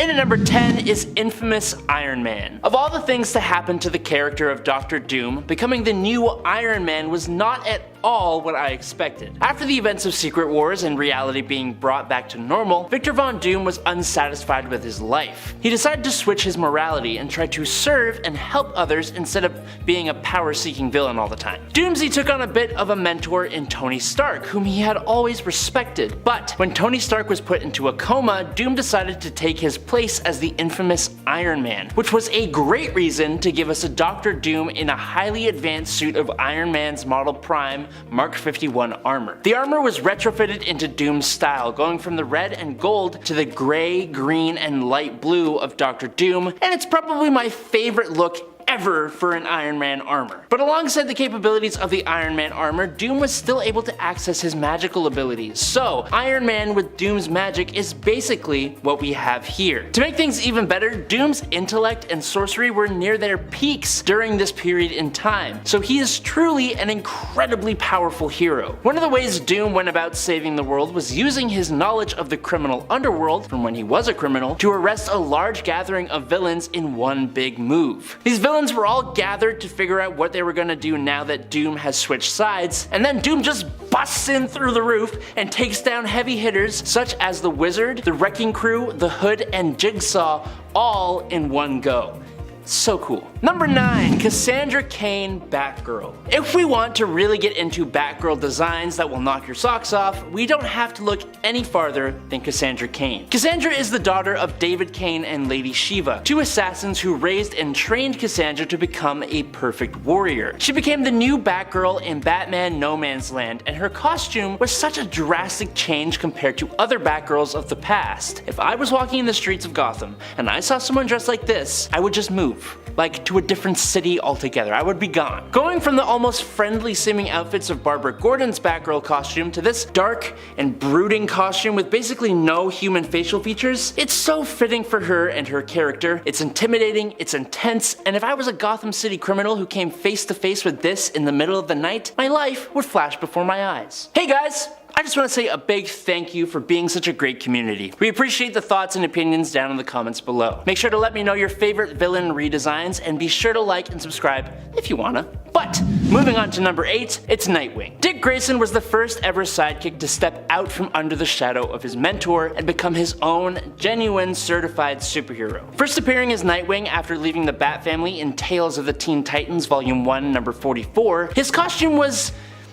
In at number 10 is infamous Iron Man. Of all the things to happen to the character of Dr. Doom, becoming the new Iron Man was not at all what I expected. After the events of Secret Wars and reality being brought back to normal, Victor Von Doom was unsatisfied with his life. He decided to switch his morality and try to serve and help others instead of being a power-seeking villain all the time. Doomsday took on a bit of a mentor in Tony Stark, whom he had always respected, but when Tony Stark was put into a coma, Doom decided to take his place as the infamous Iron Man, which was a great reason to give us a Dr. Doom in a highly advanced suit of Iron Man's Model Prime Mark 51 armor. The armor was retrofitted into Doom's style, going from the red and gold to the gray, green, and light blue of Dr. Doom, and it's probably my favorite look ever for an Iron Man armor. But alongside the capabilities of the Iron Man armor, Doom was still able to access his magical abilities, so Iron Man with Doom's magic is basically what we have here. To make things even better, Doom's intellect and sorcery were near their peaks during this period in time, so he is truly an incredibly powerful hero. One of the ways Doom went about saving the world was using his knowledge of the criminal underworld, from when he was a criminal, to arrest a large gathering of villains in one big move. These villains were all gathered to figure out what they were gonna do now that Doom has switched sides, and then Doom just busts in through the roof and takes down heavy hitters such as the Wizard, the Wrecking Crew, the Hood, and Jigsaw all in one go. So cool. Number 9, Cassandra Cain Batgirl. If we want to really get into Batgirl designs that will knock your socks off, we don't have to look any farther than Cassandra Cain. Cassandra is the daughter of David Cain and Lady Shiva, two assassins who raised and trained Cassandra to become a perfect warrior. She became the new Batgirl in Batman No Man's Land, and her costume was such a drastic change compared to other Batgirls of the past. If I was walking in the streets of Gotham and I saw someone dressed like this, I would just move. Like to a different city altogether. I would be gone. Going from the almost friendly seeming outfits of Barbara Gordon's Batgirl costume to this dark and brooding costume with basically no human facial features, it's so fitting for her and her character. It's intimidating, it's intense, and if I was a Gotham City criminal who came face to face with this in the middle of the night, my life would flash before my eyes. Hey guys! I just want to say a big thank you for being such a great community. We appreciate the thoughts and opinions down in the comments below. Make sure to let me know your favorite villain redesigns, and be sure to like and subscribe if you wanna. But moving on to number 8, it's Nightwing. Dick Grayson was the first ever sidekick to step out from under the shadow of his mentor and become his own genuine certified superhero. First appearing as Nightwing after leaving the Bat family in Tales of the Teen Titans Volume 1 number 44, his costume was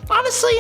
honestly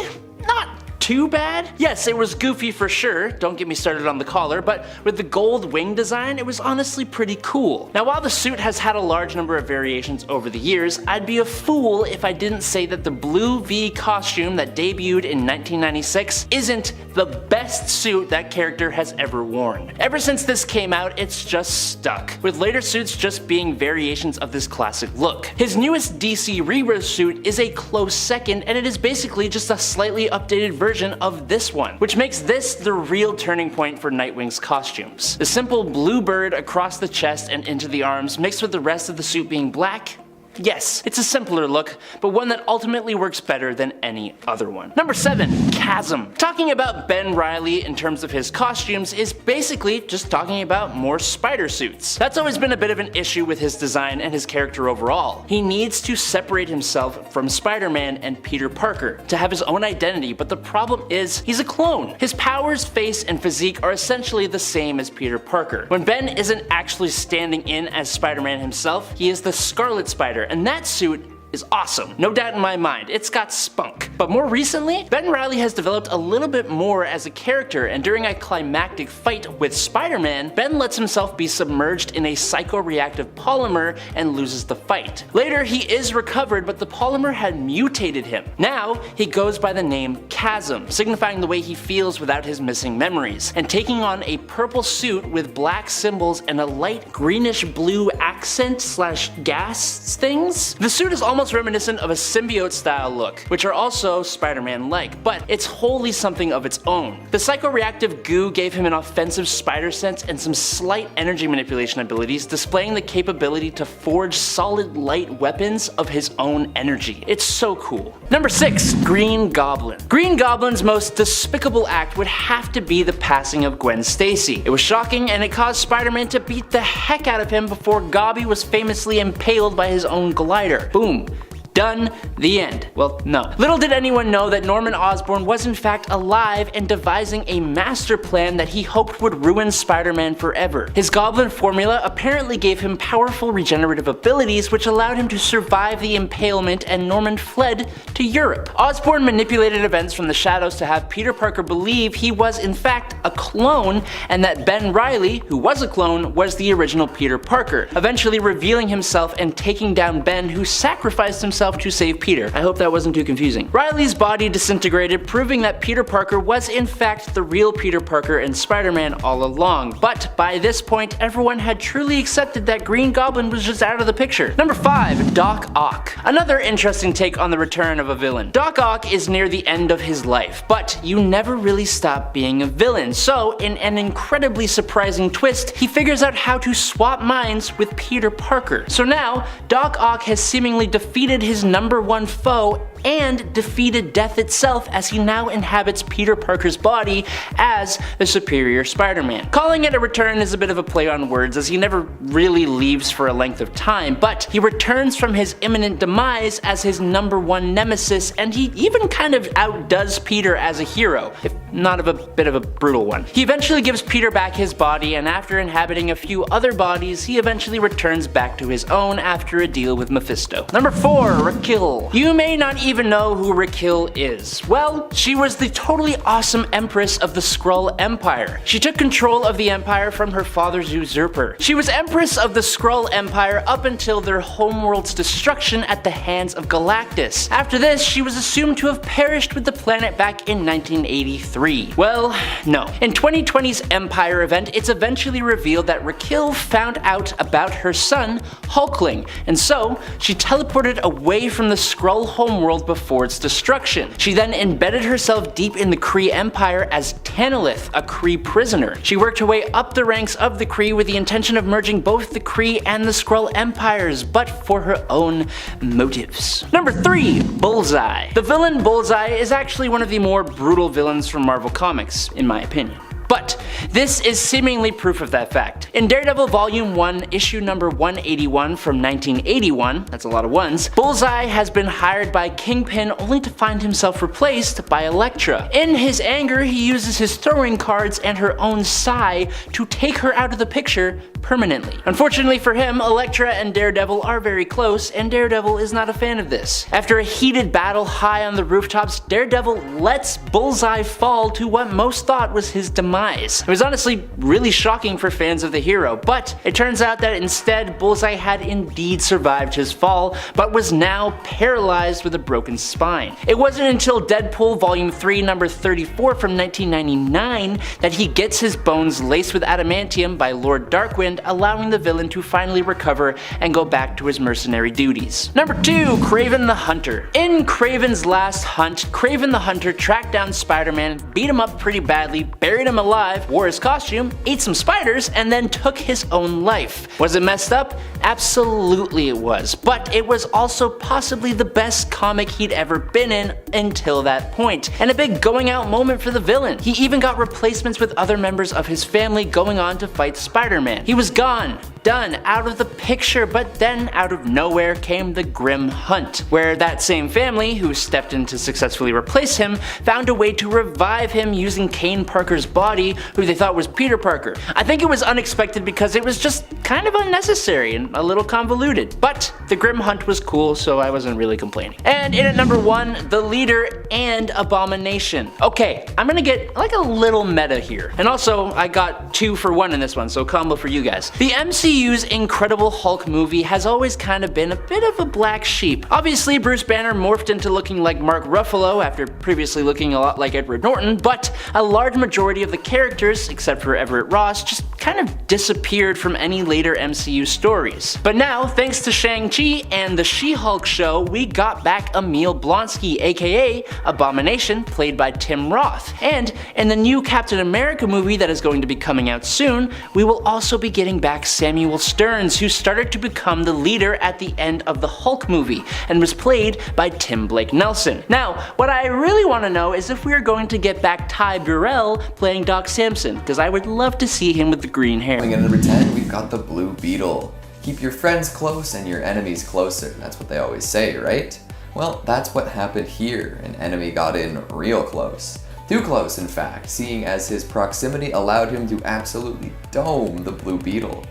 not too bad. Yes, it was goofy for sure, don't get me started on the collar, but with the gold wing design, it was honestly pretty cool. Now while the suit has had a large number of variations over the years, I'd be a fool if I didn't say that the blue V costume that debuted in 1996 isn't the best suit that character has ever worn. Ever since this came out, it's just stuck, with later suits just being variations of this classic look. His newest DC Rebirth suit is a close second, and it is basically just a slightly updated version of this one, which makes this the real turning point for Nightwing's costumes. The simple blue bird across the chest and into the arms mixed with the rest of the suit being black. Yes, it's a simpler look, but one that ultimately works better than any other one. Number 7, Chasm. Talking about Ben Reilly in terms of his costumes is basically just talking about more spider suits. That's always been a bit of an issue with his design and his character overall. He needs to separate himself from Spider-Man and Peter Parker to have his own identity, but the problem is he's a clone. His powers, face, and physique are essentially the same as Peter Parker. When Ben isn't actually standing in as Spider-Man himself, he is the Scarlet Spider, and that suit is awesome. No doubt in my mind, it's got spunk. But more recently, Ben Reilly has developed a little bit more as a character, and during a climactic fight with Spider-Man, Ben lets himself be submerged in a psychoreactive polymer and loses the fight. Later, he is recovered, but the polymer had mutated him. Now, he goes by the name Chasm, signifying the way he feels without his missing memories, and taking on a purple suit with black symbols and a light greenish blue accent slash gas things. The suit is almost almost reminiscent of a symbiote-style look, which are also Spider-Man-like, but it's wholly something of its own. The psychoreactive goo gave him an offensive spider sense and some slight energy manipulation abilities, displaying the capability to forge solid light weapons of his own energy. It's so cool. Number 6. Green Goblin. Green Goblin's most despicable act would have to be the passing of Gwen Stacy. It was shocking, and it caused Spider-Man to beat the heck out of him before Gobby was famously impaled by his own glider. Boom. Done. The end. Well, no. Little did anyone know that Norman Osborn was in fact alive and devising a master plan that he hoped would ruin Spider-Man forever. His Goblin formula apparently gave him powerful regenerative abilities which allowed him to survive the impalement, and Norman fled to Europe. Osborn manipulated events from the shadows to have Peter Parker believe he was in fact a clone, and that Ben Reilly, who was a clone, was the original Peter Parker, eventually revealing himself and taking down Ben, who sacrificed himself to save Peter. I hope that wasn't too confusing. Reilly's body disintegrated, proving that Peter Parker was in fact the real Peter Parker and Spider-Man all along, but by this point everyone had truly accepted that Green Goblin was just out of the picture. Number 5. Doc Ock. Another interesting take on the return of a villain. Doc Ock is near the end of his life, but you never really stop being a villain, so in an incredibly surprising twist, he figures out how to swap minds with Peter Parker. So now, Doc Ock has seemingly defeated his number one foe and defeated death itself, as he now inhabits Peter Parker's body as the superior Spider-Man. Calling it a return is a bit of a play on words, as he never really leaves for a length of time, but he returns from his imminent demise as his number one nemesis, and he even kind of outdoes Peter as a hero, if not of a bit of a brutal one. He eventually gives Peter back his body, and after inhabiting a few other bodies, he eventually returns back to his own after a deal with Mephisto. Number 4. R'kll. You may not even know who R'kll is. Well, she was the totally awesome Empress of the Skrull Empire. She took control of the Empire from her father's usurper. She was Empress of the Skrull Empire up until their homeworld's destruction at the hands of Galactus. After this, she was assumed to have perished with the planet back in 1983. Well, no. In 2020's Empire event, it's eventually revealed that R'kll found out about her son, Hulkling, and so she teleported away from the Skrull homeworld before its destruction. She then embedded herself deep in the Kree Empire as Tanalith, a Kree prisoner. She worked her way up the ranks of the Kree with the intention of merging both the Kree and the Skrull empires, but for her own motives. Number 3. Bullseye. The villain Bullseye is actually one of the more brutal villains from Marvel Comics, in my opinion. But this is seemingly proof of that fact. In Daredevil Volume 1, issue number 181 from 1981, that's a lot of ones, Bullseye has been hired by Kingpin only to find himself replaced by Elektra. In his anger, he uses his throwing cards and her own Psi to take her out of the picture permanently. Unfortunately for him, Elektra and Daredevil are very close, and Daredevil is not a fan of this. After a heated battle high on the rooftops, Daredevil lets Bullseye fall to what most thought was his demise. It was honestly really shocking for fans of the hero, but it turns out that instead Bullseye had indeed survived his fall, but was now paralyzed with a broken spine. It wasn't until Deadpool Volume 3 number 34 from 1999 that he gets his bones laced with adamantium by Lord Darkwind, allowing the villain to finally recover and go back to his mercenary duties. Number 2. Kraven the Hunter. In Kraven's Last Hunt, Kraven the Hunter tracked down Spider-Man, beat him up pretty badly, buried him alive, wore his costume, ate some spiders, and then took his own life. Was it messed up? Absolutely it was, but it was also possibly the best comic he'd ever been in until that point, and a big going out moment for the villain. He even got replacements with other members of his family going on to fight Spider-Man. He was gone, done, out of the picture, but then out of nowhere came the Grim Hunt, where that same family, who stepped in to successfully replace him, found a way to revive him using Cain Parker's body, who they thought was Peter Parker. I think it was unexpected because it was just kind of unnecessary and a little convoluted, but the Grim Hunt was cool, so I wasn't really complaining. And in at number 1, the leader and Abomination. Okay, I'm gonna get like a little meta here, and also I got 2 for 1 in this one, so combo for you guys. The MCU's Incredible Hulk movie has always kind of been a bit of a black sheep. Obviously, Bruce Banner morphed into looking like Mark Ruffalo after previously looking a lot like Edward Norton, but a large majority of the characters, except for Everett Ross, just kind of disappeared from any later MCU stories. But now, thanks to Shang-Chi and the She-Hulk show, we got back Emil Blonsky, aka Abomination, played by Tim Roth. And in the new Captain America movie that is going to be coming out soon, we will also be getting back Samuel Stearns, who started to become the leader at the end of the Hulk movie, and was played by Tim Blake Nelson. Now, what I really want to know is if we are going to get back Ty Burrell playing Doc Samson, because I would love to see him with the green hair. Coming in at number 10, we've got the Blue Beetle. Keep your friends close and your enemies closer. That's what they always say, right? Well, that's what happened here. An enemy got in real close. Too close, in fact, seeing as his proximity allowed him to absolutely dome the Blue Beetle.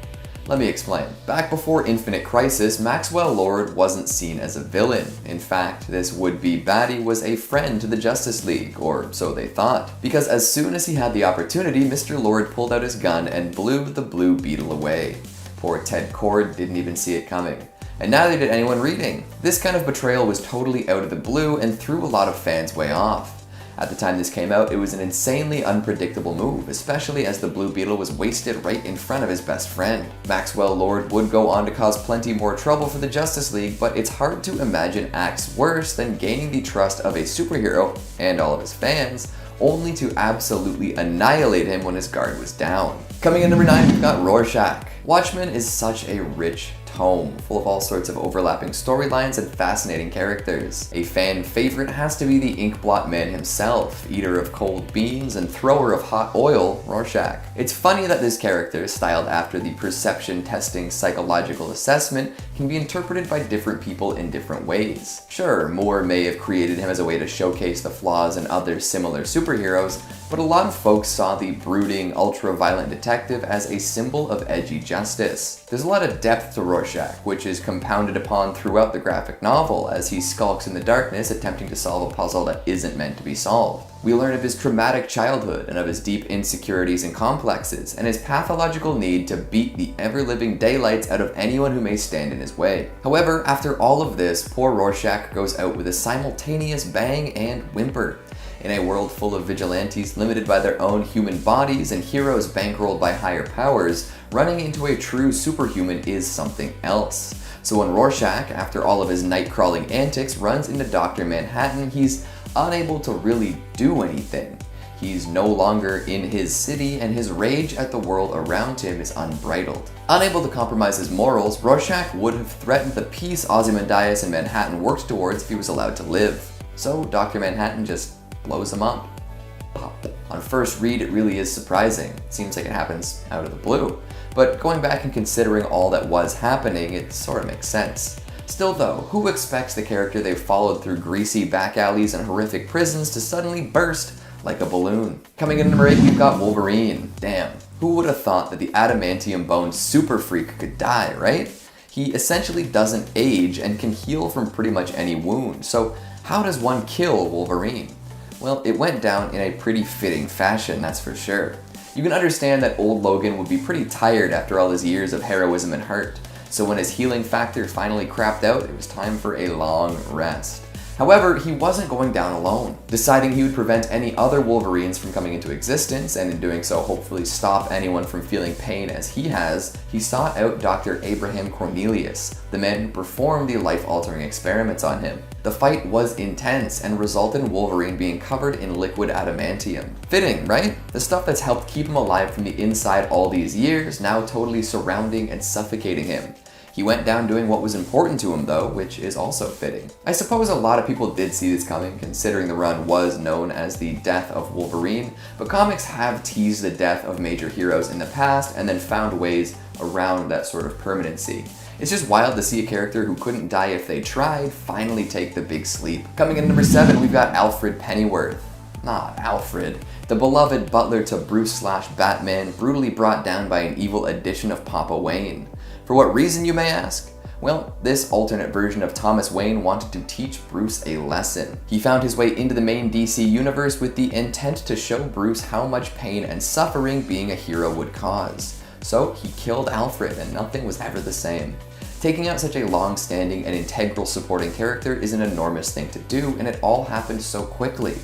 Let me explain. Back before Infinite Crisis, Maxwell Lord wasn't seen as a villain. In fact, this would-be baddie was a friend to the Justice League, or so they thought. Because as soon as he had the opportunity, Mr. Lord pulled out his gun and blew the Blue Beetle away. Poor Ted Kord didn't even see it coming. And neither did anyone reading. This kind of betrayal was totally out of the blue and threw a lot of fans way off. At the time this came out, it was an insanely unpredictable move, especially as the Blue Beetle was wasted right in front of his best friend. Maxwell Lord would go on to cause plenty more trouble for the Justice League, but it's hard to imagine acts worse than gaining the trust of a superhero, and all of his fans, only to absolutely annihilate him when his guard was down. Coming in number 9, we've got Rorschach. Watchmen is such a rich tome, full of all sorts of overlapping storylines and fascinating characters. A fan favorite has to be the Inkblot Man himself, eater of cold beans and thrower of hot oil, Rorschach. It's funny that this character, styled after the perception testing psychological assessment, can be interpreted by different people in different ways. Sure, Moore may have created him as a way to showcase the flaws in other similar superheroes, but a lot of folks saw the brooding, ultra-violent detective as a symbol of edgy justice. There's a lot of depth to Rorschach, which is compounded upon throughout the graphic novel as he skulks in the darkness attempting to solve a puzzle that isn't meant to be solved. We learn of his traumatic childhood and of his deep insecurities and complexes, and his pathological need to beat the ever-living daylights out of anyone who may stand in his way. However, after all of this, poor Rorschach goes out with a simultaneous bang and whimper. In a world full of vigilantes limited by their own human bodies and heroes bankrolled by higher powers, running into a true superhuman is something else. So when Rorschach, after all of his night-crawling antics, runs into Dr. Manhattan, he's unable to really do anything. He's no longer in his city, and his rage at the world around him is unbridled. Unable to compromise his morals, Rorschach would have threatened the peace Ozymandias and Manhattan worked towards if he was allowed to live. So Dr. Manhattan just blows him up. Pop. On first read, it really is surprising. It seems like it happens out of the blue. But going back and considering all that was happening, it sort of makes sense. Still though, who expects the character they've followed through greasy back alleys and horrific prisons to suddenly burst like a balloon? Coming in at number 8, we've got Wolverine. Damn, who would have thought that the adamantium-boned super freak could die, right? He essentially doesn't age and can heal from pretty much any wound, so how does one kill Wolverine? Well, it went down in a pretty fitting fashion, that's for sure. You can understand that old Logan would be pretty tired after all his years of heroism and hurt, so when his healing factor finally crapped out, it was time for a long rest. However, he wasn't going down alone. Deciding he would prevent any other Wolverines from coming into existence, and in doing so hopefully stop anyone from feeling pain as he has, he sought out Dr. Abraham Cornelius, the man who performed the life-altering experiments on him. The fight was intense and resulted in Wolverine being covered in liquid adamantium. Fitting, right? The stuff that's helped keep him alive from the inside all these years, now totally surrounding and suffocating him. He went down doing what was important to him though, which is also fitting. I suppose a lot of people did see this coming, considering the run was known as the death of Wolverine, but comics have teased the death of major heroes in the past and then found ways around that sort of permanency. It's just wild to see a character who couldn't die if they tried finally take the big sleep. Coming in at number 7, we've got Alfred Pennyworth. Not Alfred. The beloved butler to Bruce/Batman, brutally brought down by an evil edition of Papa Wayne. For what reason, you may ask? Well, this alternate version of Thomas Wayne wanted to teach Bruce a lesson. He found his way into the main DC universe with the intent to show Bruce how much pain and suffering being a hero would cause. So he killed Alfred, and nothing was ever the same. Taking out such a long-standing and integral supporting character is an enormous thing to do, and it all happened so quickly.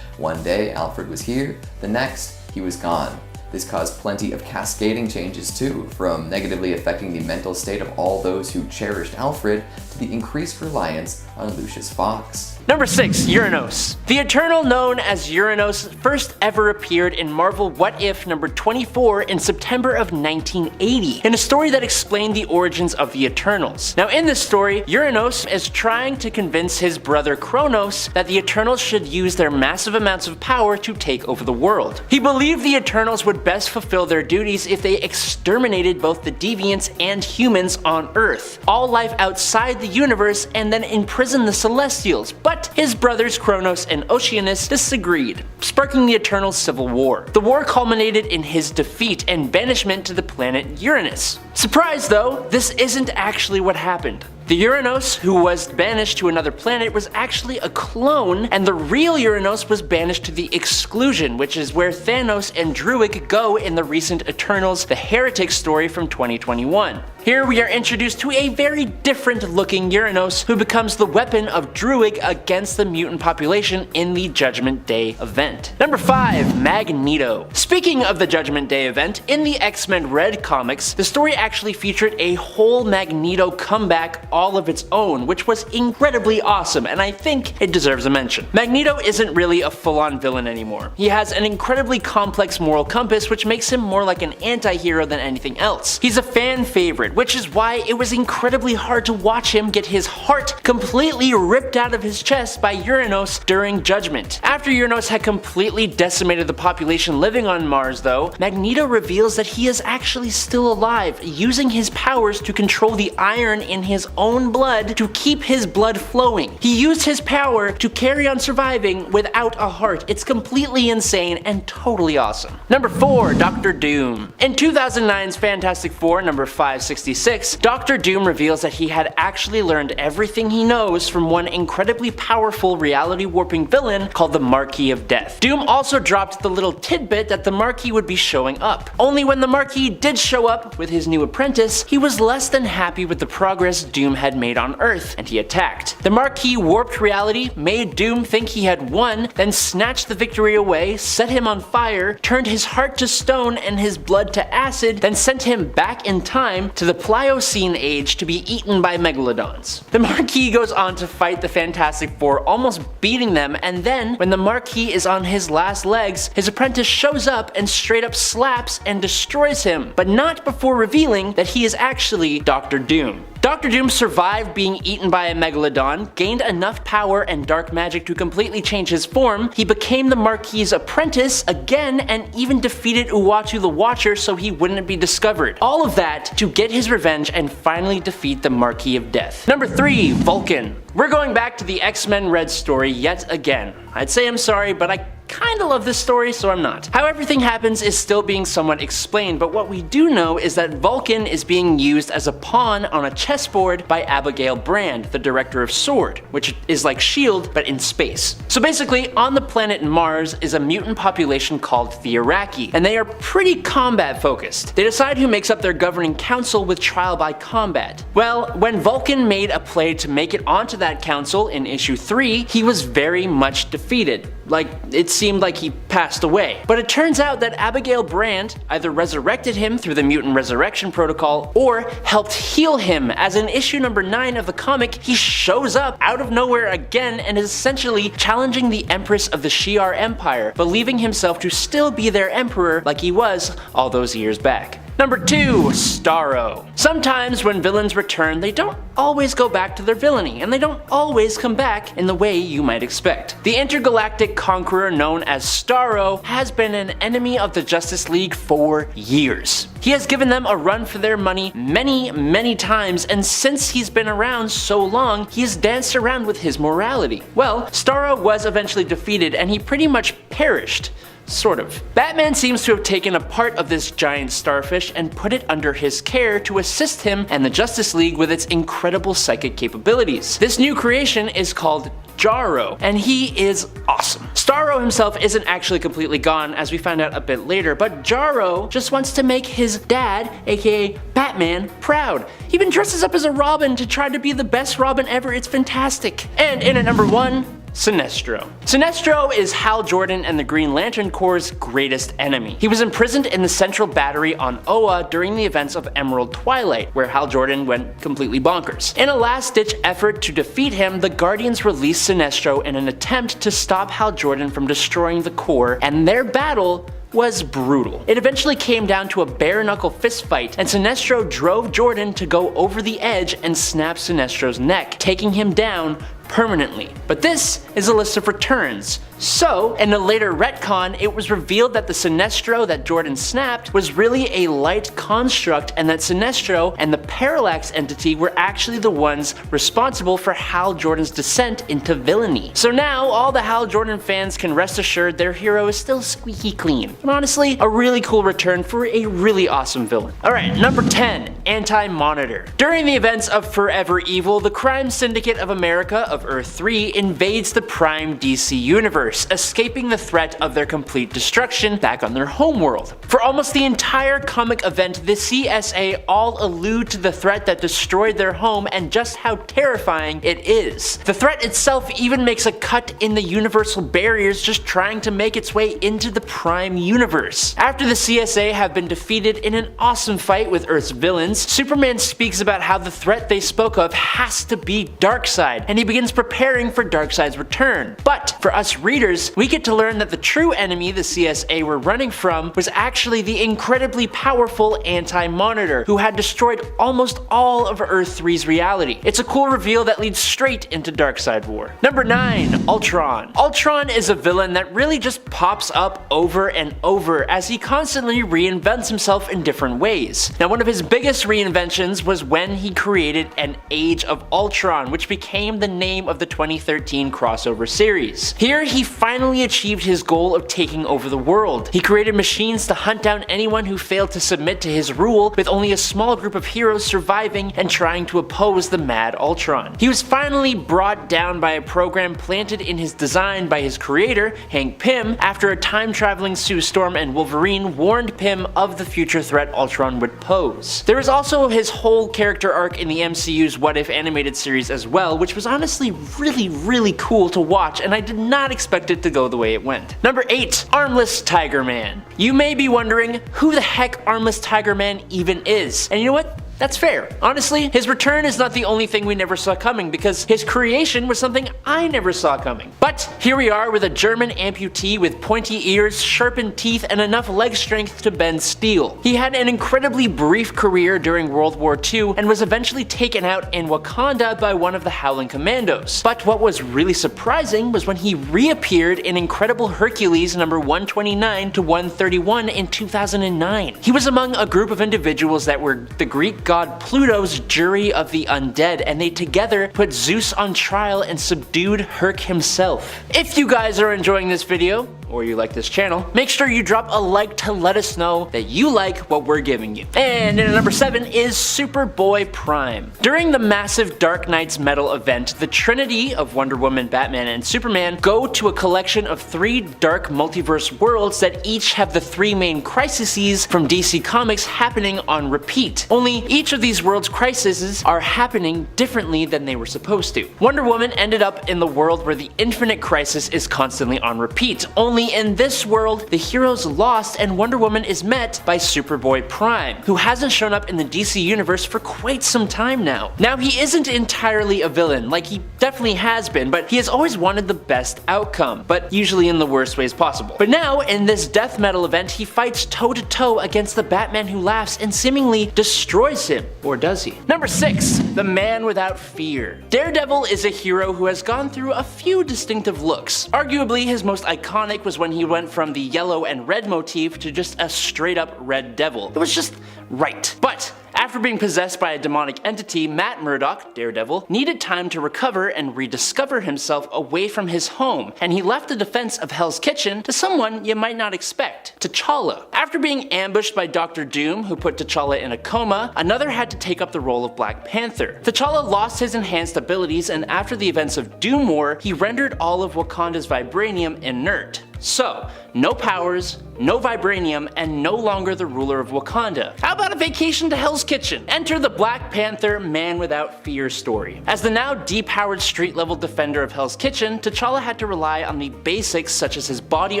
One day, Alfred was here, the next, he was gone. This caused plenty of cascading changes too, from negatively affecting the mental state of all those who cherished Alfred to the increased reliance on Lucius Fox. Number 6. Uranos. The Eternal, known as Uranos, first ever appeared in Marvel What If number 24 in September of 1980, in a story that explained the origins of the Eternals. Now in this story, Uranos is trying to convince his brother Kronos that the Eternals should use their massive amounts of power to take over the world. He believed the Eternals would best fulfill their duties if they exterminated both the deviants and humans on Earth, all life outside the universe, and then imprison the Celestials. But his brothers Kronos and Oceanus disagreed, sparking the Eternal Civil War. The war culminated in his defeat and banishment to the planet Uranus. Surprise though, this isn't actually what happened. The Uranos, who was banished to another planet, was actually a clone, and the real Uranos was banished to the Exclusion, which is where Thanos and Druig go in the recent Eternals The Heretic story from 2021. Here we are introduced to a very different looking Uranos who becomes the weapon of Druig against the mutant population in the Judgment Day event. Number 5. Magneto. Speaking of the Judgment Day event, in the X-Men Red comics, the story actually featured a whole Magneto comeback all of its own, which was incredibly awesome, and I think it deserves a mention. Magneto isn't really a full-on villain anymore. He has an incredibly complex moral compass, which makes him more like an anti-hero than anything else. He's a fan favorite, which is why it was incredibly hard to watch him get his heart completely ripped out of his chest by Uranos during Judgment. After Uranos had completely decimated the population living on Mars though, Magneto reveals that he is actually still alive, using his powers to control the iron in his own blood to keep his blood flowing. He used his power to carry on surviving without a heart. It's completely insane and totally awesome. Number 4. Dr. Doom. In 2009's Fantastic Four number 566, Dr. Doom reveals that he had actually learned everything he knows from one incredibly powerful reality warping villain called the Marquis of Death. Doom also dropped the little tidbit that the Marquis would be showing up. Only when the Marquis did show up with his new apprentice, he was less than happy with the progress Doom had made on Earth, and he attacked. The Marquis warped reality, made Doom think he had won, then snatched the victory away, set him on fire, turned his heart to stone and his blood to acid, then sent him back in time to the Pliocene age to be eaten by megalodons. The Marquis goes on to fight the Fantastic Four, almost beating them, and then, when the Marquis is on his last legs, his apprentice shows up and straight up slaps and destroys him, but not before revealing that he is actually Dr. Doom. Dr. Doom survived being eaten by a megalodon, gained enough power and dark magic to completely change his form, he became the Marquis' apprentice again, and even defeated Uatu the Watcher so he wouldn't be discovered. All of that to get his revenge and finally defeat the Marquis of Death. Number 3. Vulcan. We're going back to the X-Men Red story yet again. I'd say I'm sorry, but I kinda love this story, so I'm not. How everything happens is still being somewhat explained, but what we do know is that Vulcan is being used as a pawn on a chessboard by Abigail Brand, the director of S.W.O.R.D., which is like S.H.I.E.L.D. but in space. So basically, on the planet Mars is a mutant population called the Iraqi, and they are pretty combat focused. They decide who makes up their governing council with trial by combat. Well, when Vulcan made a play to make it onto that council in issue 3, he was very much defeated. Like, it seemed like he passed away. But it turns out that Abigail Brand either resurrected him through the mutant resurrection protocol or helped heal him, as in issue number 9 of the comic, he shows up out of nowhere again and is essentially challenging the Empress of the Shi'ar Empire, believing himself to still be their emperor like he was all those years back. Number 2. Starro. Sometimes when villains return, they don't always go back to their villainy, and they don't always come back in the way you might expect. The intergalactic conqueror known as Starro has been an enemy of the Justice League for years. He has given them a run for their money many times, and since he's been around so long, he has danced around with his morality. Well, Starro was eventually defeated, and he pretty much perished. Sort of. Batman seems to have taken a part of this giant starfish and put it under his care to assist him and the Justice League with its incredible psychic capabilities. This new creation is called Jarro, and he is awesome. Starro himself isn't actually completely gone, as we find out a bit later, but Jarro just wants to make his dad, aka Batman, proud. He even dresses up as a Robin to try to be the best Robin ever. It's fantastic. And in at number 1, Sinestro. Sinestro is Hal Jordan and the Green Lantern Corps' greatest enemy. He was imprisoned in the Central Battery on Oa during the events of Emerald Twilight, where Hal Jordan went completely bonkers. In a last-ditch effort to defeat him, the Guardians released Sinestro in an attempt to stop Hal Jordan from destroying the Corps, and their battle was brutal. It eventually came down to a bare-knuckle fistfight, and Sinestro drove Jordan to go over the edge and snap Sinestro's neck, taking him down permanently. But this is a list of returns. So, in a later retcon, it was revealed that the Sinestro that Jordan snapped was really a light construct, and that Sinestro and the Parallax entity were actually the ones responsible for Hal Jordan's descent into villainy. So now, all the Hal Jordan fans can rest assured their hero is still squeaky clean. And honestly, a really cool return for a really awesome villain. Alright, number 10, Anti-Monitor. During the events of Forever Evil, the crime syndicate of America of Earth 3 invades the Prime DC universe, escaping the threat of their complete destruction back on their homeworld. For almost the entire comic event, the CSA all allude to the threat that destroyed their home and just how terrifying it is. The threat itself even makes a cut in the universal barriers, just trying to make its way into the Prime universe. After the CSA have been defeated in an awesome fight with Earth's villains, Superman speaks about how the threat they spoke of has to be Darkseid, and he begins preparing for Darkseid's return. But for us readers, we get to learn that the true enemy the CSA were running from was actually the incredibly powerful Anti-Monitor, who had destroyed almost all of Earth 3's reality. It's a cool reveal that leads straight into Darkseid War. Number 9, Ultron. Ultron is a villain that really just pops up over and over as he constantly reinvents himself in different ways. Now, one of his biggest reinventions was when he created an Age of Ultron, which became the name of the 2013 crossover series. Here, he finally achieved his goal of taking over the world. He created machines to hunt down anyone who failed to submit to his rule, with only a small group of heroes surviving and trying to oppose the mad Ultron. He was finally brought down by a program planted in his design by his creator, Hank Pym, after a time-traveling Sue Storm and Wolverine warned Pym of the future threat Ultron would pose. There is also his whole character arc in the MCU's What If animated series as well, which was honestly really cool to watch, and I did not expect it to go the way it went. Number 8, Armless Tiger Man. You may be wondering who the heck Armless Tiger Man even is, and you know what? That's fair. Honestly, his return is not the only thing we never saw coming, because his creation was something I never saw coming. But here we are with a German amputee with pointy ears, sharpened teeth, and enough leg strength to bend steel. He had an incredibly brief career during World War II and was eventually taken out in Wakanda by one of the Howling Commandos. But what was really surprising was when he reappeared in Incredible Hercules number 129 to 131 in 2009. He was among a group of individuals that were the Greek god Pluto's jury of the undead, and they together put Zeus on trial and subdued Herc himself. If you guys are enjoying this video, or you like this channel, make sure you drop a like to let us know that you like what we're giving you. And in number 7 is Superboy Prime. During the massive Dark Knights Metal event, the Trinity of Wonder Woman, Batman, and Superman go to a collection of 3 dark multiverse worlds that each have the 3 main crises from DC Comics happening on repeat. Only each of these worlds' crises are happening differently than they were supposed to. Wonder Woman ended up in the world where the Infinite Crisis is constantly on repeat. Only in this world, the heroes lost and Wonder Woman is met by Superboy Prime, who hasn't shown up in the DC universe for quite some time now. Now, he isn't entirely a villain, like he definitely has been, but he has always wanted the best outcome, but usually in the worst ways possible. But now, in this death metal event, he fights toe-to-toe against the Batman Who Laughs and seemingly destroys him. Or does he? Number 6, the Man Without Fear. Daredevil is a hero who has gone through a few distinctive looks. Arguably, his most iconic was when he went from the yellow and red motif to just a straight up red devil. It was just right. But after being possessed by a demonic entity, Matt Murdock, Daredevil, needed time to recover and rediscover himself away from his home, and he left the defense of Hell's Kitchen to someone you might not expect, T'Challa. After being ambushed by Dr. Doom, who put T'Challa in a coma, another had to take up the role of Black Panther. T'Challa lost his enhanced abilities, and after the events of Doom War, he rendered all of Wakanda's vibranium inert. So, no powers, no vibranium, and no longer the ruler of Wakanda. How about a vacation to Hell's Kitchen? Enter the Black Panther Man Without Fear story. As the now depowered street-level defender of Hell's Kitchen, T'Challa had to rely on the basics such as his body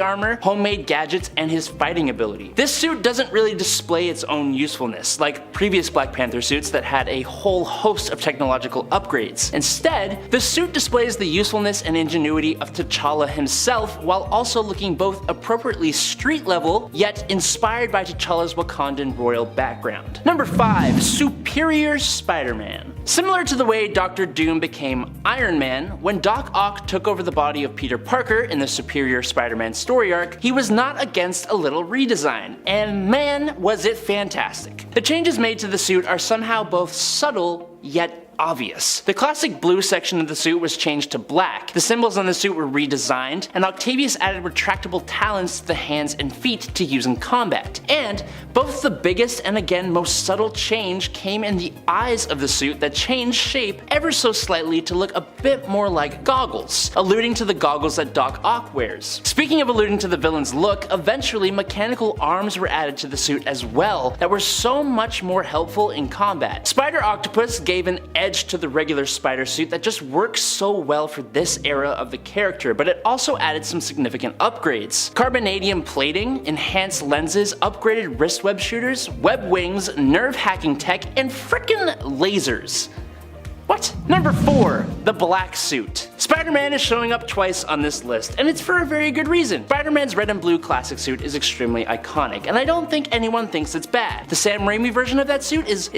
armor, homemade gadgets, and his fighting ability. This suit doesn't really display its own usefulness, like previous Black Panther suits that had a whole host of technological upgrades. Instead, the suit displays the usefulness and ingenuity of T'Challa himself while also looking both appropriately street-level, yet inspired by T'Challa's Wakandan royal background. Number 5. Superior Spider-Man. Similar to the way Dr. Doom became Iron Man, when Doc Ock took over the body of Peter Parker in the Superior Spider-Man story arc, he was not against a little redesign, and man was it fantastic. The changes made to the suit are somehow both subtle, yet obvious. The classic blue section of the suit was changed to black, the symbols on the suit were redesigned, and Octavius added retractable talons to the hands and feet to use in combat. And both the biggest and again most subtle change came in the eyes of the suit that changed shape ever so slightly to look a bit more like goggles, alluding to the goggles that Doc Ock wears. Speaking of alluding to the villain's look, eventually mechanical arms were added to the suit as well that were so much more helpful in combat. Spider Octopus gave an edge to the regular spider suit that just works so well for this era of the character, but it also added some significant upgrades. Carbonadium plating, enhanced lenses, upgraded wrist web shooters, web wings, nerve hacking tech, and frickin' lasers. What? Number 4. The black suit. Spider-Man is showing up twice on this list, and it's for a very good reason. Spider-Man's red and blue classic suit is extremely iconic, and I don't think anyone thinks it's bad. The Sam Raimi version of that suit is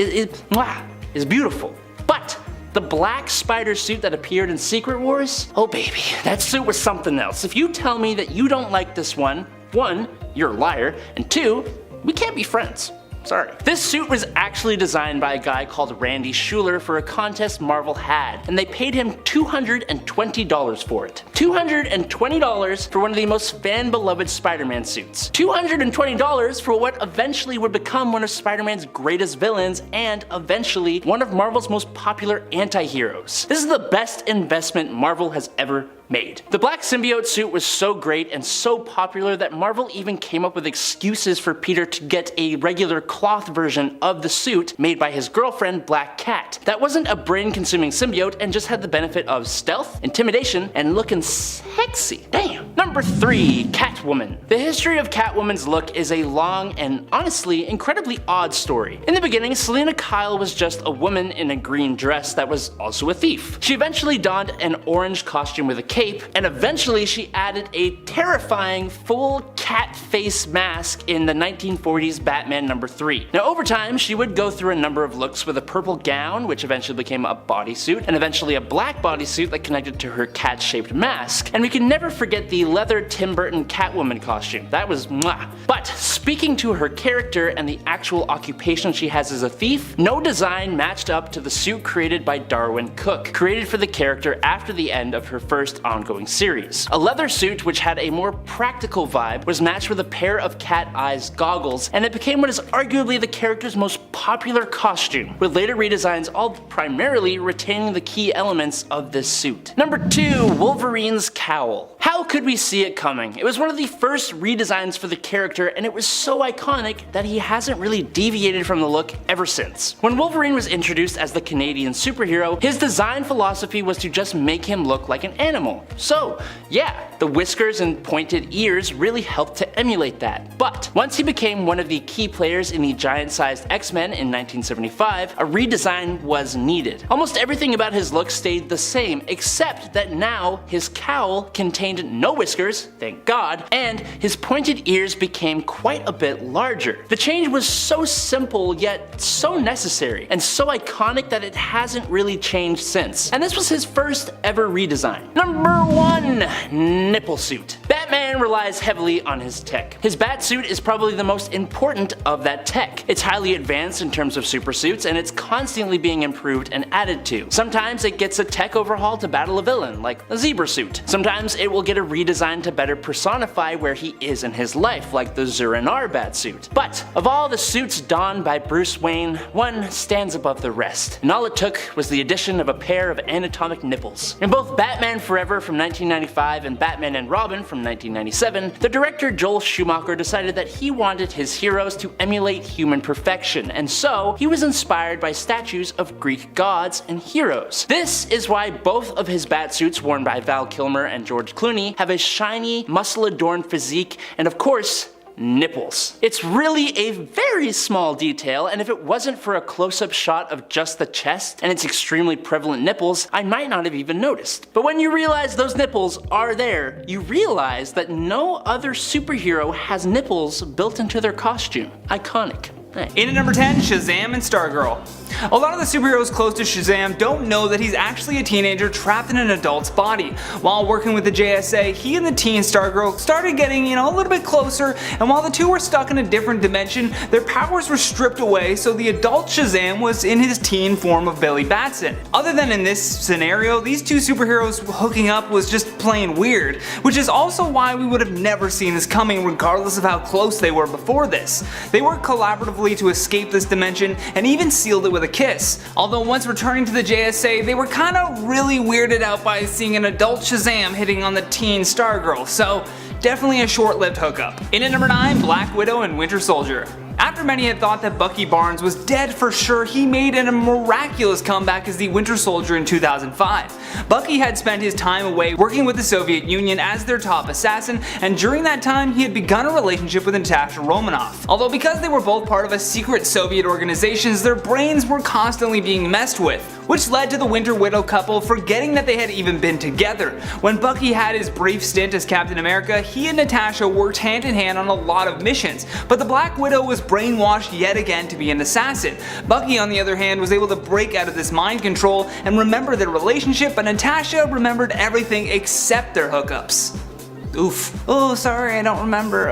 beautiful. But the black spider suit that appeared in Secret Wars? Oh baby, that suit was something else. If you tell me that you don't like this one, you're a liar, and 2, we can't be friends. Sorry. This suit was actually designed by a guy called Randy Schuler for a contest Marvel had, and they paid him $220 for it. $220 for one of the most fan-beloved Spider-Man suits. $220 for what eventually would become one of Spider-Man's greatest villains and eventually one of Marvel's most popular anti-heroes. This is the best investment Marvel has ever made. The black symbiote suit was so great and so popular that Marvel even came up with excuses for Peter to get a regular cloth version of the suit made by his girlfriend Black Cat. That wasn't a brain-consuming symbiote and just had the benefit of stealth, intimidation, and looking sexy. Damn. Number 3. Catwoman. The history of Catwoman's look is a long and honestly incredibly odd story. In the beginning, Selena Kyle was just a woman in a green dress that was also a thief. She eventually donned an orange costume with a cape, and eventually she added a terrifying full cat face mask in the 1940s Batman number 3. Now over time she would go through a number of looks with a purple gown, which eventually became a bodysuit, and eventually a black bodysuit that connected to her cat-shaped mask. And we can never forget the leather Tim Burton Catwoman costume. That was mwah. But speaking to her character and the actual occupation she has as a thief, no design matched up to the suit created by Darwin Cook, created for the character after the end of her first ongoing series. A leather suit which had a more practical vibe was matched with a pair of cat eyes goggles, and it became what is arguably the character's most popular costume, with later redesigns all primarily retaining the key elements of this suit. Number 2. Wolverine's cowl. How could we see it coming? It was one of the first redesigns for the character, and it was so iconic that he hasn't really deviated from the look ever since. When Wolverine was introduced as the Canadian superhero, his design philosophy was to just make him look like an animal. So yeah, the whiskers and pointed ears really helped to emulate that. But once he became one of the key players in the giant-sized X-Men in 1975, a redesign was needed. Almost everything about his look stayed the same, except that now his cowl contained no whiskers, thank God, and his pointed ears became quite a bit larger. The change was so simple yet so necessary, and so iconic that it hasn't really changed since. And this was his first ever redesign. Number 1. Nipple suit. Batman relies heavily on his tech. His bat suit is probably the most important of that tech. It's highly advanced in terms of super suits, and it's constantly being improved and added to. Sometimes it gets a tech overhaul to battle a villain, like a zebra suit. Sometimes it will get a redesign to better personify where he is in his life, like the Zur-En-Arrh bat suit. But of all the suits donned by Bruce Wayne, one stands above the rest, and all it took was the addition of a pair of anatomic nipples. In both Batman Forever from 1995 and Batman and Robin from 1999, 1997, the director Joel Schumacher decided that he wanted his heroes to emulate human perfection, and so he was inspired by statues of Greek gods and heroes. This is why both of his batsuits worn by Val Kilmer and George Clooney have a shiny, muscle-adorned physique, and of course, nipples. It's really a very small detail, and if it wasn't for a close-up shot of just the chest and its extremely prevalent nipples, I might not have even noticed. But when you realize those nipples are there, you realize that no other superhero has nipples built into their costume. Iconic. In at number 10, Shazam and Stargirl. A lot of the superheroes close to Shazam don't know that he's actually a teenager trapped in an adult's body. While working with the JSA, he and the teen Stargirl started getting, a little bit closer, and while the two were stuck in a different dimension, their powers were stripped away, so the adult Shazam was in his teen form of Billy Batson. Other than in this scenario, these two superheroes hooking up was just plain weird, which is also why we would have never seen this coming regardless of how close they were before this. They worked collaboratively to escape this dimension and even sealed it with a kiss. Although once returning to the JSA, they were kinda really weirded out by seeing an adult Shazam hitting on the teen Stargirl, so definitely a short-lived hookup. In at number 9, Black Widow and Winter Soldier. After many had thought that Bucky Barnes was dead for sure, he made a miraculous comeback as the Winter Soldier in 2005. Bucky had spent his time away working with the Soviet Union as their top assassin, and during that time he had begun a relationship with Natasha Romanoff. Although because they were both part of a secret Soviet organizations, their brains were constantly being messed with, which led to the Winter Widow couple forgetting that they had even been together. When Bucky had his brief stint as Captain America, he and Natasha worked hand in hand on a lot of missions, but the Black Widow was brainwashed yet again to be an assassin. Bucky, on the other hand, was able to break out of this mind control and remember their relationship, but Natasha remembered everything except their hookups. Oof. Oh, sorry, I don't remember.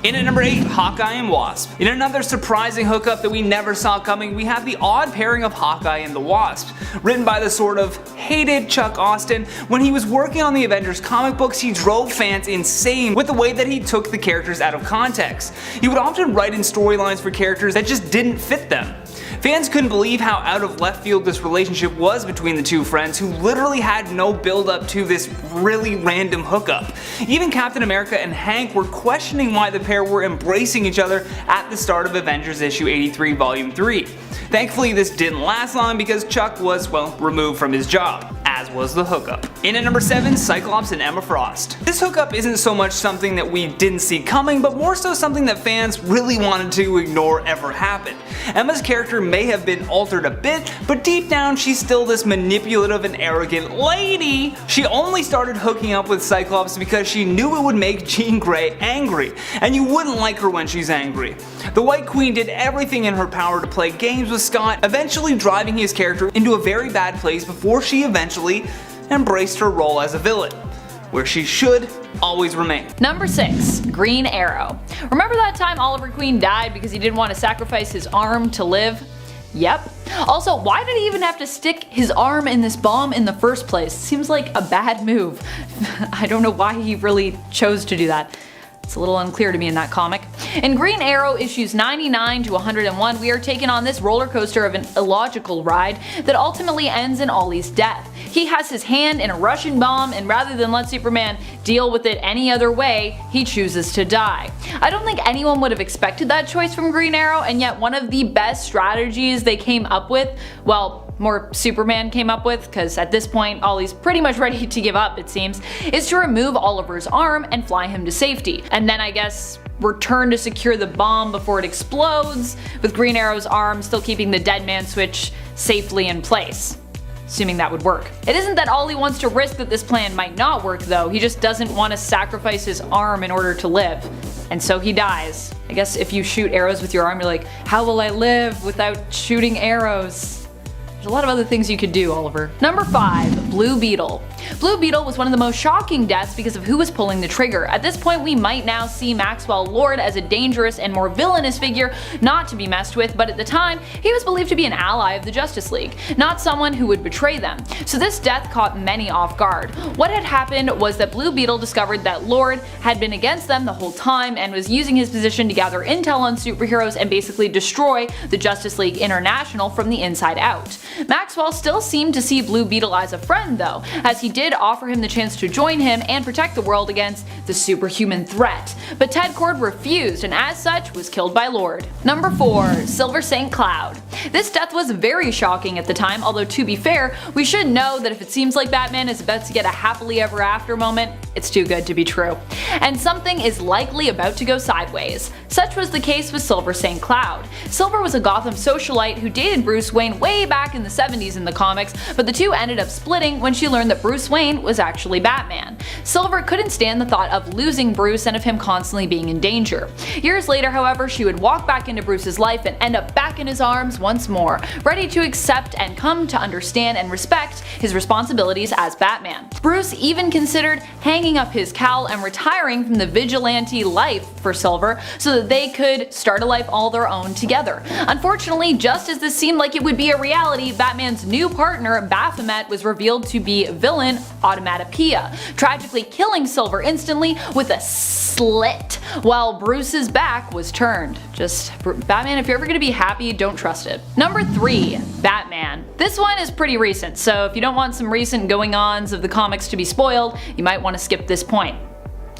In at number 8, Hawkeye and Wasp. In another surprising hookup that we never saw coming, we have the odd pairing of Hawkeye and the Wasp. Written by the sort of hated Chuck Austin, when he was working on the Avengers comic books, he drove fans insane with the way that he took the characters out of context. He would often write in storylines for characters that just didn't fit them. Fans couldn't believe how out of left field this relationship was between the two friends who literally had no build up to this really random hookup. Even Captain America and Hank were questioning why the pair were embracing each other at the start of Avengers issue 83 volume 3. Thankfully this didn't last long because Chuck was, well, removed from his job, as was the hookup. In at number 7, Cyclops and Emma Frost. This hookup isn't so much something that we didn't see coming, but more so something that fans really wanted to ignore ever happened. Emma's character may have been altered a bit, but deep down she's still this manipulative and arrogant lady. She only started hooking up with Cyclops because she knew it would make Jean Grey angry, and you wouldn't like her when she's angry. The White Queen did everything in her power to play games with Scott, eventually driving his character into a very bad place before she eventually embraced her role as a villain, where she should always remain. Number 6, Green Arrow. Remember that time Oliver Queen died because he didn't want to sacrifice his arm to live? Yep. Also, why did he even have to stick his arm in this bomb in the first place? Seems like a bad move. I don't know why he really chose to do that. It's a little unclear to me in that comic. In Green Arrow issues 99 to 101, we are taken on this roller coaster of an illogical ride that ultimately ends in Ollie's death. He has his hand in a Russian bomb, and rather than let Superman deal with it any other way, he chooses to die. I don't think anyone would have expected that choice from Green Arrow, and yet one of the best strategies they came up with, well, more Superman came up with, because at this point Ollie's pretty much ready to give up it seems, is to remove Oliver's arm and fly him to safety. And then I guess return to secure the bomb before it explodes, with Green Arrow's arm still keeping the dead man switch safely in place. Assuming that would work. It isn't that Ollie wants to risk that this plan might not work though, he just doesn't want to sacrifice his arm in order to live. And so he dies. I guess if you shoot arrows with your arm, you're like, how will I live without shooting arrows? There's a lot of other things you could do, Oliver. Number 5, Blue Beetle. Blue Beetle was one of the most shocking deaths because of who was pulling the trigger. At this point we might now see Maxwell Lord as a dangerous and more villainous figure not to be messed with, but at the time he was believed to be an ally of the Justice League, not someone who would betray them. So this death caught many off guard. What had happened was that Blue Beetle discovered that Lord had been against them the whole time and was using his position to gather intel on superheroes and basically destroy the Justice League International from the inside out. Maxwell still seemed to see Blue Beetle as a friend though, as he did offer him the chance to join him and protect the world against the superhuman threat. But Ted Kord refused and as such was killed by Lord. Number 4. Silver St. Cloud. This death was very shocking at the time, although to be fair, we should know that if it seems like Batman is about to get a happily ever after moment, it's too good to be true. And something is likely about to go sideways. Such was the case with Silver St. Cloud. Silver was a Gotham socialite who dated Bruce Wayne way back in the 70s in the comics, but the two ended up splitting when she learned that Bruce Wayne was actually Batman. Silver couldn't stand the thought of losing Bruce and of him constantly being in danger. Years later, however, she would walk back into Bruce's life and end up back in his arms once more, ready to accept and come to understand and respect his responsibilities as Batman. Bruce even considered hanging up his cowl and retiring from the vigilante life for Silver so that they could start a life all their own together. Unfortunately, just as this seemed like it would be a reality, Batman's new partner, Baphomet, was revealed to be villain Automatopoeia, tragically killing Silver instantly with a slit while Bruce's back was turned. Just, Batman, if you're ever gonna be happy, don't trust it. Number 3. Batman. This one is pretty recent, so if you don't want some recent going-ons of the comics to be spoiled, you might want to skip this point.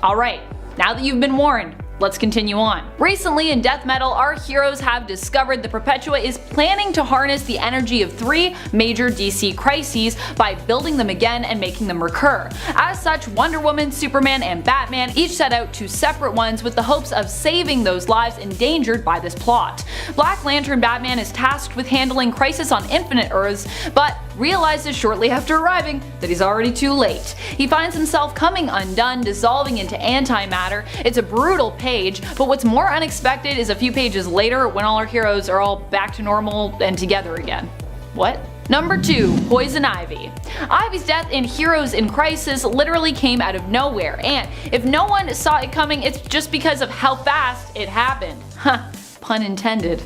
Alright, now that you've been warned, let's continue on. Recently in Death Metal, our heroes have discovered that Perpetua is planning to harness the energy of 3 major DC crises by building them again and making them recur. As such, Wonder Woman, Superman, and Batman each set out 2 separate ones with the hopes of saving those lives endangered by this plot. Black Lantern Batman is tasked with handling Crisis on Infinite Earths, but realizes shortly after arriving that he's already too late. He finds himself coming undone, dissolving into antimatter. It's a brutal page, but what's more unexpected is a few pages later when all our heroes are all back to normal and together again. What? Number 2. Poison Ivy. Ivy's death in Heroes in Crisis literally came out of nowhere, and if no one saw it coming, it's just because of how fast it happened. Huh, pun intended.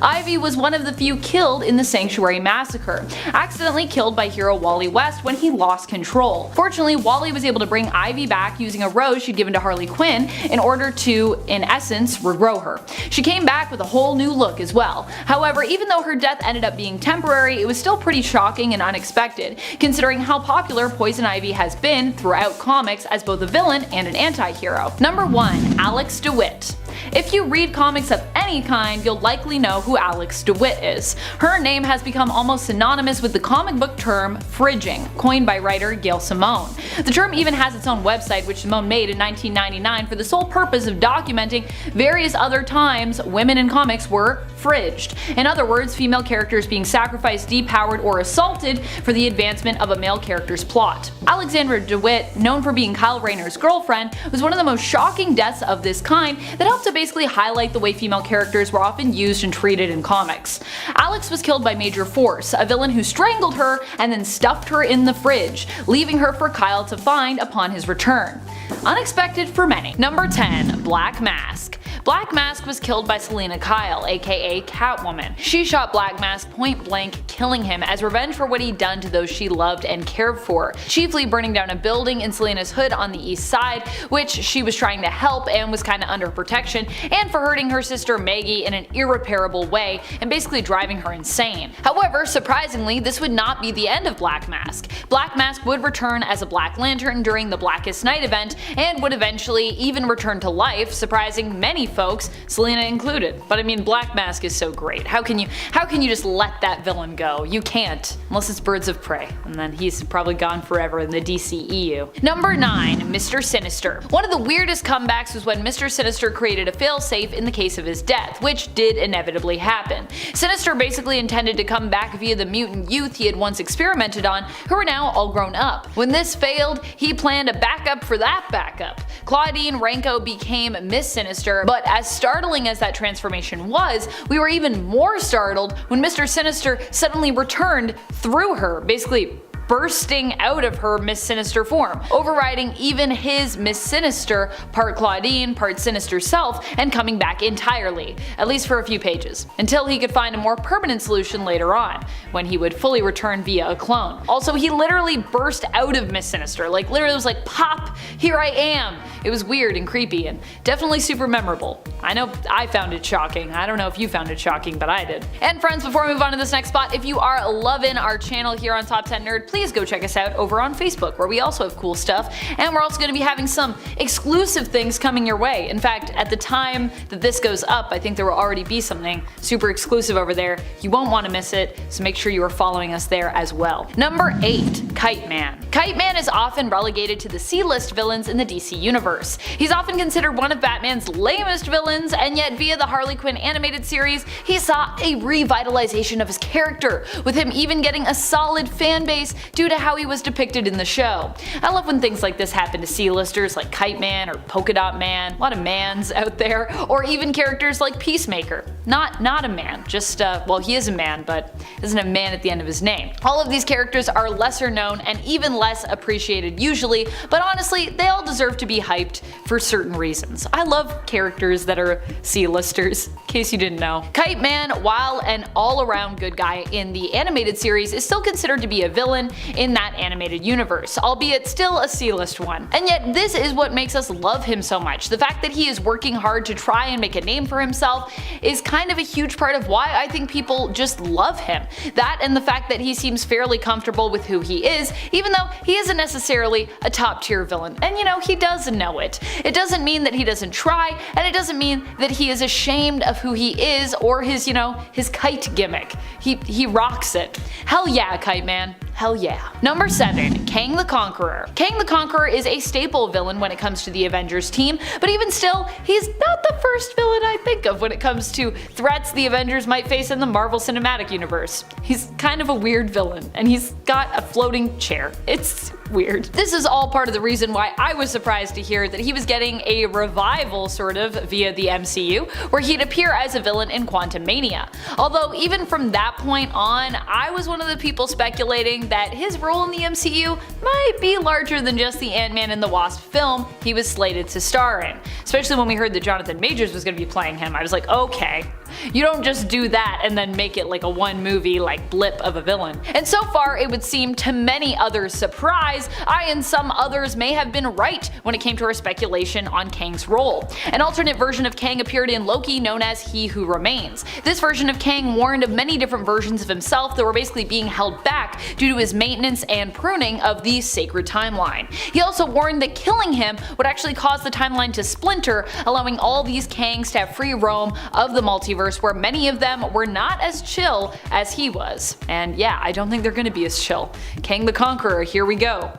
Ivy was one of the few killed in the Sanctuary Massacre, accidentally killed by hero Wally West when he lost control. Fortunately, Wally was able to bring Ivy back using a rose she'd given to Harley Quinn in order to, in essence, regrow her. She came back with a whole new look as well. However, even though her death ended up being temporary, it was still pretty shocking and unexpected, considering how popular Poison Ivy has been throughout comics as both a villain and an anti-hero. Number 1. Alex DeWitt. If you read comics of any kind, you'll likely know who Alex DeWitt is. Her name has become almost synonymous with the comic book term fridging, coined by writer Gail Simone. The term even has its own website, which Simone made in 1999 for the sole purpose of documenting various other times women in comics were fridged. In other words, female characters being sacrificed, depowered, or assaulted for the advancement of a male character's plot. Alexandra DeWitt, known for being Kyle Rayner's girlfriend, was one of the most shocking deaths of this kind that helped to basically highlight the way female characters were often used and treated in comics. Alex was killed by Major Force, a villain who strangled her and then stuffed her in the fridge, leaving her for Kyle to find upon his return. Unexpected for many. Number 10. Black Mask. Black Mask was killed by Selina Kyle, aka Catwoman. She shot Black Mask point blank, killing him as revenge for what he'd done to those she loved and cared for, chiefly burning down a building in Selina's hood on the east side, which she was trying to help and was kinda under protection, and for hurting her sister Maggie in an irreparable way and basically driving her insane. However, surprisingly, this would not be the end of Black Mask. Black Mask would return as a Black Lantern during the Blackest Night event and would eventually even return to life, surprising many folks, Selina included. But I mean, Black Mask is so great. How can you just let that villain go? You can't, unless it's Birds of Prey, and then he's probably gone forever in the DCEU. Number 9. Mr. Sinister. One of the weirdest comebacks was when Mr. Sinister created a failsafe in the case of his death, which did inevitably happen. Sinister basically intended to come back via the mutant youth he had once experimented on, who are now all grown up. When this failed, he planned a backup for that backup. Claudine Ranko became Miss Sinister, but as startling as that transformation was, we were even more startled when Mr. Sinister suddenly returned through her, basically bursting out of her Miss Sinister form, overriding even his Miss Sinister, part Claudine, part Sinister self, and coming back entirely, at least for a few pages, until he could find a more permanent solution later on, when he would fully return via a clone. Also, he literally burst out of Miss Sinister, like literally was like, pop, here I am. It was weird and creepy and definitely super memorable. I know I found it shocking. I don't know if you found it shocking, but I did. And friends, before we move on to this next spot, if you are loving our channel here on Top 10 Nerd, please go check us out over on Facebook, where we also have cool stuff, and we're also going to be having some exclusive things coming your way. In fact, at the time that this goes up, I think there will already be something super exclusive over there. You won't want to miss it, so make sure you are following us there as well. Number 8. Kite Man. Kite Man is often relegated to the C-list villains in the DC universe. He's often considered one of Batman's lamest villains, and yet via the Harley Quinn animated series, he saw a revitalization of his character, with him even getting a solid fan base due to how he was depicted in the show. I love when things like this happen to C-listers like Kite Man or Polka Dot Man, a lot of mans out there, or even characters like Peacemaker. Not a man, just well, he is a man, but isn't a man at the end of his name. All of these characters are lesser known and even less appreciated usually, but honestly, they all deserve to be hyped for certain reasons. I love characters that are C-listers, in case you didn't know. Kite Man, while an all-around good guy in the animated series, is still considered to be a villain in that animated universe, albeit still a C-list one. And yet this is what makes us love him so much. The fact that he is working hard to try and make a name for himself is kind of a huge part of why I think people just love him. That and the fact that he seems fairly comfortable with who he is, even though he isn't necessarily a top tier villain. And you know, he does know it. It doesn't mean that he doesn't try, and it doesn't mean that he is ashamed of who he is or his, his kite gimmick. He rocks it. Hell yeah, Kite Man. Hell yeah. Number 7. Kang the Conqueror. Kang the Conqueror is a staple villain when it comes to the Avengers team, but even still, he's not the first villain I think of when it comes to threats the Avengers might face in the Marvel Cinematic Universe. He's kind of a weird villain, and he's got a floating chair. It's weird. This is all part of the reason why I was surprised to hear that he was getting a revival, sort of, via the MCU, where he'd appear as a villain in Quantumania. Although even from that point on, I was one of the people speculating that his role in the MCU might be larger than just the Ant-Man and the Wasp film he was slated to star in. Especially when we heard that Jonathan Majors was going to be playing him, I was like, okay. You don't just do that and then make it like a one movie like blip of a villain. And so far it would seem to many others' surprise, I and some others may have been right when it came to our speculation on Kang's role. An alternate version of Kang appeared in Loki known as He Who Remains. This version of Kang warned of many different versions of himself that were basically being held back due to his maintenance and pruning of the sacred timeline. He also warned that killing him would actually cause the timeline to splinter, allowing all these Kangs to have free roam of the multiverse, where many of them were not as chill as he was. And yeah, I don't think they're gonna be as chill. Kang the Conqueror, here we go.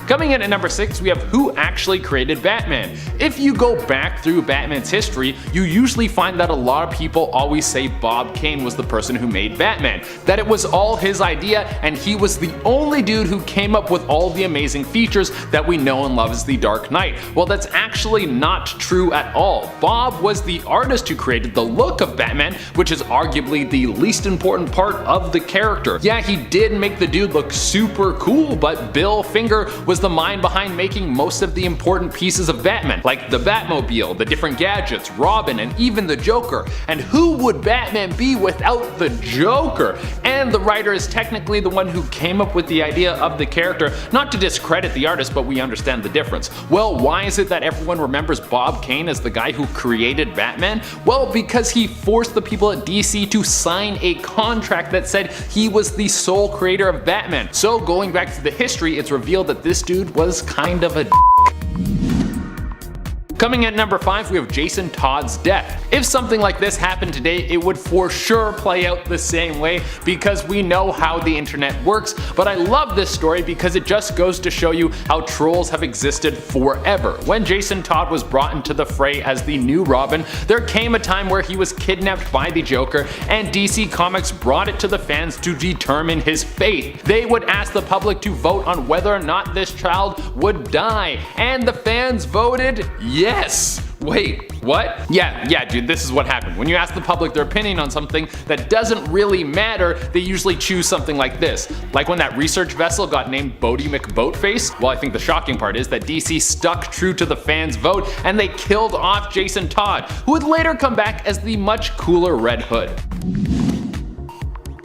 Coming in at number 6, we have who actually created Batman. If you go back through Batman's history, you usually find that a lot of people always say Bob Kane was the person who made Batman, that it was all his idea and he was the only dude who came up with all the amazing features that we know and love as the Dark Knight. Well, that's actually not true at all. Bob was the artist who created the look of Batman, which is arguably the least important part of the character. Yeah, he did make the dude look super cool, but Bill Finger was the mind behind making most of the important pieces of Batman, like the Batmobile, the different gadgets, Robin, and even the Joker. And who would Batman be without the Joker? And the writer is technically the one who came up with the idea of the character, not to discredit the artist, but we understand the difference. Well, why is it that everyone remembers Bob Kane as the guy who created Batman? Well, because he forced the people at DC to sign a contract that said he was the sole creator of Batman. So going back to the history, it's revealed that this dude was kind of a d***. Coming at number 5, we have Jason Todd's death. If something like this happened today, it would for sure play out the same way because we know how the internet works, but I love this story because it just goes to show you how trolls have existed forever. When Jason Todd was brought into the fray as the new Robin, there came a time where he was kidnapped by the Joker and DC Comics brought it to the fans to determine his fate. They would ask the public to vote on whether or not this child would die, and the fans voted yes. Wait, what? Yeah, dude, this is what happened. When you ask the public their opinion on something that doesn't really matter, they usually choose something like this. Like when that research vessel got named Bodie McBoatface. Well, I think the shocking part is that DC stuck true to the fans' vote and they killed off Jason Todd, who would later come back as the much cooler Red Hood.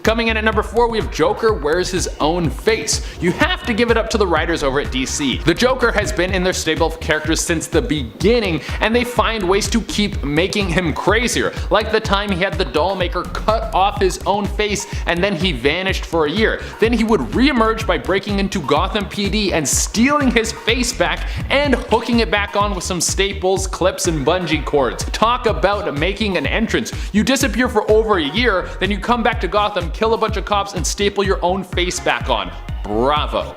Coming in at number 4, we have Joker wears his own face. You have to give it up to the writers over at DC. The Joker has been in their stable of characters since the beginning, and they find ways to keep making him crazier. Like the time he had the doll maker cut off his own face and then he vanished for a year. Then he would reemerge by breaking into Gotham PD and stealing his face back and hooking it back on with some staples, clips, and bungee cords. Talk about making an entrance. You disappear for over a year, then you come back to Gotham, kill a bunch of cops, and staple your own face back on. Bravo.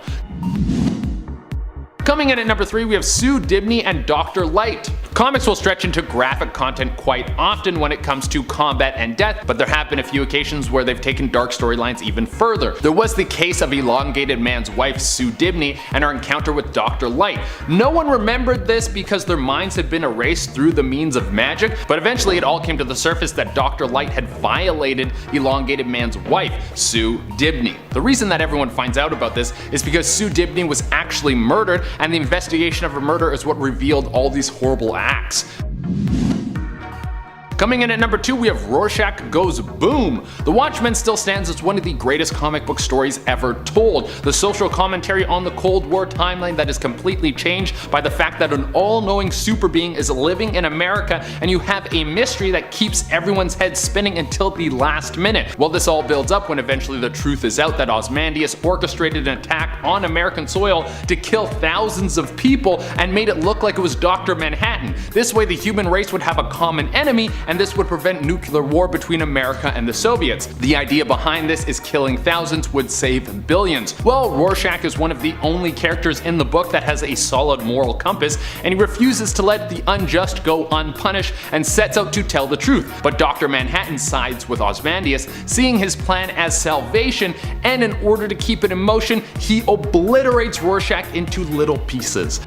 Coming in at number 3, we have Sue Dibney and Dr. Light. Comics will stretch into graphic content quite often when it comes to combat and death, but there have been a few occasions where they've taken dark storylines even further. There was the case of Elongated Man's wife Sue Dibney and her encounter with Dr. Light. No one remembered this because their minds had been erased through the means of magic, but eventually it all came to the surface that Dr. Light had violated Elongated Man's wife, Sue Dibney. The reason that everyone finds out about this is because Sue Dibney was actually murdered, and the investigation of her murder is what revealed all these horrible acts. Coming in at number 2, we have Rorschach Goes Boom. The Watchmen still stands as one of the greatest comic book stories ever told. The social commentary on the Cold War timeline that is completely changed by the fact that an all-knowing super being is living in America and you have a mystery that keeps everyone's head spinning until the last minute. Well, this all builds up when eventually the truth is out that Ozymandias orchestrated an attack on American soil to kill thousands of people and made it look like it was Dr. Manhattan. This way the human race would have a common enemy, and this would prevent nuclear war between America and the Soviets. The idea behind this is killing thousands would save billions. Well, Rorschach is one of the only characters in the book that has a solid moral compass, and he refuses to let the unjust go unpunished and sets out to tell the truth. But Dr. Manhattan sides with Ozymandias, seeing his plan as salvation, and in order to keep it in motion, he obliterates Rorschach into little pieces.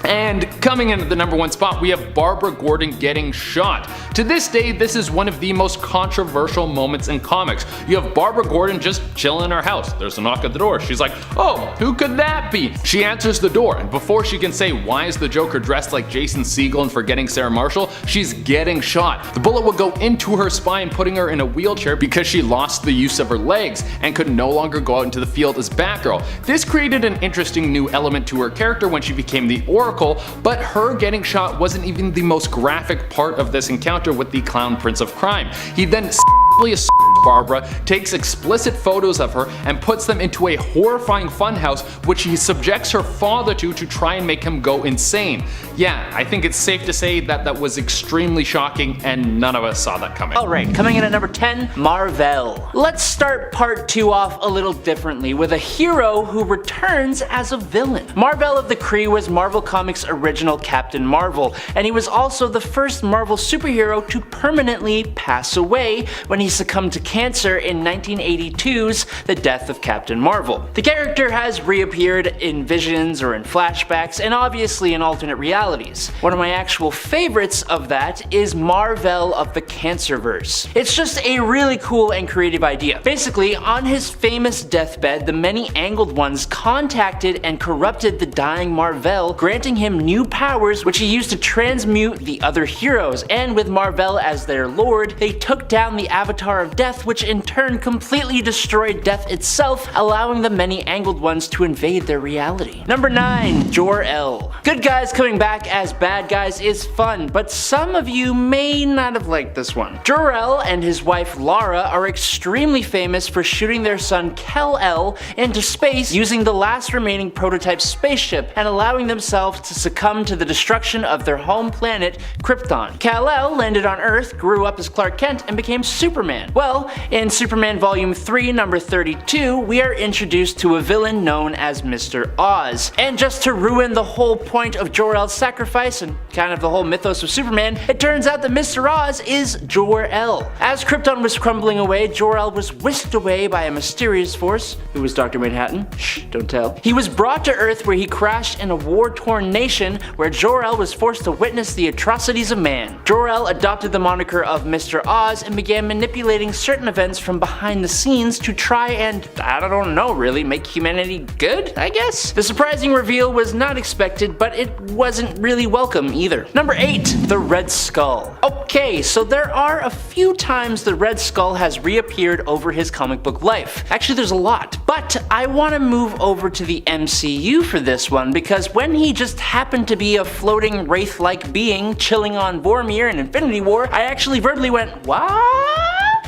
And coming in at the number 1 spot, we have Barbara Gordon getting shot. To this day, this is one of the most controversial moments in comics. You have Barbara Gordon just chilling in her house. There's a knock at the door. She's like, oh, who could that be? She answers the door, and before she can say, why is the Joker dressed like Jason Segel and forgetting Sarah Marshall, she's getting shot. The bullet would go into her spine, putting her in a wheelchair because she lost the use of her legs and could no longer go out into the field as Batgirl. This created an interesting new element to her character when she became the Oracle, but her getting shot wasn't even the most graphic part of this encounter with the Clown Prince of Crime. He then assaults Barbara, takes explicit photos of her, and puts them into a horrifying funhouse which he subjects her father to try and make him go insane. Yeah, I think it's safe to say that that was extremely shocking and none of us saw that coming. Alright, coming in at number 10, Mar-Vell. Let's start part 2 off a little differently with a hero who returns as a villain. Mar-Vell of the Kree was Marvel Comics' original Captain Marvel, and he was also the first Marvel superhero to permanently pass away when he succumbed to cancer in 1982's The Death of Captain Marvel. The character has reappeared in visions or in flashbacks, and obviously in alternate realities. One of my actual favorites of that is Mar-Vell of the Cancerverse. It's just a really cool and creative idea. Basically, on his famous deathbed, the many angled ones contacted and corrupted the dying Mar-Vell, granting him new powers which he used to transmute the other heroes, and with Mar-Vell as their lord, they took down the Avatar of Death, which in turn completely destroyed Death itself, allowing the many angled ones to invade their reality. Number 9, Jor-El. Good guys coming back as bad guys is fun, but some of you may not have liked this one. Jor-El and his wife Lara are extremely famous for shooting their son Kal-El into space using the last remaining prototype spaceship and allowing themselves to succumb to the destruction of their home planet, Krypton. Kal-El landed on Earth, grew up as Clark Kent, and became super Superman? Well, in Superman Volume 3, number 32, we are introduced to a villain known as Mr. Oz. And just to ruin the whole point of Jor-El's sacrifice and kind of the whole mythos of Superman, it turns out that Mr. Oz is Jor-El. As Krypton was crumbling away, Jor-El was whisked away by a mysterious force. Who was Dr. Manhattan? Shh, don't tell. He was brought to Earth where he crashed in a war-torn nation where Jor-El was forced to witness the atrocities of man. Jor-El adopted the moniker of Mr. Oz and began manipulating certain events from behind the scenes to try and, I don't know really, make humanity good, I guess? The surprising reveal was not expected, but it wasn't really welcome either. Number 8, the Red Skull. Okay, so there are a few times the Red Skull has reappeared over his comic book life. Actually, there's a lot. But I want to move over to the MCU for this one, because when he just happened to be a floating wraith-like being chilling on Vormir in Infinity War, I actually verbally went, what?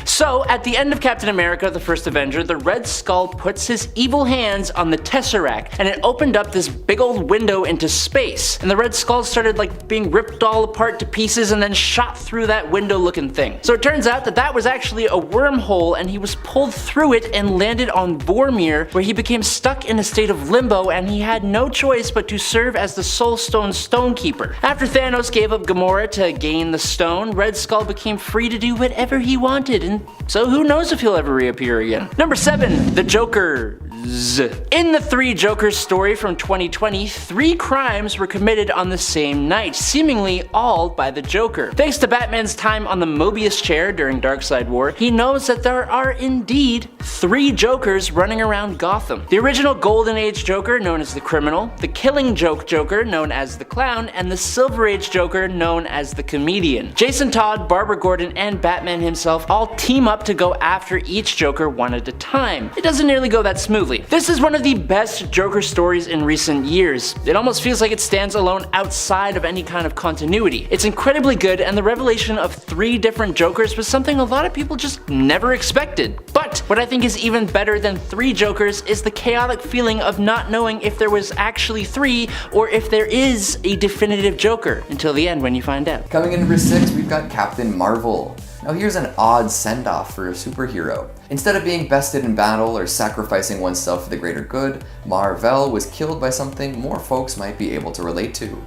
So, at the end of Captain America, the First Avenger, the Red Skull puts his evil hands on the Tesseract, and it opened up this big old window into space. And the Red Skull started like being ripped all apart to pieces and then shot through that window looking thing. So it turns out that that was actually a wormhole, and he was pulled through it and landed on Vormir, where he became stuck in a state of limbo, and he had no choice but to serve as the Soul Stone Stonekeeper. After Thanos gave up Gamora to gain the stone, Red Skull became free to do whatever he wanted, and so who knows if he'll ever reappear again. Number 7, the Jokers. In the Three Jokers story from 2020, 3 crimes were committed on the same night, seemingly all by the Joker. Thanks to Batman's time on the Mobius chair during Darkseid War, he knows that there are indeed 3 Jokers running around Gotham. The original Golden Age Joker, known as the Criminal, the Killing Joke Joker, known as the Clown, and the Silver Age Joker, known as the Comedian. Jason Todd, Barbara Gordon, and Batman himself all team up to go after each Joker one at a time. It doesn't nearly go that smoothly. This is one of the best Joker stories in recent years. It almost feels like it stands alone outside of any kind of continuity. It's incredibly good, and the revelation of 3 different Jokers was something a lot of people just never expected. But what I think is even better than 3 Jokers is the chaotic feeling of not knowing if there was actually 3 or if there is a definitive Joker until the end when you find out. Coming in number 6, we've got Captain Marvel. Now here's an odd send-off for a superhero. Instead of being bested in battle or sacrificing oneself for the greater good, Mar-Vell was killed by something more folks might be able to relate to.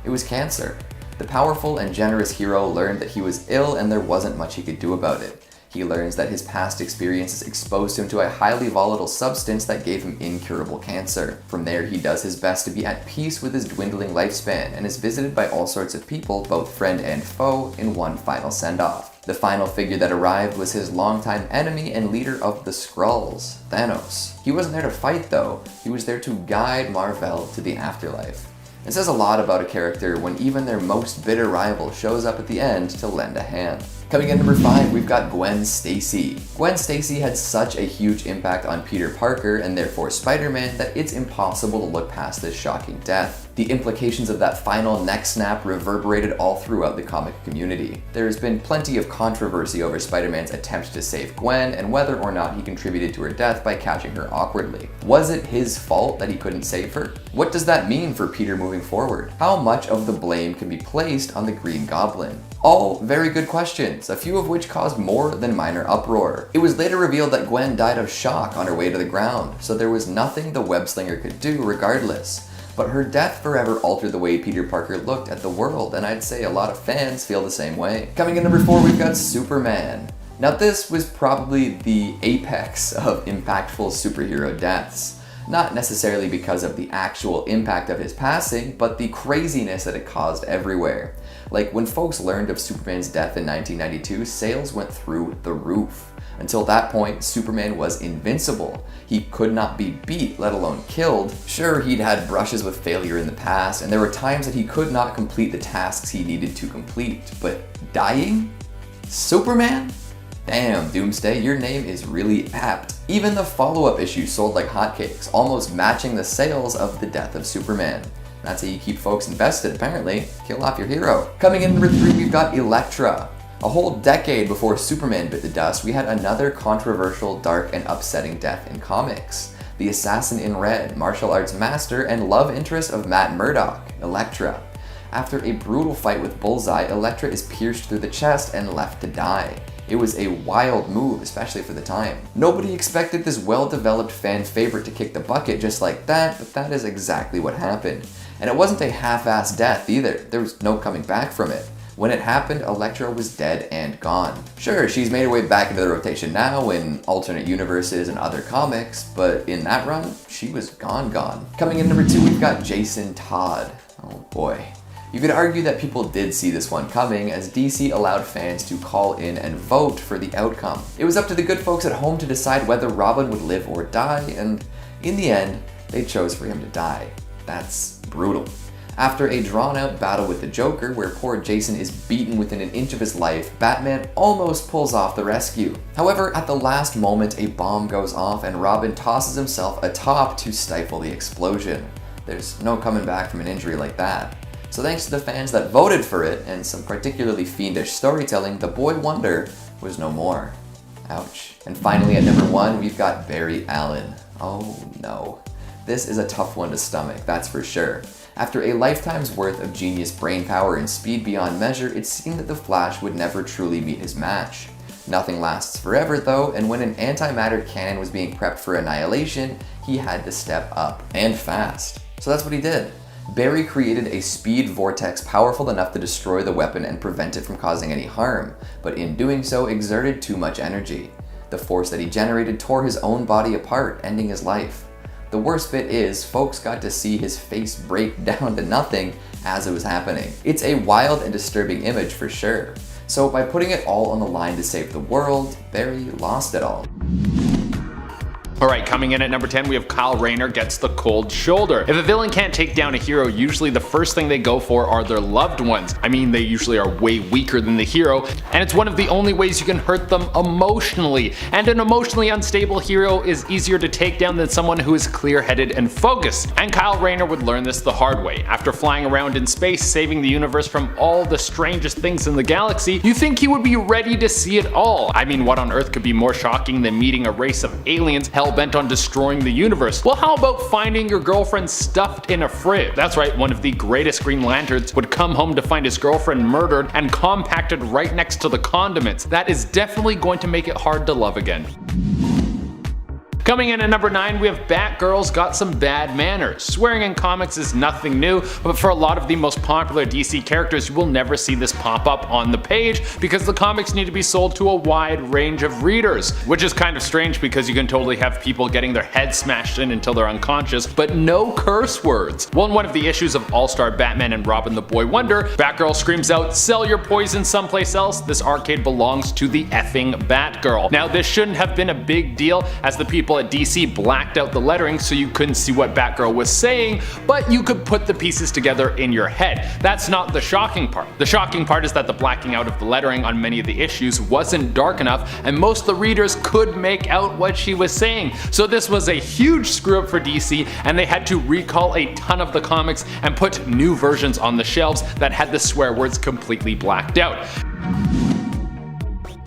It was cancer. The powerful and generous hero learned that he was ill and there wasn't much he could do about it. He learns that his past experiences exposed him to a highly volatile substance that gave him incurable cancer. From there, he does his best to be at peace with his dwindling lifespan and is visited by all sorts of people, both friend and foe, in one final send-off. The final figure that arrived was his longtime enemy and leader of the Skrulls, Thanos. He wasn't there to fight though, he was there to guide Mar-Vell to the afterlife. It says a lot about a character when even their most bitter rival shows up at the end to lend a hand. Coming in number 5, we've got Gwen Stacy. Gwen Stacy had such a huge impact on Peter Parker and therefore Spider-Man that it's impossible to look past this shocking death. The implications of that final neck snap reverberated all throughout the comic community. There has been plenty of controversy over Spider-Man's attempt to save Gwen and whether or not he contributed to her death by catching her awkwardly. Was it his fault that he couldn't save her? What does that mean for Peter moving forward? How much of the blame can be placed on the Green Goblin? All very good questions, a few of which caused more than minor uproar. It was later revealed that Gwen died of shock on her way to the ground, so there was nothing the web-slinger could do regardless. But her death forever altered the way Peter Parker looked at the world, and I'd say a lot of fans feel the same way. Coming in number 4, we've got Superman. Now this was probably the apex of impactful superhero deaths. Not necessarily because of the actual impact of his passing, but the craziness that it caused everywhere. Like when folks learned of Superman's death in 1992, sales went through the roof. Until that point, Superman was invincible. He could not be beat, let alone killed. Sure, he'd had brushes with failure in the past, and there were times that he could not complete the tasks he needed to complete, but dying? Superman? Damn, Doomsday, your name is really apt. Even the follow-up issue sold like hotcakes, almost matching the sales of the death of Superman. That's how you keep folks invested, apparently. Kill off your hero. Coming in number 3, we've got Elektra. A whole decade before Superman bit the dust, we had another controversial, dark, and upsetting death in comics. The assassin in red, martial arts master, and love interest of Matt Murdock, Elektra. After a brutal fight with Bullseye, Elektra is pierced through the chest and left to die. It was a wild move, especially for the time. Nobody expected this well-developed fan favorite to kick the bucket just like that, but that is exactly what happened. And it wasn't a half-assed death either. There was no coming back from it. When it happened, Elektra was dead and gone. Sure, she's made her way back into the rotation now in alternate universes and other comics, but in that run, she was gone. Coming in number 2, we've got Jason Todd. Oh boy. You could argue that people did see this one coming, as DC allowed fans to call in and vote for the outcome. It was up to the good folks at home to decide whether Robin would live or die, and in the end, they chose for him to die. That's brutal. After a drawn-out battle with the Joker, where poor Jason is beaten within an inch of his life, Batman almost pulls off the rescue. However, at the last moment, a bomb goes off and Robin tosses himself atop to stifle the explosion. There's no coming back from an injury like that. So thanks to the fans that voted for it, and some particularly fiendish storytelling, the Boy Wonder was no more. Ouch. And finally at number 1, we've got Barry Allen. Oh no. This is a tough one to stomach, that's for sure. After a lifetime's worth of genius brainpower and speed beyond measure, it seemed that the Flash would never truly meet his match. Nothing lasts forever though, and when an antimatter cannon was being prepped for annihilation, he had to step up, and fast. So that's what he did. Barry created a speed vortex powerful enough to destroy the weapon and prevent it from causing any harm, but in doing so exerted too much energy. The force that he generated tore his own body apart, ending his life. The worst bit is, folks got to see his face break down to nothing as it was happening. It's a wild and disturbing image for sure. So by putting it all on the line to save the world, Barry lost it all. Alright, coming in at number 10, we have Kyle Rayner gets the cold shoulder. If a villain can't take down a hero, usually the first thing they go for are their loved ones. I mean, they usually are way weaker than the hero, and it's one of the only ways you can hurt them emotionally. And an emotionally unstable hero is easier to take down than someone who is clear-headed and focused. And Kyle Rayner would learn this the hard way. After flying around in space, saving the universe from all the strangest things in the galaxy, you think he would be ready to see it all. I mean, what on earth could be more shocking than meeting a race of aliens hell-bent on destroying the universe? Well, how about finding your girlfriend stuffed in a fridge? That's right, one of the greatest Green Lanterns would come home to find his girlfriend murdered and compacted right next to the condiments. That is definitely going to make it hard to love again. Coming in at number 9, we have Batgirl's Got Some Bad Manners. Swearing in comics is nothing new, but for a lot of the most popular DC characters, you will never see this pop up on the page because the comics need to be sold to a wide range of readers. Which is kind of strange because you can totally have people getting their heads smashed in until they're unconscious, but no curse words. Well, in one of the issues of All-Star Batman and Robin the Boy Wonder, Batgirl screams out, "Sell your poison someplace else, this arcade belongs to the effing Batgirl." Now this shouldn't have been a big deal, as the people at DC blacked out the lettering so you couldn't see what Batgirl was saying, but you could put the pieces together in your head. That's not the shocking part. The shocking part is that the blacking out of the lettering on many of the issues wasn't dark enough, and most of the readers could make out what she was saying. So this was a huge screw up for DC, and they had to recall a ton of the comics and put new versions on the shelves that had the swear words completely blacked out.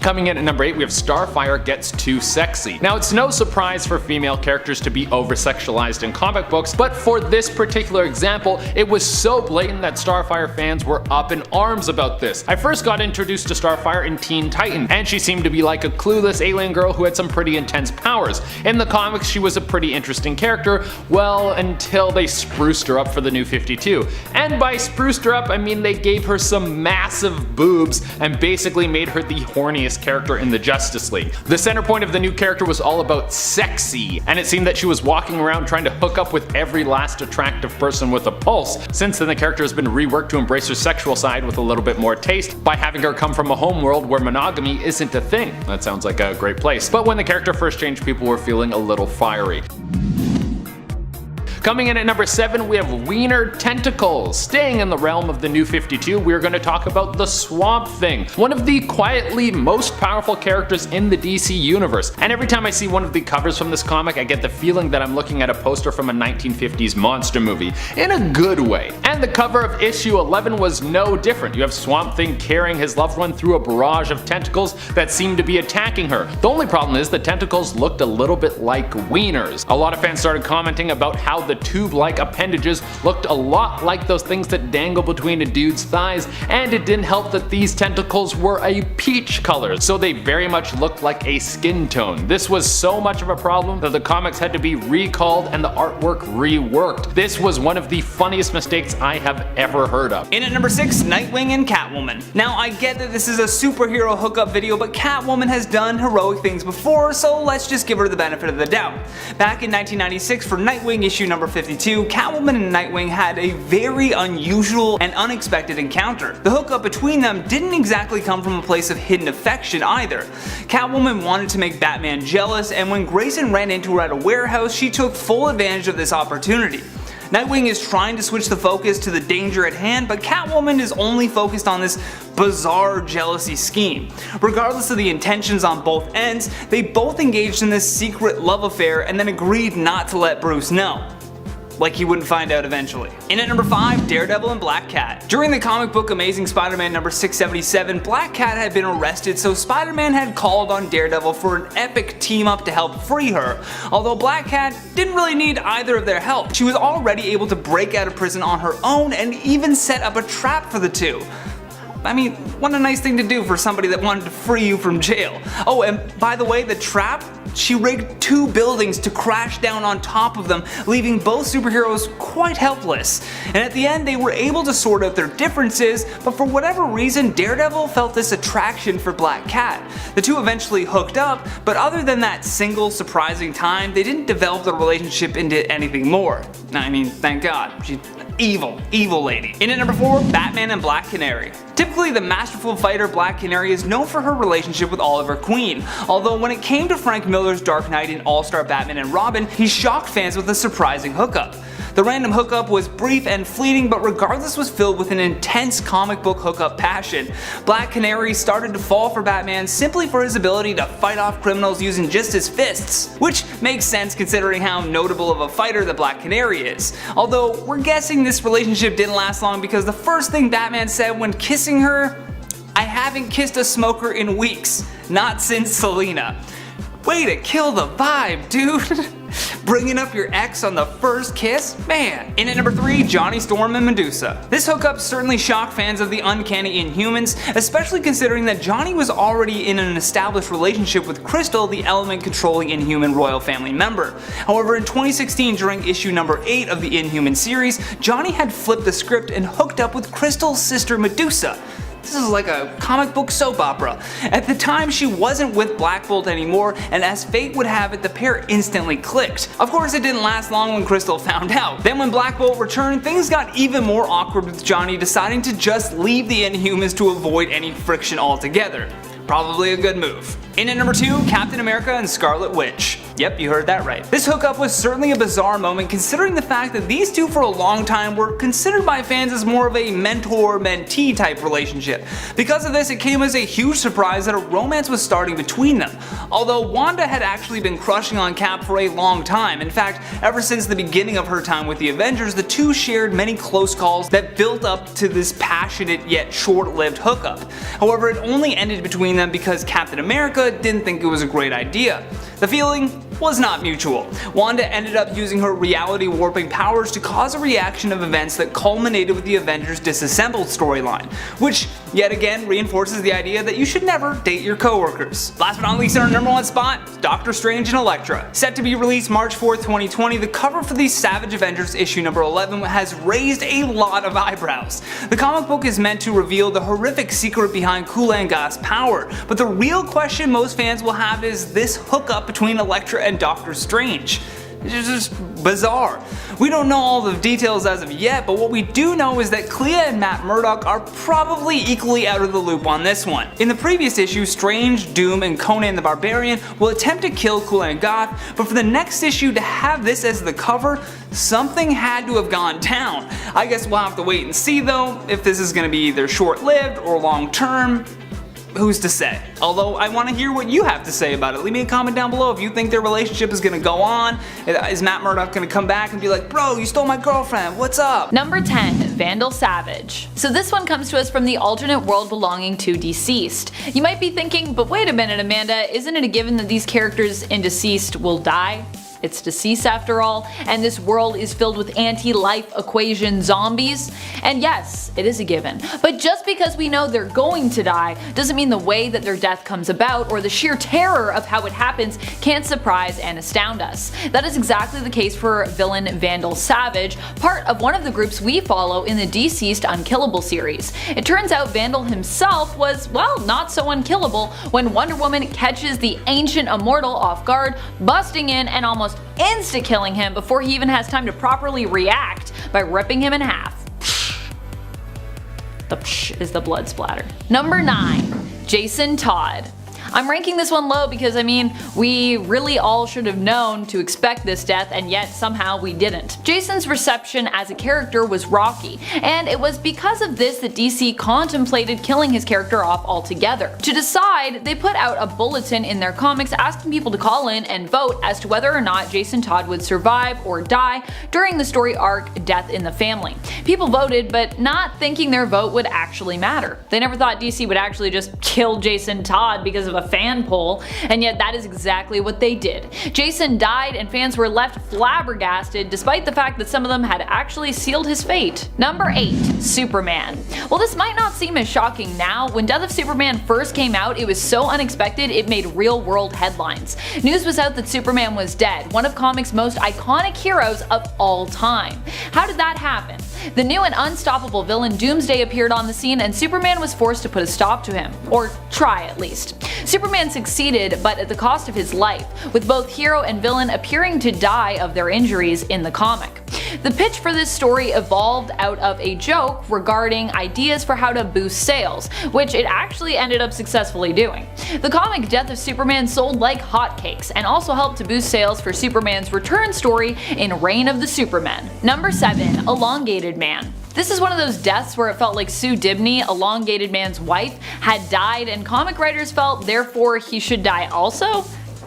Coming in at number 8, we have Starfire Gets Too Sexy. Now, it's no surprise for female characters to be over-sexualized in comic books, but for this particular example, it was so blatant that Starfire fans were up in arms about this. I first got introduced to Starfire in Teen Titans, and she seemed to be like a clueless alien girl who had some pretty intense powers. In the comics, she was a pretty interesting character, well, until they spruced her up for the New 52. And by spruced her up, I mean they gave her some massive boobs and basically made her the horniest character in the Justice League. The center point of the new character was all about sexy, and it seemed that she was walking around trying to hook up with every last attractive person with a pulse. Since then, the character has been reworked to embrace her sexual side with a little bit more taste by having her come from a homeworld where monogamy isn't a thing. That sounds like a great place. But when the character first changed, people were feeling a little fiery. Coming in at number 7, we have Wiener Tentacles. Staying in the realm of the New 52, we're going to talk about the Swamp Thing, one of the quietly most powerful characters in the DC universe. And every time I see one of the covers from this comic, I get the feeling that I'm looking at a poster from a 1950s monster movie, in a good way. And the cover of issue 11 was no different. You have Swamp Thing carrying his loved one through a barrage of tentacles that seem to be attacking her. The only problem is the tentacles looked a little bit like wieners. A lot of fans started commenting about how the tube-like appendages looked a lot like those things that dangle between a dude's thighs, and it didn't help that these tentacles were a peach color, so they very much looked like a skin tone. This was so much of a problem that the comics had to be recalled and the artwork reworked. This was one of the funniest mistakes I have ever heard of. In at number 6, Nightwing and Catwoman. Now I get that this is a superhero hookup video, but Catwoman has done heroic things before, so let's just give her the benefit of the doubt. Back in 1996 for Nightwing issue number 52, Catwoman and Nightwing had a very unusual and unexpected encounter. The hookup between them didn't exactly come from a place of hidden affection either. Catwoman wanted to make Batman jealous, and when Grayson ran into her at a warehouse, she took full advantage of this opportunity. Nightwing is trying to switch the focus to the danger at hand, but Catwoman is only focused on this bizarre jealousy scheme. Regardless of the intentions on both ends, they both engaged in this secret love affair and then agreed not to let Bruce know. Like he wouldn't find out eventually. In at number 5, Daredevil and Black Cat. During the comic book Amazing Spider-Man number 677, Black Cat had been arrested, so Spider-Man had called on Daredevil for an epic team up to help free her. Although Black Cat didn't really need either of their help. She was already able to break out of prison on her own and even set up a trap for the two. I mean, what a nice thing to do for somebody that wanted to free you from jail. Oh, and by the way, the trap? She rigged 2 buildings to crash down on top of them, leaving both superheroes quite helpless. And at the end, they were able to sort out their differences, but for whatever reason, Daredevil felt this attraction for Black Cat. The two eventually hooked up, but other than that single surprising time, they didn't develop the relationship into anything more. I mean, thank God. She's evil lady. In at number 4, Batman and Black Canary. Typically, the masterful fighter Black Canary is known for her relationship with Oliver Queen, although when it came to Frank Miller's Dark Knight and All-Star Batman and Robin, he shocked fans with a surprising hookup. The random hookup was brief and fleeting, but regardless was filled with an intense comic book hookup passion. Black Canary started to fall for Batman simply for his ability to fight off criminals using just his fists, which makes sense considering how notable of a fighter the Black Canary is. Although we're guessing this relationship didn't last long because the first thing Batman said when kissing her, "I haven't kissed a smoker in weeks, not since Selena." Way to kill the vibe, dude. Bringing up your ex on the first kiss? Man. In at number 3, Johnny Storm and Medusa. This hookup certainly shocked fans of the Uncanny Inhumans, especially considering that Johnny was already in an established relationship with Crystal, the element-controlling Inhuman royal family member. However, in 2016, during issue number 8 of the Inhuman series, Johnny had flipped the script and hooked up with Crystal's sister Medusa. This is like a comic book soap opera. At the time, she wasn't with Black Bolt anymore, and as fate would have it, the pair instantly clicked. Of course, it didn't last long when Crystal found out. Then when Black Bolt returned, things got even more awkward with Johnny deciding to just leave the Inhumans to avoid any friction altogether. Probably a good move. In at number 2, Captain America and Scarlet Witch. Yep, you heard that right. This hookup was certainly a bizarre moment considering the fact that these two for a long time were considered by fans as more of a mentor-mentee type relationship. Because of this, it came as a huge surprise that a romance was starting between them. Although Wanda had actually been crushing on Cap for a long time. In fact, ever since the beginning of her time with the Avengers, the two shared many close calls that built up to this passionate yet short-lived hookup. However, it only ended between them because Captain America didn't think it was a great idea. The feeling was not mutual. Wanda ended up using her reality warping powers to cause a reaction of events that culminated with the Avengers Disassembled storyline, which yet again reinforces the idea that you should never date your coworkers. Last but not least, in our number 1 spot, Doctor Strange and Elektra. Set to be released March 4th, 2020, the cover for the Savage Avengers issue number 11 has raised a lot of eyebrows. The comic book is meant to reveal the horrific secret behind Kulanga's power, but the real question most fans will have is this hookup between Elektra and Doctor Strange. It's just bizarre. We don't know all the details as of yet, but what we do know is that Clea and Matt Murdock are probably equally out of the loop on this one. In the previous issue, Strange, Doom, and Conan the Barbarian will attempt to kill Kulangath, but for the next issue to have this as the cover, something had to have gone down. I guess we'll have to wait and see though, if this is going to be either short-lived or long-term. Who's to say? Although I want to hear what you have to say about it. Leave me a comment down below if you think their relationship is going to go on. Is Matt Murdock going to come back and be like, bro, you stole my girlfriend, what's up? Number 10, Vandal Savage. So this one comes to us from the alternate world belonging to Deceased. You might be thinking, but wait a minute Amanda, isn't it a given that these characters in Deceased will die? It's deceased after all, and this world is filled with anti-life equation zombies. And yes, it is a given. But just because we know they're going to die doesn't mean the way that their death comes about or the sheer terror of how it happens can't surprise and astound us. That is exactly the case for villain Vandal Savage, part of one of the groups we follow in the Deceased Unkillable series. It turns out Vandal himself was, well, not so unkillable when Wonder Woman catches the Ancient Immortal off guard, busting in and almost insta-killing him before he even has time to properly react by ripping him in half. The psh is the blood splatter. Number 9. Jason Todd. I'm ranking this one low because, I mean, we really all should have known to expect this death, and yet somehow we didn't. Jason's reception as a character was rocky, and it was because of this that DC contemplated killing his character off altogether. To decide, they put out a bulletin in their comics asking people to call in and vote as to whether or not Jason Todd would survive or die during the story arc Death in the Family. People voted, but not thinking their vote would actually matter. They never thought DC would actually just kill Jason Todd because of a fan poll, and yet that is exactly what they did. Jason died and fans were left flabbergasted despite the fact that some of them had actually sealed his fate. Number 8. Superman. Well, this might not seem as shocking now. When Death of Superman first came out, it was so unexpected it made real world headlines. News was out that Superman was dead, one of comics' most iconic heroes of all time. How did that happen? The new and unstoppable villain Doomsday appeared on the scene and Superman was forced to put a stop to him. Or try at least. Superman succeeded, but at the cost of his life, with both hero and villain appearing to die of their injuries in the comic. The pitch for this story evolved out of a joke regarding ideas for how to boost sales, which it actually ended up successfully doing. The comic Death of Superman sold like hotcakes and also helped to boost sales for Superman's return story in Reign of the Supermen. Number 7. Elongated Man. This is one of those deaths where it felt like Sue Dibney, Elongated Man's wife, had died and comic writers felt therefore he should die also?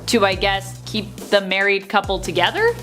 To, I guess, keep the married couple together?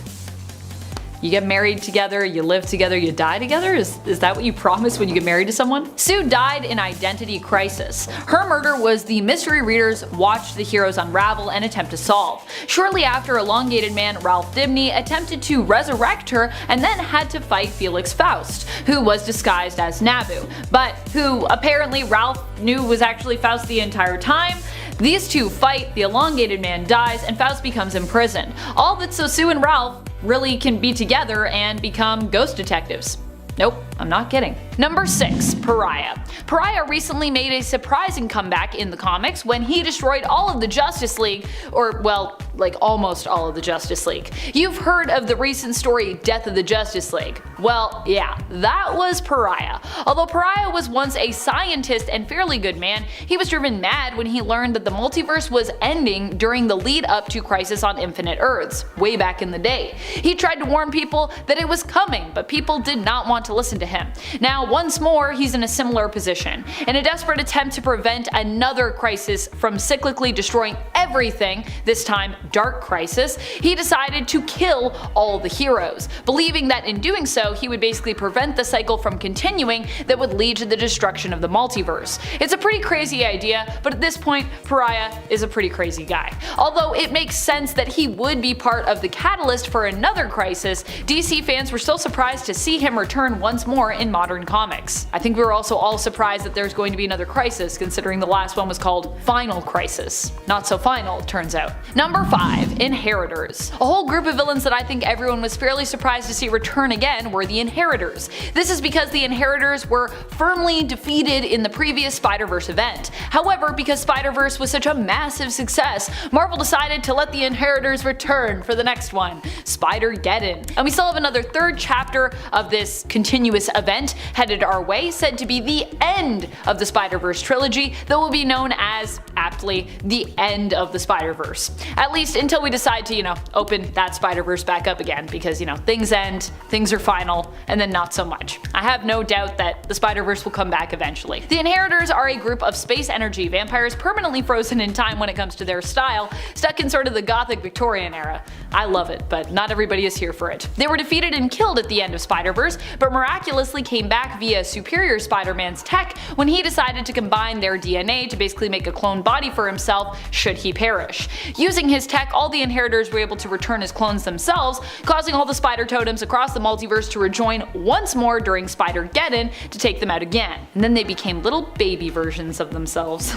You get married together, you live together, you die together? Is that what you promise when you get married to someone? Sue died in Identity Crisis. Her murder was the mystery readers watched the heroes unravel and attempt to solve. Shortly after, Elongated Man Ralph Dibney attempted to resurrect her and then had to fight Felix Faust, who was disguised as Nabu, but who apparently Ralph knew was actually Faust the entire time. These two fight, the Elongated Man dies, and Faust becomes imprisoned. All that so Sue and Ralph really can be together and become ghost detectives. Nope, I'm not kidding. Number 6. Pariah. Pariah recently made a surprising comeback in the comics when he destroyed all of the Justice League, or well, like almost all of the Justice League. You've heard of the recent story Death of the Justice League. Well, yeah, that was Pariah. Although Pariah was once a scientist and fairly good man, he was driven mad when he learned that the multiverse was ending during the lead up to Crisis on Infinite Earths, way back in the day. He tried to warn people that it was coming, but people did not want to listen to him. Now, once more, he's in a similar position. In a desperate attempt to prevent another crisis from cyclically destroying everything, this time Dark Crisis, he decided to kill all the heroes, believing that in doing so he would basically prevent the cycle from continuing that would lead to the destruction of the multiverse. It's a pretty crazy idea, but at this point, Pariah is a pretty crazy guy. Although it makes sense that he would be part of the catalyst for another crisis, DC fans were still surprised to see him return once more in modern comics. I think we were also all surprised that there's going to be another crisis, considering the last one was called Final Crisis. Not so final, it turns out. Number 5. Inheritors. A whole group of villains that I think everyone was fairly surprised to see return again were the Inheritors. This is because the Inheritors were firmly defeated in the previous Spider-Verse event. However, because Spider-Verse was such a massive success, Marvel decided to let the Inheritors return for the next one, Spider-Geddon. And we still have another third chapter of this continuous event headed our way, said to be the end of the Spider-Verse trilogy that will be known as, aptly, the end of the Spider-Verse. At least until we decide to, open that Spider-Verse back up again, because, things end, things are final, and then not so much. I have no doubt that the Spider-Verse will come back eventually. The Inheritors are a group of space energy vampires permanently frozen in time when it comes to their style, stuck in sort of the Gothic Victorian era. I love it, but not everybody is here for it. They were defeated and killed at the end of Spider-Verse, but miraculously miraculously came back via Superior Spider-Man's tech when he decided to combine their DNA to basically make a clone body for himself should he perish. Using his tech, all the inheritors were able to return as clones themselves, causing all the spider totems across the multiverse to rejoin once more during Spider-Geddon to take them out again. And then they became little baby versions of themselves.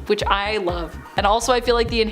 Which I love. And also I feel like the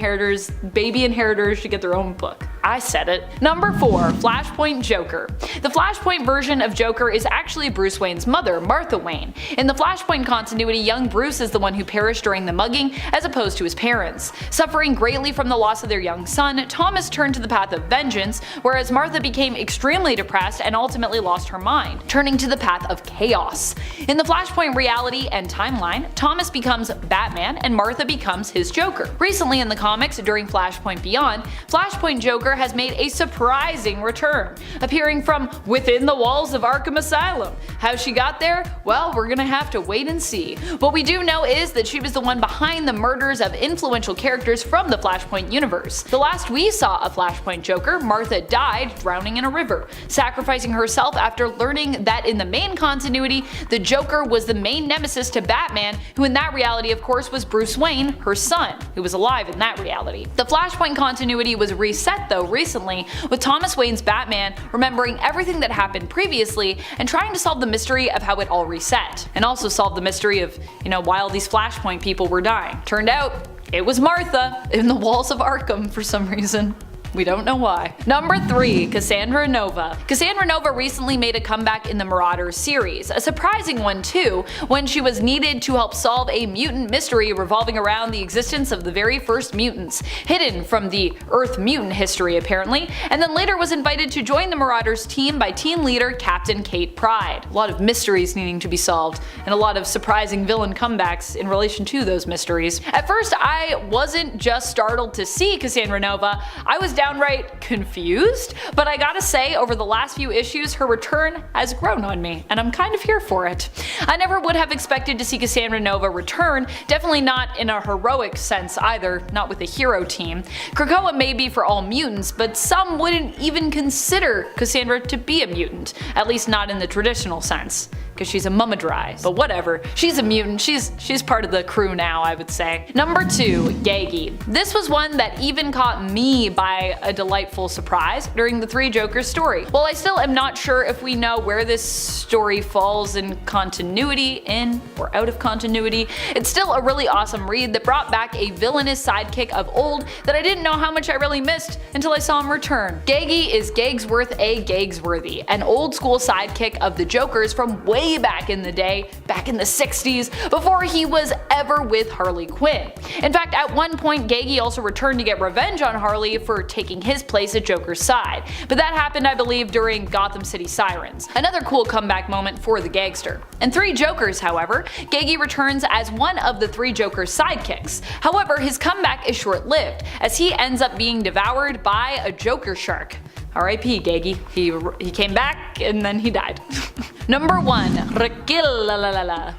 baby inheritors should get their own book. I said it. Number 4. Flashpoint Joker. The Flashpoint version of Joker is actually Bruce Wayne's mother, Martha Wayne. In the Flashpoint continuity, young Bruce is the one who perished during the mugging as opposed to his parents. Suffering greatly from the loss of their young son, Thomas turned to the path of vengeance, whereas Martha became extremely depressed and ultimately lost her mind, turning to the path of chaos. In the Flashpoint reality and timeline, Thomas becomes Batman and Martha becomes his Joker. Recently in the comics, during Flashpoint Beyond, Flashpoint Joker has made a surprising return, appearing from within the walls of Arkham Asylum. How she got there? Well, we're gonna have to wait and see. What we do know is that she was the one behind the murders of influential characters from the Flashpoint universe. The last we saw of Flashpoint Joker, Martha died drowning in a river, sacrificing herself after learning that in the main continuity, the Joker was the main nemesis to Batman, who in that reality of course was Bruce Wayne, her son, who was alive in that reality. The Flashpoint continuity was reset though recently, with Thomas Wayne's Batman remembering everything that happened previously and trying to solve the mystery of how it all reset. And also solve the mystery of, why all these Flashpoint people were dying. Turned out, it was Martha in the walls of Arkham for some reason. We don't know why. Number 3. Cassandra Nova. Cassandra Nova recently made a comeback in the Marauders series, a surprising one too, when she was needed to help solve a mutant mystery revolving around the existence of the very first mutants, hidden from the Earth mutant history apparently, and then later was invited to join the Marauders team by team leader Captain Kate Pryde. A lot of mysteries needing to be solved, and a lot of surprising villain comebacks in relation to those mysteries. At first I wasn't just startled to see Cassandra Nova, I was downright confused, but I gotta say over the last few issues her return has grown on me, and I'm kind of here for it. I never would have expected to see Cassandra Nova return, definitely not in a heroic sense either, not with a hero team. Krakoa may be for all mutants, but some wouldn't even consider Cassandra to be a mutant, at least not in the traditional sense, because she's a Mummadry. But whatever, she's a mutant, she's part of the crew now, I would say. Number 2. Gaggy. This was one that even caught me by a delightful surprise during the Three Jokers story. While I still am not sure if we know where this story falls in continuity, in or out of continuity, it's still a really awesome read that brought back a villainous sidekick of old that I didn't know how much I really missed until I saw him return. Gaggy is Gagsworth A. Gagsworthy, an old school sidekick of the Jokers from way back in the day, back in the 60s, before he was ever with Harley Quinn. In fact, at one point Gaggy also returned to get revenge on Harley for taking his place at Joker's side, but that happened I believe during Gotham City Sirens, another cool comeback moment for the gangster. In Three Jokers, however, Gaggy returns as one of the Three Jokers' sidekicks. However, his comeback is short-lived, as he ends up being devoured by a Joker shark. R.I.P. Gaggy. He came back and then he died. Number 1. R'kll.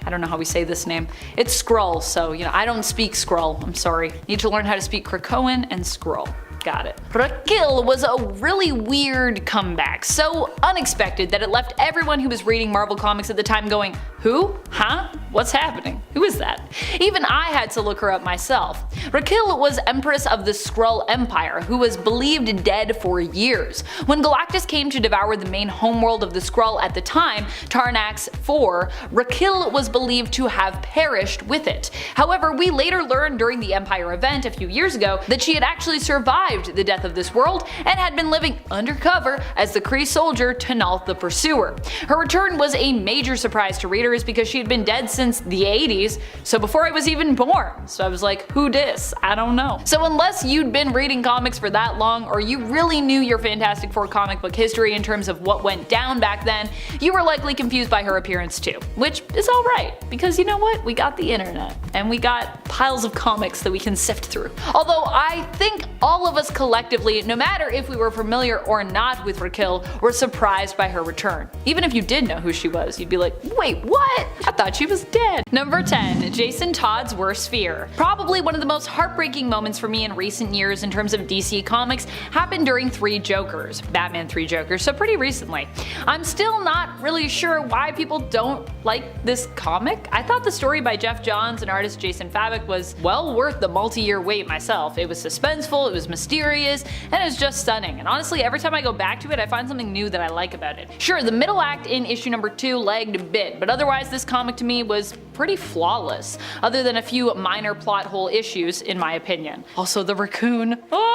I don't know how we say this name. It's Skrull, so I don't speak Skrull. I'm sorry. Need to learn how to speak Krakoan and Skrull. Got it. R'kll was a really weird comeback, so unexpected that it left everyone who was reading Marvel Comics at the time going, who? Huh? What's happening? Who is that? Even I had to look her up myself. R'kll was Empress of the Skrull Empire, who was believed dead for years. When Galactus came to devour the main homeworld of the Skrull at the time, Tarnax 4, R'kll was believed to have perished with it. However, we later learned during the Empire event a few years ago that she had actually survived the death of this world and had been living undercover as the Kree soldier T'Nalth the Pursuer. Her return was a major surprise to readers because she had been dead since the 80s, so before I was even born. So I was like, who dis? I don't know. So unless you'd been reading comics for that long, or you really knew your Fantastic Four comic book history in terms of what went down back then, you were likely confused by her appearance too. Which is alright, because you know what? We got the internet, and we got piles of comics that we can sift through. Although I think all of us us collectively, no matter if we were familiar or not with R'kll, were surprised by her return. Even if you did know who she was, you'd be like, wait, what? I thought she was dead. Number 10. Jason Todd's worst fear. Probably one of the most heartbreaking moments for me in recent years in terms of DC Comics happened during Three Jokers, Batman 3 Jokers, so pretty recently. I'm still not really sure why people don't like this comic. I thought the story by Jeff Johns and artist Jason Fabok was well worth the multi-year wait myself. It was suspenseful, it was mysterious, and it was just stunning. And honestly, every time I go back to it, I find something new that I like about it. Sure, the middle act in issue number 2 lagged a bit, but otherwise this comic to me was pretty flawless, other than a few minor plot hole issues in my opinion. Also the raccoon. Ah!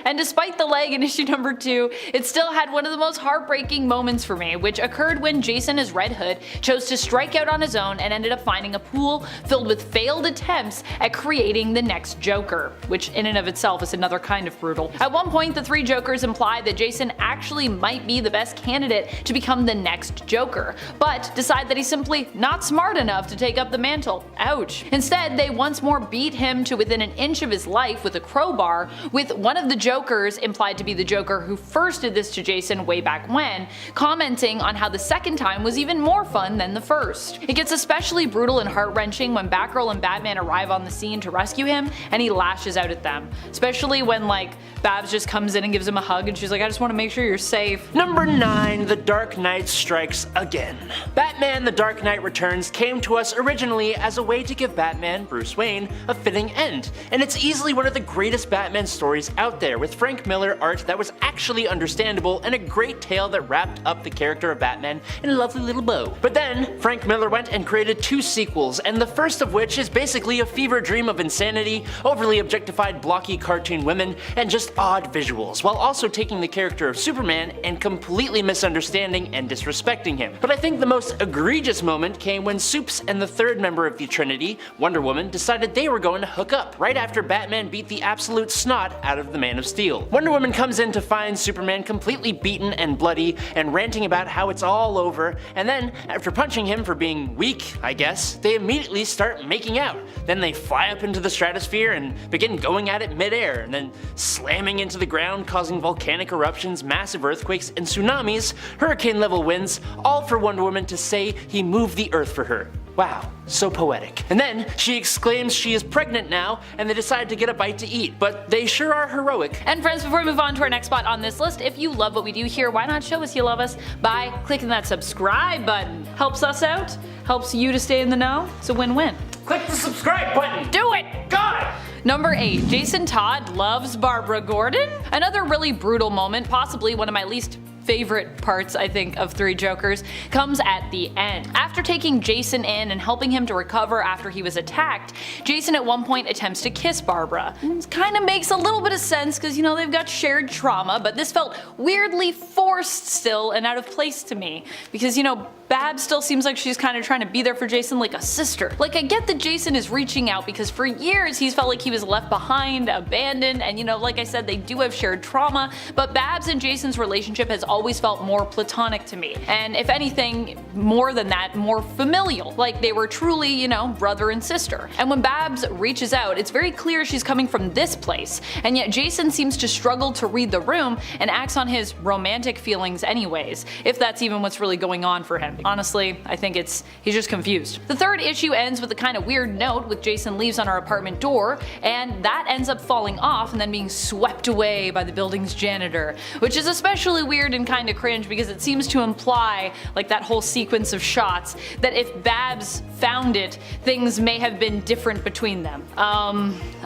And despite the lag in issue number 2, it still had one of the most heartbreaking moments for me, which occurred when Jason as Red Hood chose to strike out on his own and ended up finding a pool filled with failed attempts at creating the next Joker, which in and of itself is another kind of brutal. At one point, the Three Jokers implied that Jason actually might be the best candidate to become the next Joker, but decide that he's simply not smart enough to take up the mantle. Ouch. Instead, they once more beat him to within an inch of his life with a crowbar, with one of the Jokers, implied to be the Joker who first did this to Jason way back when, commenting on how the second time was even more fun than the first. It gets especially brutal and heart-wrenching when Batgirl and Batman arrive on the scene to rescue him and he lashes out at them. Especially when like Babs just comes in and gives him a hug and she's like, I just want to make sure you're safe. Number 9. The Dark Knight Strikes Again. Batman The Dark Knight Returns came to us originally as a way to give Batman, Bruce Wayne, a fitting end, and it's easily one of the greatest Batman stories out there, with Frank Miller art that was actually understandable and a great tale that wrapped up the character of Batman in a lovely little bow. But then, Frank Miller went and created 2 sequels, and the first of which is basically a fever dream of insanity, overly objectified blocky cartoon women, and just odd visuals, while also taking the character of Superman and completely misunderstanding and disrespecting him. But I think the most egregious moment came when Supes and the third member of the Trinity, Wonder Woman, decided they were going to hook up, right after Batman beat the absolute snot out of the Man of Steel. Wonder Woman comes in to find Superman completely beaten and bloody and ranting about how it's all over, and then, after punching him for being weak, I guess, they immediately start making out. Then they fly up into the stratosphere and begin going at it midair, and then slamming into the ground, causing volcanic eruptions, massive earthquakes, and tsunamis, hurricane-level winds, all for Wonder Woman to say he moved the earth for her. Wow, so poetic. And then she exclaims she is pregnant now, and they decide to get a bite to eat, but they sure are heroic. And friends, before we move on to our next spot on this list, if you love what we do here, why not show us you love us by clicking that subscribe button? Helps us out, helps you to stay in the know, it's a win-win. Click the subscribe button! Do it! God! Number 8. Jason Todd loves Barbara Gordon. Another really brutal moment, possibly one of my least favorite parts, I think, of Three Jokers, comes at the end. After taking Jason in and helping him to recover after he was attacked, Jason at one point attempts to kiss Barbara. This kind of makes a little bit of sense because, you know, they've got shared trauma, but this felt weirdly forced still and out of place to me because, you know, Babs still seems like she's kind of trying to be there for Jason like a sister. Like, I get that Jason is reaching out because for years he's felt like he was left behind, abandoned, and you know, like I said, they do have shared trauma, but Babs and Jason's relationship has always felt more platonic to me. And if anything, more than that, more familial. Like they were truly, you know, brother and sister. And when Babs reaches out, it's very clear she's coming from this place, and yet Jason seems to struggle to read the room and acts on his romantic feelings anyways, if that's even what's really going on for him. Honestly, I think he's just confused. The third issue ends with a kind of weird note with Jason leaves on her apartment door, and that ends up falling off and then being swept away by the building's janitor, which is especially weird and kind of cringe because it seems to imply, like that whole sequence of shots, that if Babs found it, things may have been different between them.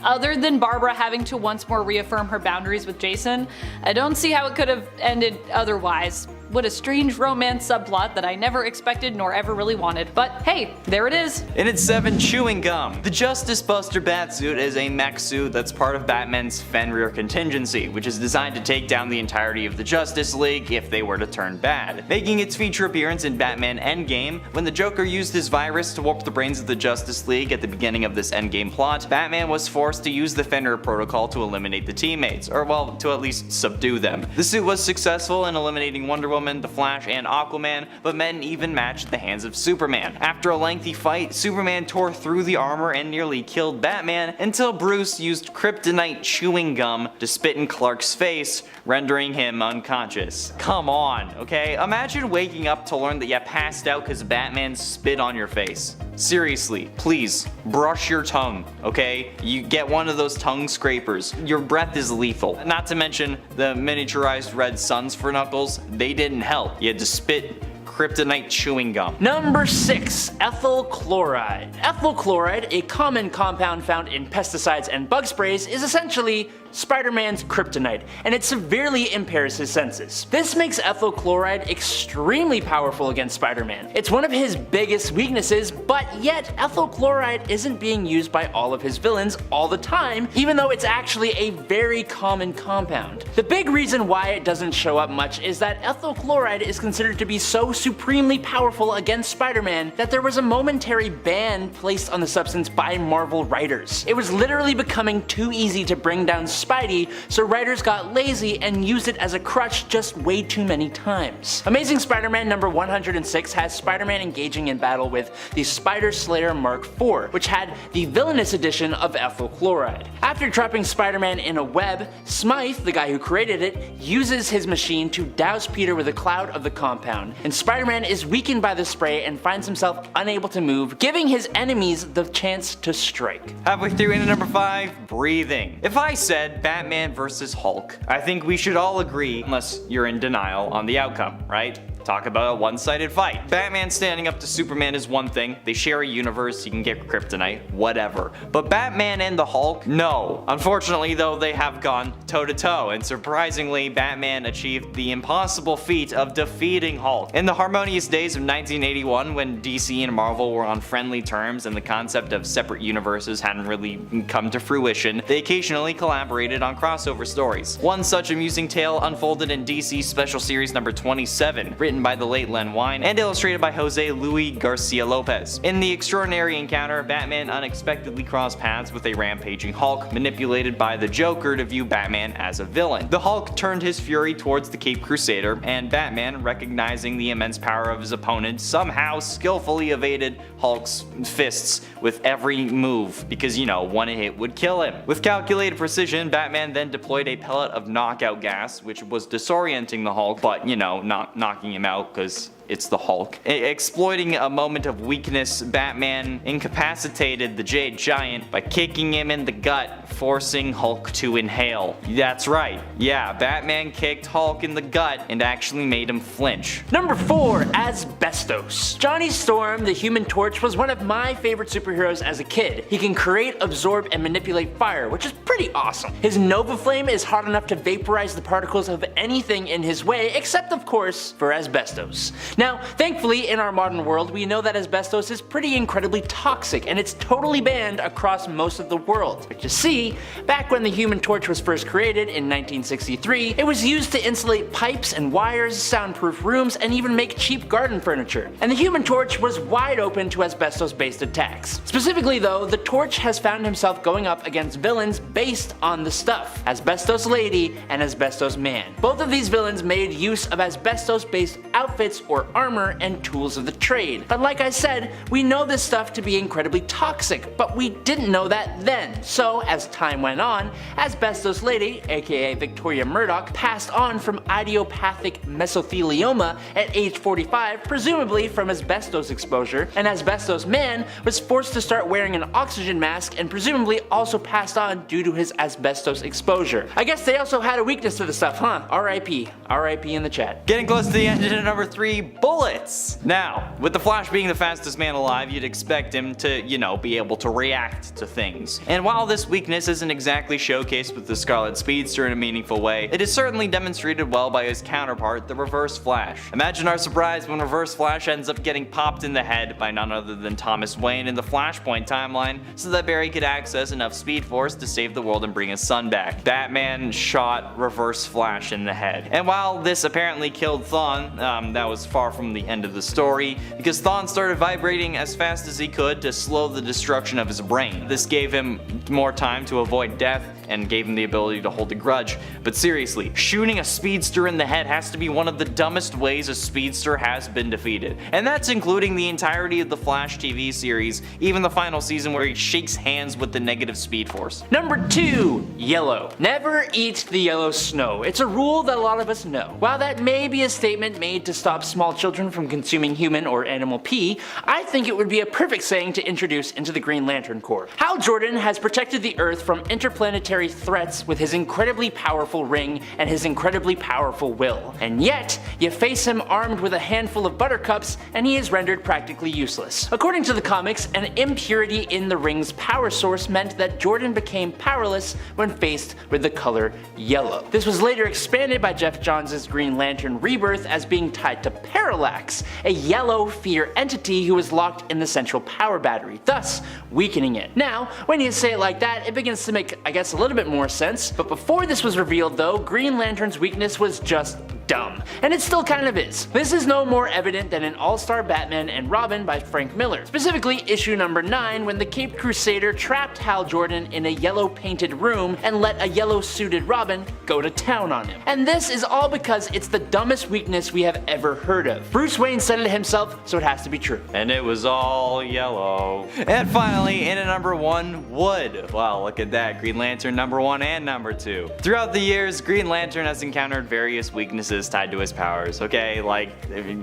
Other than Barbara having to once more reaffirm her boundaries with Jason, I don't see how it could have ended otherwise. What a strange romance subplot that I never expected nor ever really wanted. But hey, there it is. In its 7, chewing gum. The Justice Buster Batsuit is a mech suit that's part of Batman's Fenrir contingency, which is designed to take down the entirety of the Justice League if they were to turn bad. Making its feature appearance in Batman Endgame, when the Joker used his virus to warp the brains of the Justice League at the beginning of this Endgame plot, Batman was forced to use the Fenrir protocol to eliminate the teammates, or well, to at least subdue them. The suit was successful in eliminating Wonder Woman, The Flash, and Aquaman, but met an even match at the hands of Superman. After a lengthy fight, Superman tore through the armor and nearly killed Batman until Bruce used kryptonite chewing gum to spit in Clark's face, rendering him unconscious. Come on, okay? Imagine waking up to learn that you passed out because Batman spit on your face. Seriously, please, brush your tongue, okay? You get one of those tongue scrapers. Your breath is lethal. Not to mention the miniaturized red suns for Knuckles, they didn't help. You had to spit kryptonite chewing gum. Number 6. Ethyl chloride. Ethyl chloride, a common compound found in pesticides and bug sprays, is essentially Spider-Man's kryptonite, and it severely impairs his senses. This makes ethyl chloride extremely powerful against Spider-Man. It's one of his biggest weaknesses, but yet ethyl chloride isn't being used by all of his villains all the time, even though it's actually a very common compound. The big reason why it doesn't show up much is that ethyl chloride is considered to be so supremely powerful against Spider-Man that there was a momentary ban placed on the substance by Marvel writers. It was literally becoming too easy to bring down Spidey, so writers got lazy and used it as a crutch just way too many times. Amazing Spider-Man number 106 has Spider-Man engaging in battle with the Spider Slayer Mark IV, which had the villainous edition of ethyl chloride. After trapping Spider-Man in a web, Smythe, the guy who created it, uses his machine to douse Peter with a cloud of the compound, and Spider-Man is weakened by the spray and finds himself unable to move, giving his enemies the chance to strike. Halfway through into number 5, breathing. If I said Batman vs. Hulk, I think we should all agree, unless you're in denial on the outcome, right? Talk about a one-sided fight. Batman standing up to Superman is one thing, they share a universe, he can get kryptonite, whatever. But Batman and the Hulk? No. Unfortunately though, they have gone toe-to-toe, and surprisingly, Batman achieved the impossible feat of defeating Hulk. In the harmonious days of 1981, when DC and Marvel were on friendly terms and the concept of separate universes hadn't really come to fruition, they occasionally collaborated on crossover stories. One such amusing tale unfolded in DC Special Series number 27, written by the late Len Wein and illustrated by Jose Luis Garcia Lopez. In the extraordinary encounter, Batman unexpectedly crossed paths with a rampaging Hulk, manipulated by the Joker to view Batman as a villain. The Hulk turned his fury towards the Caped Crusader, and Batman, recognizing the immense power of his opponent, somehow skillfully evaded Hulk's fists with every move, because you know, one hit would kill him. With calculated precision, Batman then deployed a pellet of knockout gas, which was disorienting the Hulk, but you know, not knocking him out because it's the Hulk. Exploiting a moment of weakness, Batman incapacitated the Jade Giant by kicking him in the gut, forcing Hulk to inhale. That's right, yeah, Batman kicked Hulk in the gut and actually made him flinch. Number 4, Asbestos. Johnny Storm, the Human Torch, was one of my favorite superheroes as a kid. He can create, absorb, and manipulate fire, which is pretty awesome. His Nova Flame is hot enough to vaporize the particles of anything in his way, except of course for asbestos. Now, thankfully, in our modern world, we know that asbestos is pretty incredibly toxic, and it's totally banned across most of the world. But you see, back when the Human Torch was first created in 1963, it was used to insulate pipes and wires, soundproof rooms, and even make cheap garden furniture. And the Human Torch was wide open to asbestos-based attacks. Specifically though, the Torch has found himself going up against villains based on the stuff, Asbestos Lady and Asbestos Man. Both of these villains made use of asbestos-based outfits or armor and tools of the trade. But like I said, we know this stuff to be incredibly toxic, but we didn't know that then. So as time went on, Asbestos Lady, aka Victoria Murdoch, passed on from idiopathic mesothelioma at age 45, presumably from asbestos exposure, and Asbestos Man was forced to start wearing an oxygen mask and presumably also passed on due to his asbestos exposure. I guess they also had a weakness to the stuff, huh? R.I.P. R.I.P. in the chat. Getting close to the end of number 3, bullets! Now, with the Flash being the fastest man alive, you'd expect him to, you know, be able to react to things. And while this weakness isn't exactly showcased with the Scarlet Speedster in a meaningful way, it is certainly demonstrated well by his counterpart, the Reverse Flash. Imagine our surprise when Reverse Flash ends up getting popped in the head by none other than Thomas Wayne in the Flashpoint timeline, so that Barry could access enough Speed Force to save the world and bring his son back. Batman shot Reverse Flash in the head. And while this apparently killed Thawne, that was far from the end of the story, because Thawne started vibrating as fast as he could to slow the destruction of his brain. This gave him more time to avoid death and gave him the ability to hold a grudge. But seriously, shooting a speedster in the head has to be one of the dumbest ways a speedster has been defeated. And that's including the entirety of the Flash TV series, even the final season where he shakes hands with the negative speed force. Number 2. Yellow. Never eat the yellow snow. It's a rule that a lot of us know. While that may be a statement made to stop small children from consuming human or animal pee, I think it would be a perfect saying to introduce into the Green Lantern Corps. Hal Jordan has protected the Earth from interplanetary threats with his incredibly powerful ring and his incredibly powerful will. And yet, you face him armed with a handful of buttercups and he is rendered practically useless. According to the comics, an impurity in the ring's power source meant that Jordan became powerless when faced with the color yellow. This was later expanded by Jeff Johns' Green Lantern Rebirth as being tied to Parallax, a yellow fear entity who was locked in the central power battery, thus weakening it. Now, when you say it like that, it begins to make, I guess, a little bit more sense, but before this was revealed though, Green Lantern's weakness was just dumb. And it still kind of is. This is no more evident than in All-Star Batman and Robin by Frank Miller, specifically issue number 9 when the Caped Crusader trapped Hal Jordan in a yellow painted room and let a yellow suited Robin go to town on him. And this is all because it's the dumbest weakness we have ever heard of. Bruce Wayne said it himself, so it has to be true. And it was all yellow. And finally, in at number 1, wood. Wow, look at that. Green Lantern number 1 and number 2. Throughout the years, Green Lantern has encountered various weaknesses tied to his powers, okay, like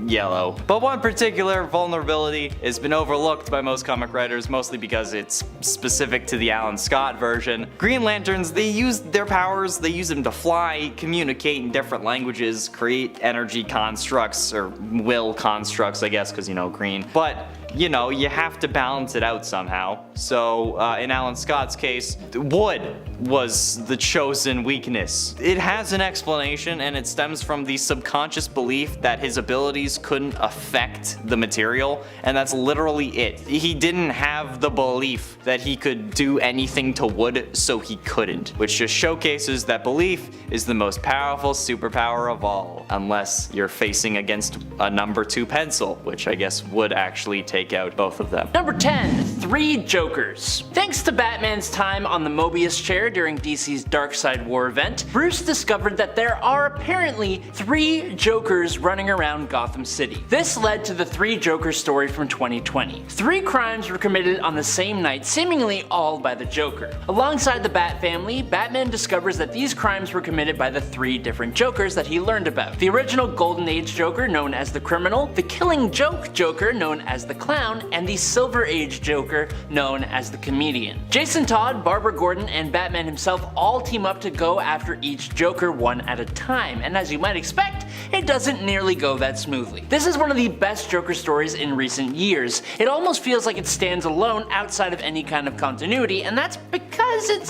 yellow. But one particular vulnerability has been overlooked by most comic writers, mostly because it's specific to the Alan Scott version. Green Lanterns, they use their powers, they use them to fly, communicate in different languages, create energy constructs, or will constructs, I guess, because, you know, green. But you know, you have to balance it out somehow. So in Alan Scott's case, wood was the chosen weakness. It has an explanation, and it stems from the subconscious belief that his abilities couldn't affect the material, and that's literally it. He didn't have the belief that he could do anything to wood, so he couldn't, which just showcases that belief is the most powerful superpower of all, unless you're facing against a number 2 pencil, which I guess would actually take out both of them. Number 10. 3 Jokers. Thanks to Batman's time on the Mobius chair during DC's Darkseid War event, Bruce discovered that there are apparently 3 Jokers running around Gotham City. This led to the 3 Jokers story from 2020. 3 crimes were committed on the same night, seemingly all by the Joker. Alongside the Bat family, Batman discovers that these crimes were committed by the 3 different Jokers that he learned about. The original Golden Age Joker, known as the Criminal, the Killing Joke Joker, known as the Clown, and the Silver Age Joker, known as the Comedian. Jason Todd, Barbara Gordon, and Batman himself all team up to go after each Joker one at a time, and as you might expect, it doesn't nearly go that smoothly. This is one of the best Joker stories in recent years. It almost feels like it stands alone outside of any kind of continuity, and that's because it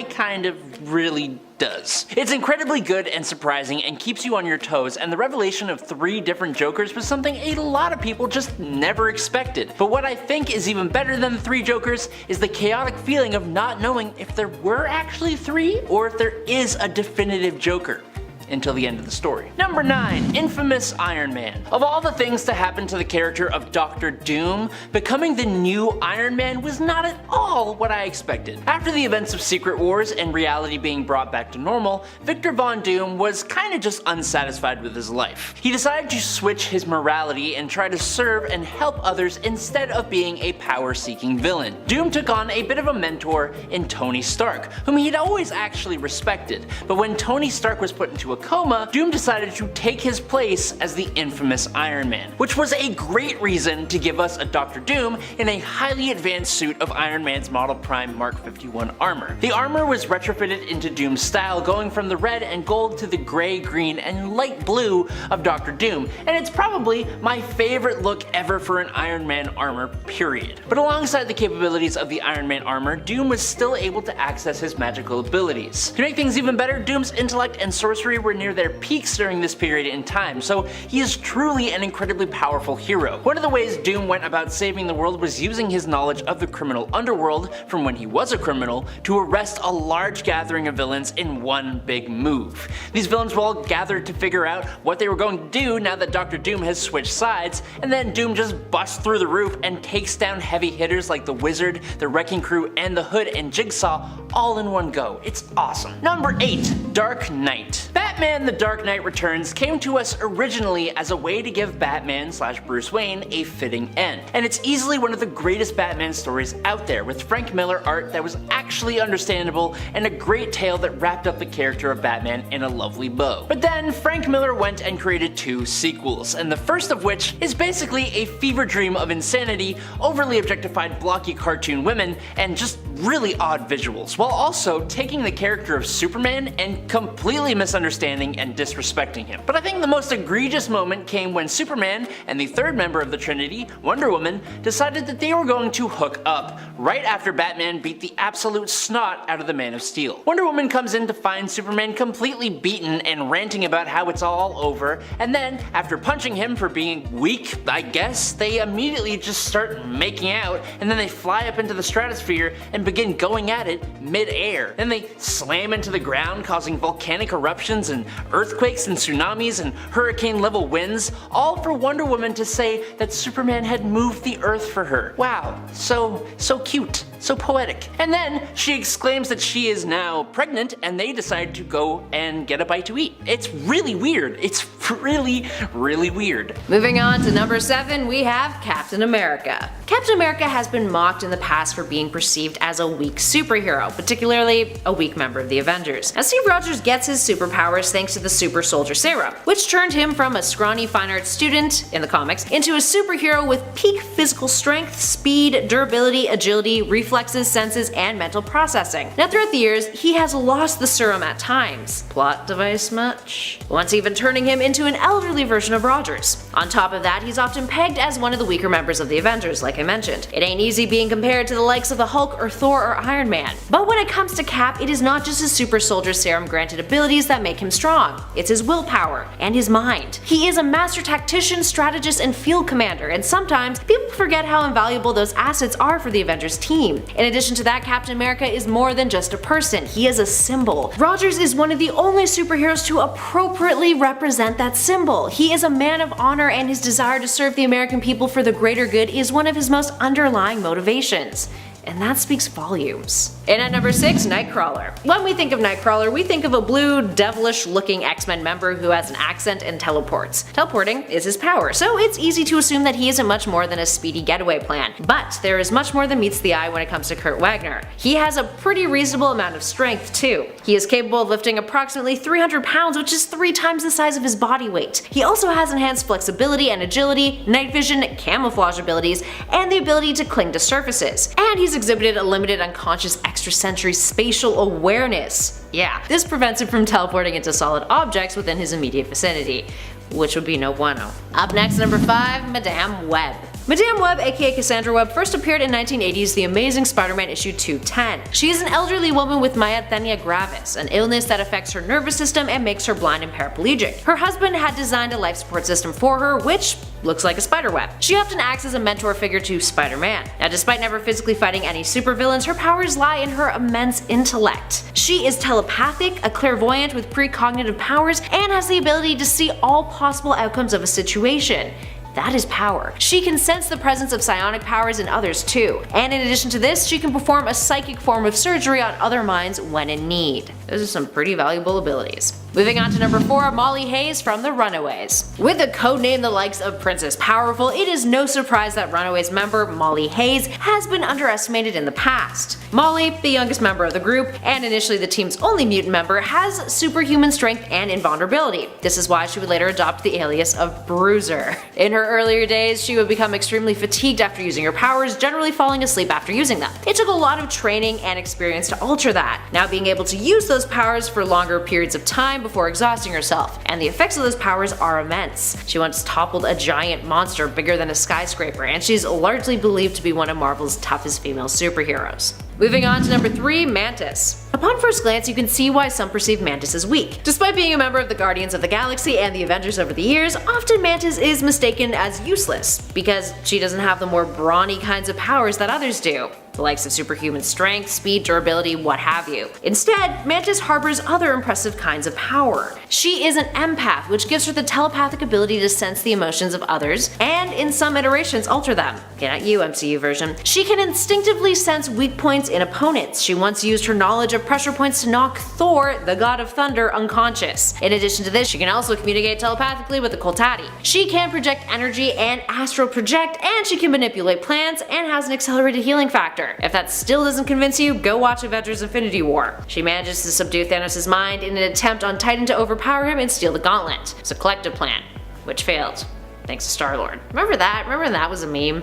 kind of really does. It's incredibly good and surprising and keeps you on your toes, and the revelation of 3 different Jokers was something a lot of people just never expected. But what I think is even better than the 3 Jokers is the chaotic feeling of not knowing if there were actually 3 or if there is a definitive Joker until the end of the story. Number 9. Infamous Iron Man. Of all the things to happen to the character of Dr. Doom, becoming the new Iron Man was not at all what I expected. After the events of Secret Wars and reality being brought back to normal, Victor Von Doom was kinda just unsatisfied with his life. He decided to switch his morality and try to serve and help others instead of being a power-seeking villain. Doom took on a bit of a mentor in Tony Stark, whom he'd always actually respected, but when Tony Stark was put into a coma, Doom decided to take his place as the infamous Iron Man, which was a great reason to give us a Dr. Doom in a highly advanced suit of Iron Man's Model Prime Mark 51 armor. The armor was retrofitted into Doom's style, going from the red and gold to the gray, green, and light blue of Dr. Doom, and it's probably my favorite look ever for an Iron Man armor, period. But alongside the capabilities of the Iron Man armor, Doom was still able to access his magical abilities. To make things even better, Doom's intellect and sorcery were anywhere near their peaks during this period in time, so he is truly an incredibly powerful hero. One of the ways Doom went about saving the world was using his knowledge of the criminal underworld from when he was a criminal to arrest a large gathering of villains in one big move. These villains will all gather to figure out what they were going to do now that Dr. Doom has switched sides, and then Doom just busts through the roof and takes down heavy hitters like the Wizard, the Wrecking Crew, and the Hood and Jigsaw all in one go. It's awesome. Number 8. Dark Knight. Batman The Dark Knight Returns came to us originally as a way to give Batman / Bruce Wayne a fitting end, and it's easily one of the greatest Batman stories out there, with Frank Miller art that was actually understandable and a great tale that wrapped up the character of Batman in a lovely bow. But then Frank Miller went and created 2 sequels, and the first of which is basically a fever dream of insanity, overly objectified blocky cartoon women, and just really odd visuals, while also taking the character of Superman and completely misunderstanding and disrespecting him. But I think the most egregious moment came when Superman and the third member of the Trinity, Wonder Woman, decided that they were going to hook up, right after Batman beat the absolute snot out of the Man of Steel. Wonder Woman comes in to find Superman completely beaten and ranting about how it's all over, and then, after punching him for being weak, I guess, they immediately just start making out, and then they fly up into the stratosphere and begin going at it mid-air. Then they slam into the ground, causing volcanic eruptions and earthquakes and tsunamis and hurricane-level winds, all for Wonder Woman to say that Superman had moved the earth for her. Wow, so cute. So poetic. And then she exclaims that she is now pregnant, and they decide to go and get a bite to eat. It's really weird. It's really weird. Moving on to number 7, we have Captain America. Captain America has been mocked in the past for being perceived as a weak superhero, particularly a weak member of the Avengers. Now, Steve Rogers gets his superpowers thanks to the Super Soldier Serum, which turned him from a scrawny fine arts student in the comics into a superhero with peak physical strength, speed, durability, agility, reflexes, senses, and mental processing. Now, throughout the years, he has lost the serum at times. Plot device much? Once even turning him into an elderly version of Rogers. On top of that, he's often pegged as one of the weaker members of the Avengers, like I mentioned. It ain't easy being compared to the likes of the Hulk or Thor or Iron Man. But when it comes to Cap, it is not just his Super Soldier Serum granted abilities that make him strong. It's his willpower and his mind. He is a master tactician, strategist, and field commander, and sometimes people forget how invaluable those assets are for the Avengers team. In addition to that, Captain America is more than just a person. He is a symbol. Rogers is one of the only superheroes to appropriately represent that symbol. He is a man of honor, and his desire to serve the American people for the greater good is one of his most underlying motivations. And that speaks volumes. And at number 6, Nightcrawler. When we think of Nightcrawler, we think of a blue, devilish looking X-Men member who has an accent and teleports. Teleporting is his power, so it's easy to assume that he isn't much more than a speedy getaway plan. But there is much more than meets the eye when it comes to Kurt Wagner. He has a pretty reasonable amount of strength too. He is capable of lifting approximately 300 pounds, which is 3 times the size of his body weight. He also has enhanced flexibility and agility, night vision, camouflage abilities, and the ability to cling to surfaces. And he's exhibited a limited unconscious extrasensory spatial awareness. Yeah, this prevents him from teleporting into solid objects within his immediate vicinity, which would be no bueno. Up next, number 5, Madame Web. Madame Web, aka Cassandra Webb, first appeared in 1980's The Amazing Spider-Man issue 210. She is an elderly woman with myasthenia gravis, an illness that affects her nervous system and makes her blind and paraplegic. Her husband had designed a life support system for her, which looks like a spider web. She often acts as a mentor figure to Spider-Man. Now, despite never physically fighting any supervillains, her powers lie in her immense intellect. She is telepathic, a clairvoyant with precognitive powers, and has the ability to see all possible outcomes of a situation. That is power. She can sense the presence of psionic powers in others too. And in addition to this, she can perform a psychic form of surgery on other minds when in need. Those are some pretty valuable abilities. Moving on to number 4, Molly Hayes from The Runaways. With a codename the likes of Princess Powerful, it is no surprise that Runaways member Molly Hayes has been underestimated in the past. Molly, the youngest member of the group, and initially the team's only mutant member, has superhuman strength and invulnerability. This is why she would later adopt the alias of Bruiser. In her earlier days, she would become extremely fatigued after using her powers, generally falling asleep after using them. It took a lot of training and experience to alter that. Now being able to use those powers for longer periods of time before exhausting herself, and the effects of those powers are immense. She once toppled a giant monster bigger than a skyscraper, and she's largely believed to be one of Marvel's toughest female superheroes. Moving on to number 3, Mantis. Upon first glance, you can see why some perceive Mantis as weak. Despite being a member of the Guardians of the Galaxy and the Avengers over the years, often Mantis is mistaken as useless, because she doesn't have the more brawny kinds of powers that others do. The likes of superhuman strength, speed, durability, what have you. Instead, Mantis harbors other impressive kinds of power. She is an empath, which gives her the telepathic ability to sense the emotions of others, and in some iterations alter them. Get at you, MCU version. She can instinctively sense weak points in opponents. She once used her knowledge of pressure points to knock Thor, the god of thunder, unconscious. In addition to this, she can also communicate telepathically with the Koltati. She can project energy and astral project, and she can manipulate plants and has an accelerated healing factor. If that still doesn't convince you, go watch Avengers Infinity War. She manages to subdue Thanos' mind in an attempt on Titan to overpower him and steal the gauntlet. It's a collective plan, which failed, thanks to Star-Lord. Remember that? Remember when that was a meme?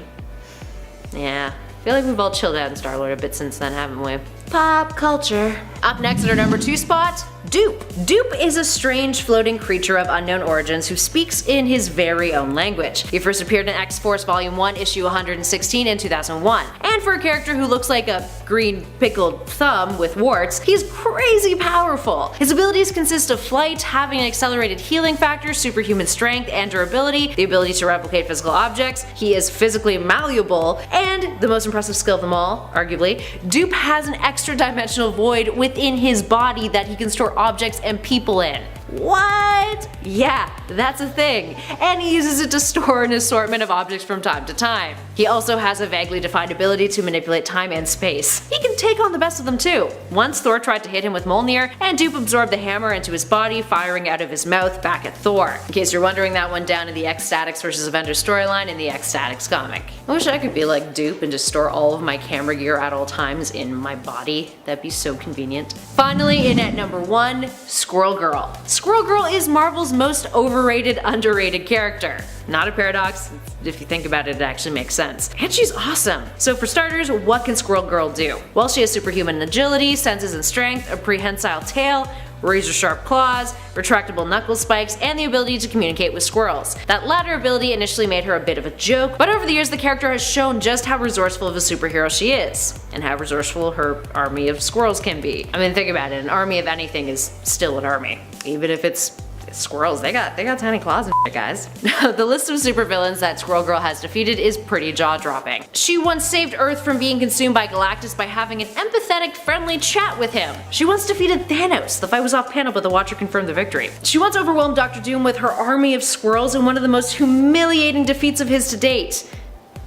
Yeah. I feel like we've all chilled out in Star-Lord a bit since then, haven't we? Pop culture. Up next at our number 2 spot, Dupe. Dupe is a strange floating creature of unknown origins who speaks in his very own language. He first appeared in X-Force Volume 1, Issue 116 in 2001. And for a character who looks like a green pickled thumb with warts, he's crazy powerful. His abilities consist of flight, having an accelerated healing factor, superhuman strength and durability, the ability to replicate physical objects, he is physically malleable, and the most impressive skill of them all, arguably, Dupe has an extra dimensional void within his body that he can store objects and people in. What? Yeah, that's a thing. And he uses it to store an assortment of objects from time to time. He also has a vaguely defined ability to manipulate time and space. He can take on the best of them too. Once Thor tried to hit him with Mjolnir, and Dupe absorbed the hammer into his body, firing out of his mouth back at Thor. In case you're wondering, that went down in the X-Statix vs. Avengers storyline in the X-Statix comic. I wish I could be like Dupe and just store all of my camera gear at all times in my body. That'd be so convenient. Finally, in at number 1, Squirrel Girl. Squirrel Girl is Marvel's most overrated, underrated character. Not a paradox. If you think about it, it actually makes sense. And she's awesome. So for starters, what can Squirrel Girl do? Well, she has superhuman agility, senses and strength, a prehensile tail, razor-sharp claws, retractable knuckle spikes, and the ability to communicate with squirrels. That latter ability initially made her a bit of a joke, but over the years the character has shown just how resourceful of a superhero she is, and how resourceful her army of squirrels can be. I mean, think about it, an army of anything is still an army. Even if it's squirrels, they got tiny claws and shit, guys. The list of supervillains that Squirrel Girl has defeated is pretty jaw-dropping. She once saved Earth from being consumed by Galactus by having an empathetic, friendly chat with him. She once defeated Thanos. The fight was off panel, but the Watcher confirmed the victory. She once overwhelmed Dr. Doom with her army of squirrels in one of the most humiliating defeats of his to date,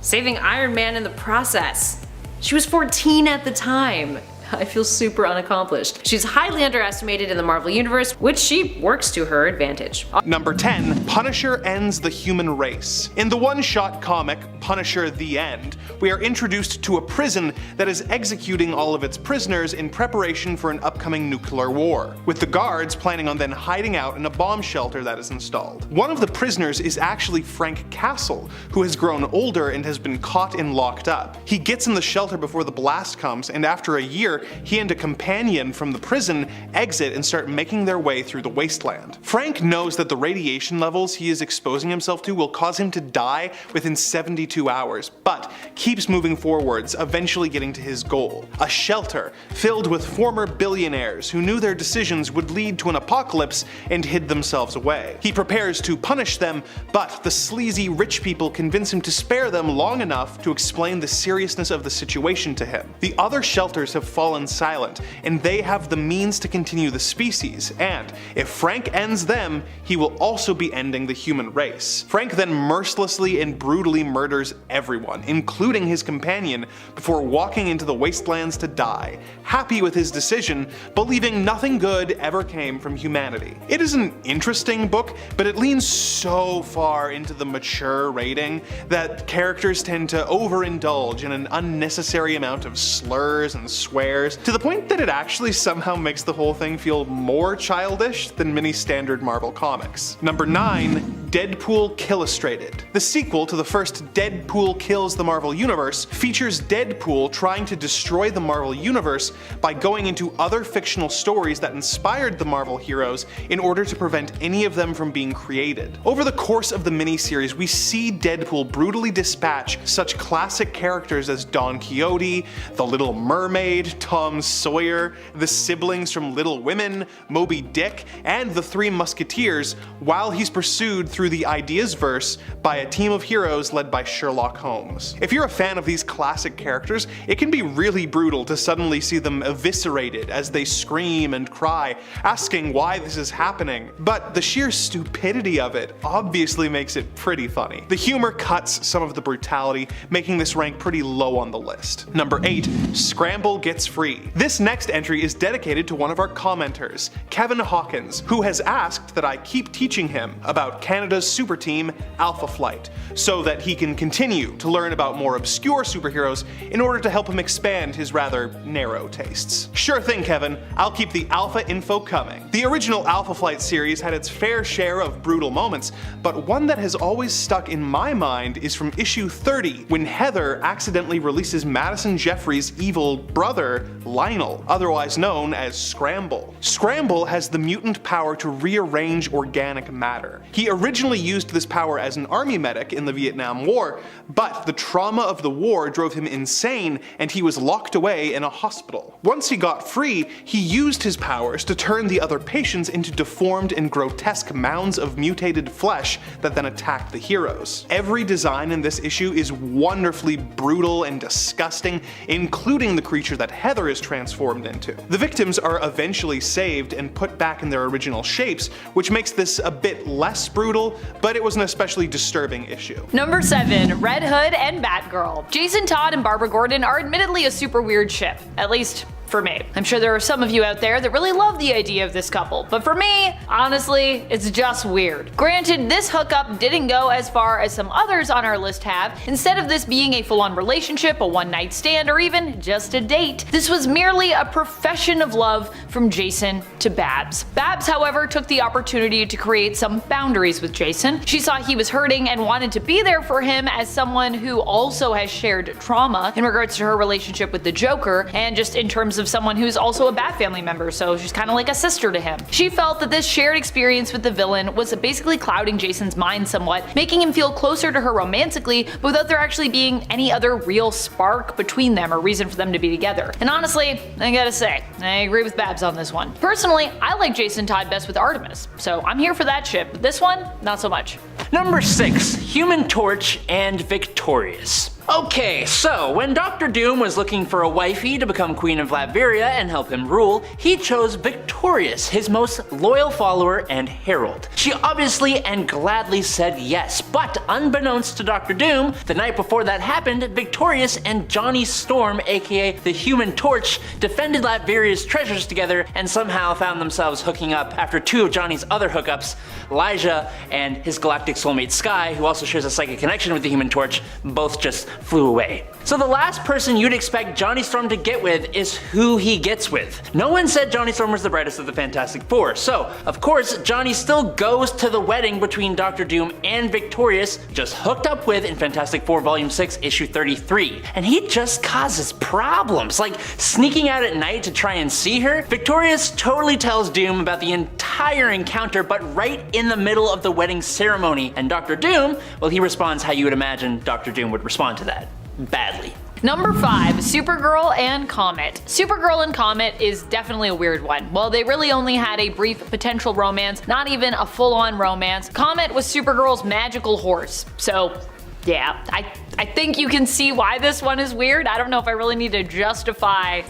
saving Iron Man in the process. She was 14 at the time. I feel super unaccomplished. She's highly underestimated in the Marvel Universe, which she works to her advantage. Number 10, Punisher ends the human race. In the one-shot comic, Punisher: The End, we are introduced to a prison that is executing all of its prisoners in preparation for an upcoming nuclear war, with the guards planning on then hiding out in a bomb shelter that is installed. One of the prisoners is actually Frank Castle, who has grown older and has been caught and locked up. He gets in the shelter before the blast comes, and after a year, he and a companion from the prison exit and start making their way through the wasteland. Frank knows that the radiation levels he is exposing himself to will cause him to die within 72 hours, but keeps moving forwards, eventually getting to his goal. A shelter filled with former billionaires who knew their decisions would lead to an apocalypse and hid themselves away. He prepares to punish them, but the sleazy rich people convince him to spare them long enough to explain the seriousness of the situation to him. The other shelters have fallen silent, and they have the means to continue the species, and if Frank ends them, he will also be ending the human race. Frank then mercilessly and brutally murders everyone, including his companion, before walking into the wastelands to die, happy with his decision, believing nothing good ever came from humanity. It is an interesting book, but it leans so far into the mature rating that characters tend to overindulge in an unnecessary amount of slurs and swears, to the point that it actually somehow makes the whole thing feel more childish than many standard Marvel comics. Number 9, Deadpool Killustrated. The sequel to the first Deadpool Kills the Marvel Universe features Deadpool trying to destroy the Marvel Universe by going into other fictional stories that inspired the Marvel heroes in order to prevent any of them from being created. Over the course of the miniseries, we see Deadpool brutally dispatch such classic characters as Don Quixote, the Little Mermaid, Tom Sawyer, the siblings from Little Women, Moby Dick, and the Three Musketeers, while he's pursued through the Ideas-verse by a team of heroes led by Sherlock Holmes. If you're a fan of these classic characters, it can be really brutal to suddenly see them eviscerated as they scream and cry, asking why this is happening. But the sheer stupidity of it obviously makes it pretty funny. The humor cuts some of the brutality, making this rank pretty low on the list. Number 8, Scramble Gets Free. This next entry is dedicated to one of our commenters, Kevin Hawkins, who has asked that I keep teaching him about Canada's super team, Alpha Flight, so that he can continue to learn about more obscure superheroes in order to help him expand his rather narrow tastes. Sure thing, Kevin, I'll keep the Alpha info coming. The original Alpha Flight series had its fair share of brutal moments, but one that has always stuck in my mind is from issue 30, when Heather accidentally releases Madison Jeffries' evil brother, Lionel, otherwise known as Scramble. Scramble has the mutant power to rearrange organic matter. He originally used this power as an army medic in the Vietnam War, but the trauma of the war drove him insane and he was locked away in a hospital. Once he got free, he used his powers to turn the other patients into deformed and grotesque mounds of mutated flesh that then attacked the heroes. Every design in this issue is wonderfully brutal and disgusting, including the creature that Heather is transformed into. The victims are eventually saved and put back in their original shapes, which makes this a bit less brutal, but it was an especially disturbing issue. Number 7, Red Hood and Batgirl. Jason Todd and Barbara Gordon are admittedly a super weird ship, at least for me. I'm sure there are some of you out there that really love the idea of this couple, but for me, honestly, it's just weird. Granted, this hookup didn't go as far as some others on our list have. Instead of this being a full-on relationship, a one-night stand, or even just a date, this was merely a profession of love from Jason to Babs. Babs, however, took the opportunity to create some boundaries with Jason. She saw he was hurting and wanted to be there for him as someone who also has shared trauma in regards to her relationship with the Joker, and just in terms of someone who's also a Bat family member, so she's kind of like a sister to him. She felt that this shared experience with the villain was basically clouding Jason's mind somewhat, making him feel closer to her romantically, but without there actually being any other real spark between them or reason for them to be together. And honestly, I gotta say, I agree with Babs on this one. Personally, I like Jason Todd best with Artemis, so I'm here for that ship, but this one, not so much. Number 6, Human Torch and Victorious. Okay, so when Dr. Doom was looking for a wifey to become Queen of Latveria and help him rule, he chose Victorious, his most loyal follower and herald. She obviously and gladly said yes, but unbeknownst to Dr. Doom, the night before that happened, Victorious and Johnny Storm, aka the Human Torch, defended Latveria's treasures together and somehow found themselves hooking up after 2 of Johnny's other hookups, Elijah and his galactic soulmate Skye, who also shares a psychic connection with the Human Torch, both just flew away. So the last person you'd expect Johnny Storm to get with is who he gets with. No one said Johnny Storm was the brightest of the Fantastic Four, so of course Johnny still goes to the wedding between Dr. Doom and Victorious, just hooked up with in Fantastic Four Volume 6 issue 33. And he just causes problems, like sneaking out at night to try and see her. Victorious totally tells Doom about the entire encounter, but right in the middle of the wedding ceremony, and Dr. Doom, well, he responds how you would imagine Dr. Doom would respond to that. Badly. Number 5, Supergirl and Comet. Supergirl and Comet is definitely a weird one. While they really only had a brief potential romance, not even a full-on romance, Comet was Supergirl's magical horse. So yeah, I think you can see why this one is weird. I don't know if I really need to justify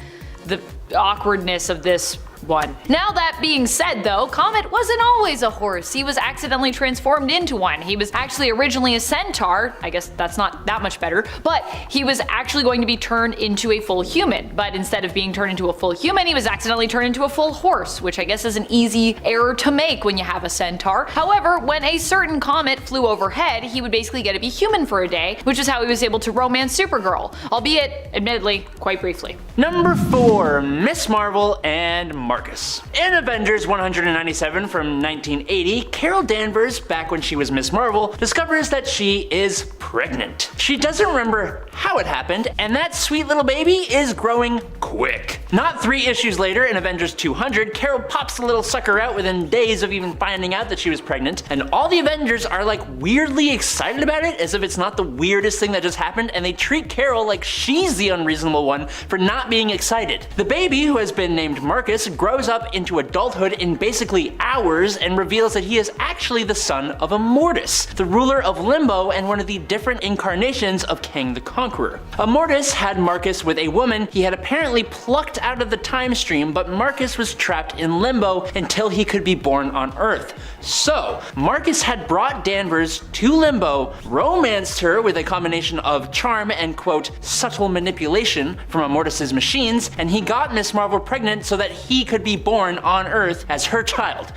the awkwardness of this one. Now that being said though, Comet wasn't always a horse. He was accidentally transformed into one. He was actually originally a centaur. I guess that's not that much better, but he was actually going to be turned into a full human. But instead of being turned into a full human, he was accidentally turned into a full horse, which I guess is an easy error to make when you have a centaur. However, when a certain comet flew overhead, he would basically get to be human for a day, which is how he was able to romance Supergirl, albeit admittedly quite briefly. Number 4, Miss Marvel and Marcus. In Avengers 197 from 1980, Carol Danvers, back when she was Miss Marvel, discovers that she is pregnant. She doesn't remember how it happened, and that sweet little baby is growing quick. Not 3 issues later, in Avengers 200, Carol pops the little sucker out within days of even finding out that she was pregnant, and all the Avengers are like weirdly excited about it, as if it's not the weirdest thing that just happened, and they treat Carol like she's the unreasonable one for not being excited. The baby, who has been named Marcus, grows up into adulthood in basically hours and reveals that he is actually the son of Immortus, the ruler of Limbo and one of the different incarnations of Kang the Conqueror. Immortus had Marcus with a woman he had apparently plucked out of the time stream, but Marcus was trapped in Limbo until he could be born on Earth. So, Marcus had brought Danvers to Limbo, romanced her with a combination of charm and quote, subtle manipulation from Immortus's machines, and he got Miss Marvel pregnant so that he could be born on Earth as her child.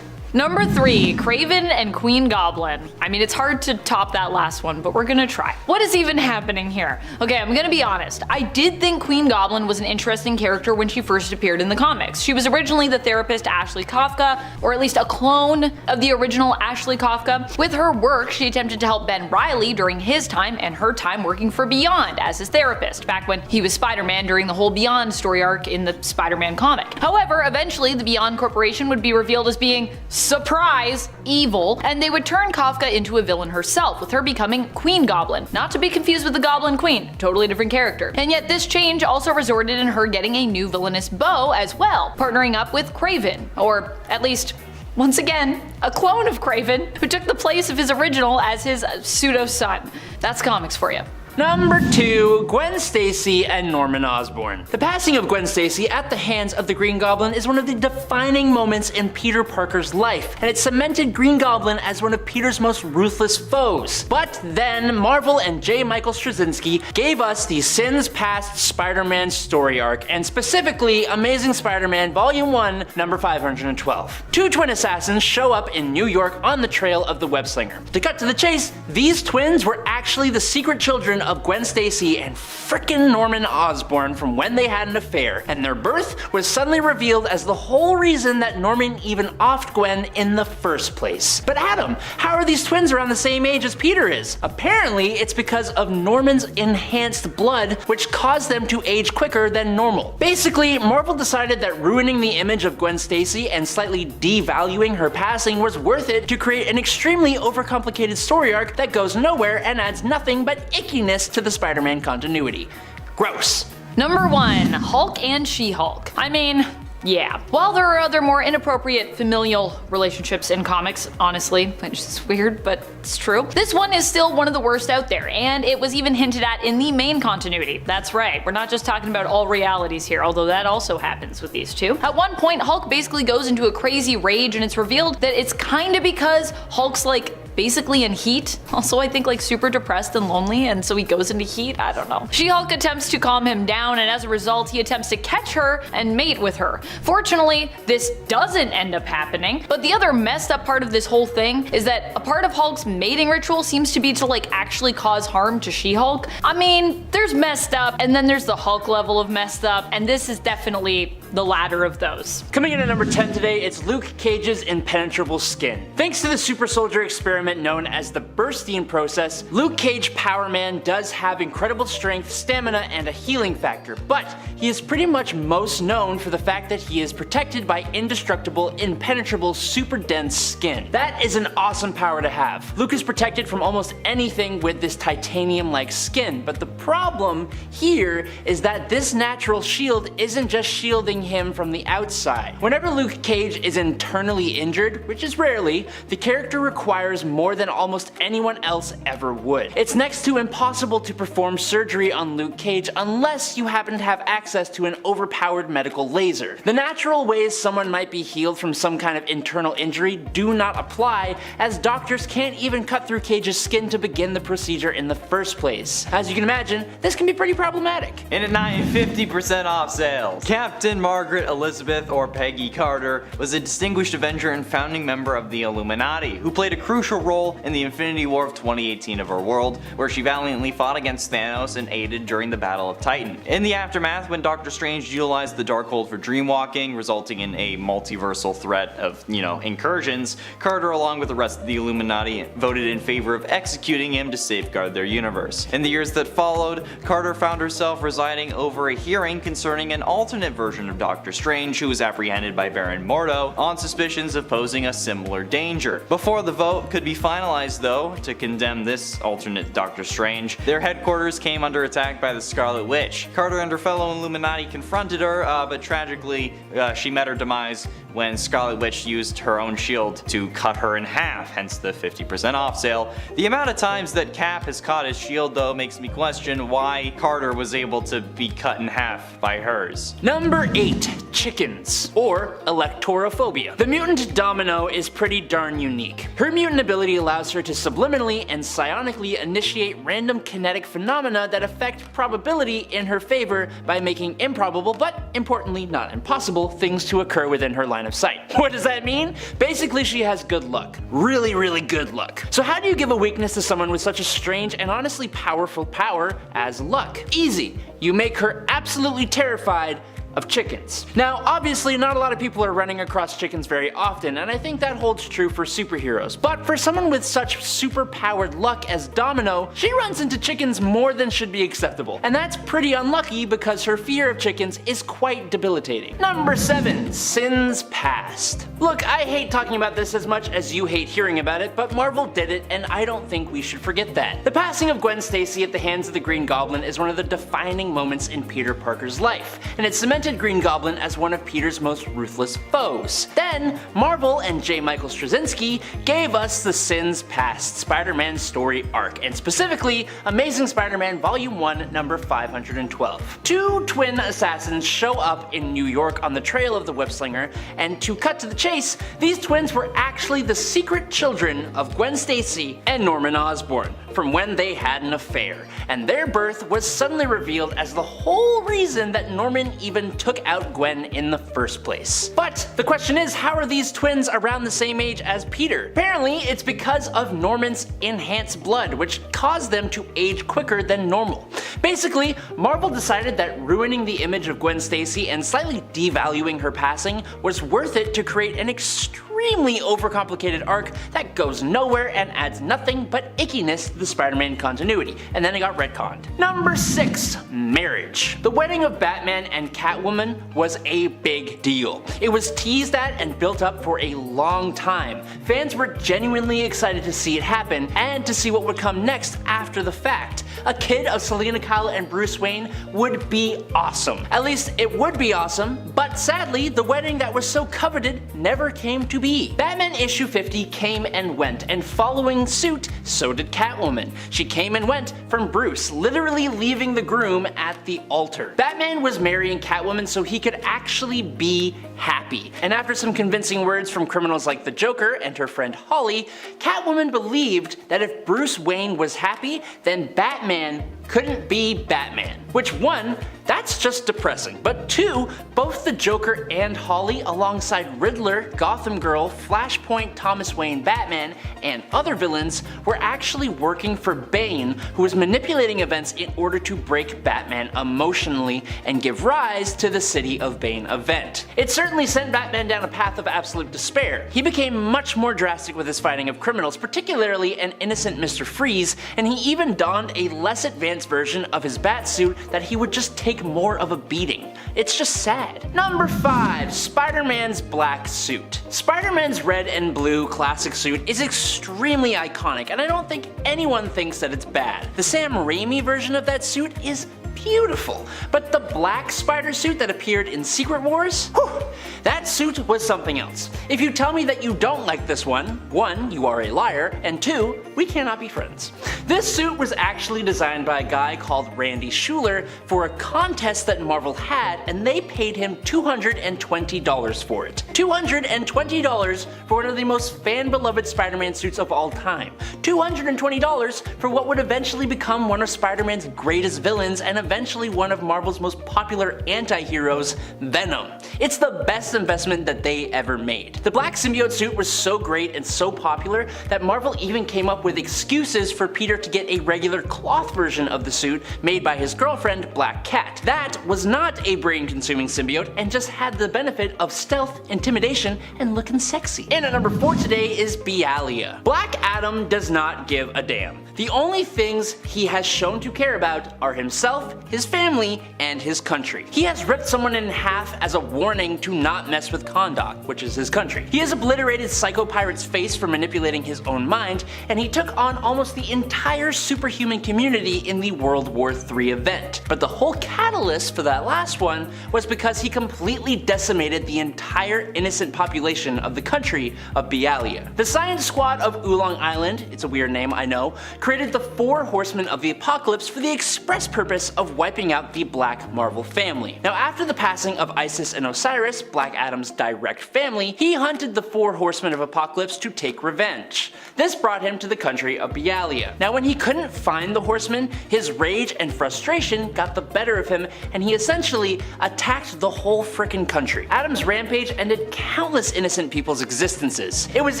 Number 3, Kraven and Queen Goblin. I mean, it's hard to top that last one, but we're gonna try. What is even happening here? Okay, I'm gonna be honest. I did think Queen Goblin was an interesting character when she first appeared in the comics. She was originally the therapist Ashley Kafka, or at least a clone of the original Ashley Kafka. With her work, she attempted to help Ben Reilly during his time and her time working for Beyond as his therapist, back when he was Spider-Man during the whole Beyond story arc in the Spider-Man comic. However, eventually the Beyond Corporation would be revealed as being, surprise, evil, and they would turn Kafka into a villain herself, with her becoming Queen Goblin. Not to be confused with the Goblin Queen, totally different character. And yet this change also resulted in her getting a new villainous beau as well, partnering up with Kraven, or at least, once again, a clone of Kraven, who took the place of his original as his pseudo-son. That's comics for you. Number 2, Gwen Stacy and Norman Osborn. The passing of Gwen Stacy at the hands of the Green Goblin is one of the defining moments in Peter Parker's life, and it cemented Green Goblin as one of Peter's most ruthless foes. But then Marvel and J. Michael Straczynski gave us the Sins Past Spider-Man story arc, and specifically Amazing Spider-Man Volume 1, number 512. 2 twin assassins show up in New York on the trail of the Web-Slinger. To cut to the chase, these twins were actually the secret children of Gwen Stacy and frickin' Norman Osborn from when they had an affair, and their birth was suddenly revealed as the whole reason that Norman even offed Gwen in the first place. But Adam, how are these twins around the same age as Peter is? Apparently, it's because of Norman's enhanced blood, which caused them to age quicker than normal. Basically, Marvel decided that ruining the image of Gwen Stacy and slightly devaluing her passing was worth it to create an extremely overcomplicated story arc that goes nowhere and adds nothing but ickiness to the Spider-Man continuity. Gross. Number 1, Hulk and She-Hulk. I mean, yeah. While there are other more inappropriate familial relationships in comics, honestly, which is weird, but it's true, this one is still one of the worst out there, and it was even hinted at in the main continuity. That's right, we're not just talking about all realities here, although that also happens with these two. At one point, Hulk basically goes into a crazy rage, and it's revealed that it's kinda because Hulk's like basically in heat. Also, I think like super depressed and lonely, and so he goes into heat. I don't know. She-Hulk attempts to calm him down, and as a result, he attempts to catch her and mate with her. Fortunately, this doesn't end up happening, but the other messed up part of this whole thing is that a part of Hulk's mating ritual seems to be to like actually cause harm to She-Hulk. I mean, there's messed up, and then there's the Hulk level of messed up, and this is definitely the latter of those. Coming in at number 10 today, it's Luke Cage's impenetrable skin. Thanks to the super soldier experiment known as the Burstein process, Luke Cage Power Man does have incredible strength, stamina, and a healing factor, but he is pretty much most known for the fact that he is protected by indestructible, impenetrable, super dense skin. That is an awesome power to have. Luke is protected from almost anything with this titanium-like skin, but the problem here is that this natural shield isn't just shielding him from the outside. Whenever Luke Cage is internally injured, which is rarely, the character requires more than almost anyone else ever would. It's next to impossible to perform surgery on Luke Cage unless you happen to have access to an overpowered medical laser. The natural ways someone might be healed from some kind of internal injury do not apply, as doctors can't even cut through Cage's skin to begin the procedure in the first place. As you can imagine, this can be pretty problematic. In at 50% off sales. Captain Margaret Elizabeth, or Peggy Carter, was a distinguished Avenger and founding member of the Illuminati, who played a crucial role in the Infinity War of 2018 of our world, where she valiantly fought against Thanos and aided during the Battle of Titan. In the aftermath, when Doctor Strange utilized the Darkhold for dreamwalking, resulting in a multiversal threat of, incursions, Carter, along with the rest of the Illuminati, voted in favor of executing him to safeguard their universe. In the years that followed, Carter found herself residing over a hearing concerning an alternate version of Doctor Strange who was apprehended by Baron Mordo on suspicions of posing a similar danger. Before the vote could be finalized though, to condemn this alternate Doctor Strange, their headquarters came under attack by the Scarlet Witch. Carter and her fellow Illuminati confronted her, but tragically she met her demise when Scarlet Witch used her own shield to cut her in half, hence the 50% off sale. The amount of times that Cap has caught his shield though makes me question why Carter was able to be cut in half by hers. Number 8. Chickens, or electorophobia. The mutant Domino is pretty darn unique. Her mutant ability allows her to subliminally and psionically initiate random kinetic phenomena that affect probability in her favor by making improbable, but importantly not impossible, things to occur within her line of sight. What does that mean? Basically she has good luck. Really good luck. So how do you give a weakness to someone with such a strange and honestly powerful power as luck? Easy. You make her absolutely terrified of chickens. Now obviously not a lot of people are running across chickens very often, and I think that holds true for superheroes, but for someone with such super powered luck as Domino, she runs into chickens more than should be acceptable, and that's pretty unlucky because her fear of chickens is quite debilitating. Number 7. Sins Past. Look, I hate talking about this as much as you hate hearing about it, but Marvel did it and I don't think we should forget that. The passing of Gwen Stacy at the hands of the Green Goblin is one of the defining moments in Peter Parker's life, and it cemented Green Goblin as one of Peter's most ruthless foes. Then, Marvel and J. Michael Straczynski gave us the Sins Past Spider-Man story arc, and specifically, Amazing Spider-Man Volume 1, number 512. Two twin assassins show up in New York on the trail of the Whipslinger, and to cut to the chase, these twins were actually the secret children of Gwen Stacy and Norman Osborn, from when they had an affair, and their birth was suddenly revealed as the whole reason that Norman even took out Gwen in the first place. But the question is, how are these twins around the same age as Peter? Apparently it's because of Norman's enhanced blood, which caused them to age quicker than normal. Basically, Marvel decided that ruining the image of Gwen Stacy and slightly devaluing her passing was worth it to create an extremely overcomplicated arc that goes nowhere and adds nothing but ickiness to the Spider-Man continuity, and then it got retconned. Number 6. Marriage. The wedding of Batman and Catwoman was a big deal. It was teased at and built up for a long time. Fans were genuinely excited to see it happen and to see what would come next after the fact. A kid of Selina Kyle and Bruce Wayne would be awesome. At least it would be awesome, but sadly the wedding that was so coveted never came to be. Batman issue 50 came and went, and following suit, so did Catwoman. She came and went from Bruce literally leaving the groom at the altar. Batman was marrying Catwoman so he could actually be happy, and after some convincing words from criminals like the Joker and her friend Holly, Catwoman believed that if Bruce Wayne was happy, then Batman couldn't be Batman. Which, one, that's just depressing, but two, both the Joker and Holly, alongside Riddler, Gotham Girl, Flashpoint, Thomas Wayne Batman, and other villains, were actually working for Bane, who was manipulating events in order to break Batman emotionally and give rise to the City of Bane event. It certainly sent Batman down a path of absolute despair. He became much more drastic with his fighting of criminals, particularly an innocent Mr. Freeze, and he even donned a less advanced version of his Batsuit that he would just take more of a beating. It's just sad. Number 5. Spider-Man's black suit. Spider-Man's red and blue classic suit is extremely iconic, and I don't think anyone thinks that it's bad. The Sam Raimi version of that suit is beautiful, but the black spider suit that appeared in Secret Wars? Whew, that suit was something else. If you tell me that you don't like this one, you are a liar, and two, we cannot be friends. This suit was actually designed by a guy called Randy Schuler for a contest that Marvel had, and they paid him $220 for it. $220 for one of the most fan-beloved Spider-Man suits of all time. $220 for what would eventually become one of Spider-Man's greatest villains and eventually one of Marvel's most popular anti-heroes, Venom. It's the best investment that they ever made. The black symbiote suit was so great and so popular that Marvel even came up with excuses for Peter to get a regular cloth version of the suit made by his girlfriend, Black Cat. That was not a brain-consuming symbiote and just had the benefit of stealth, intimidation, and looking sexy. And at number 4 today is Bealia. Black Adam does not give a damn. The only things he has shown to care about are himself, his family, and his country. He has ripped someone in half as a warning to not mess with Kahndaq, which is his country. He has obliterated Psycho Pirate's face for manipulating his own mind, and he took on almost the entire superhuman community in the World War III event. But the whole catalyst for that last one was because he completely decimated the entire innocent population of the country of Bealia. The science squad of Oolong Island, it's a weird name I know, created the 4 Horsemen of the Apocalypse for the express purpose of wiping out the Black Marvel family. Now after the passing of Isis and Osiris, Black Adam's direct family, he hunted the 4 Horsemen of Apocalypse to take revenge. This brought him to the country of Bealia. Now when he couldn't find the Horsemen, his rage and frustration got the better of him and he essentially attacked the whole frickin' country. Adam's rampage ended countless innocent people's existences. It was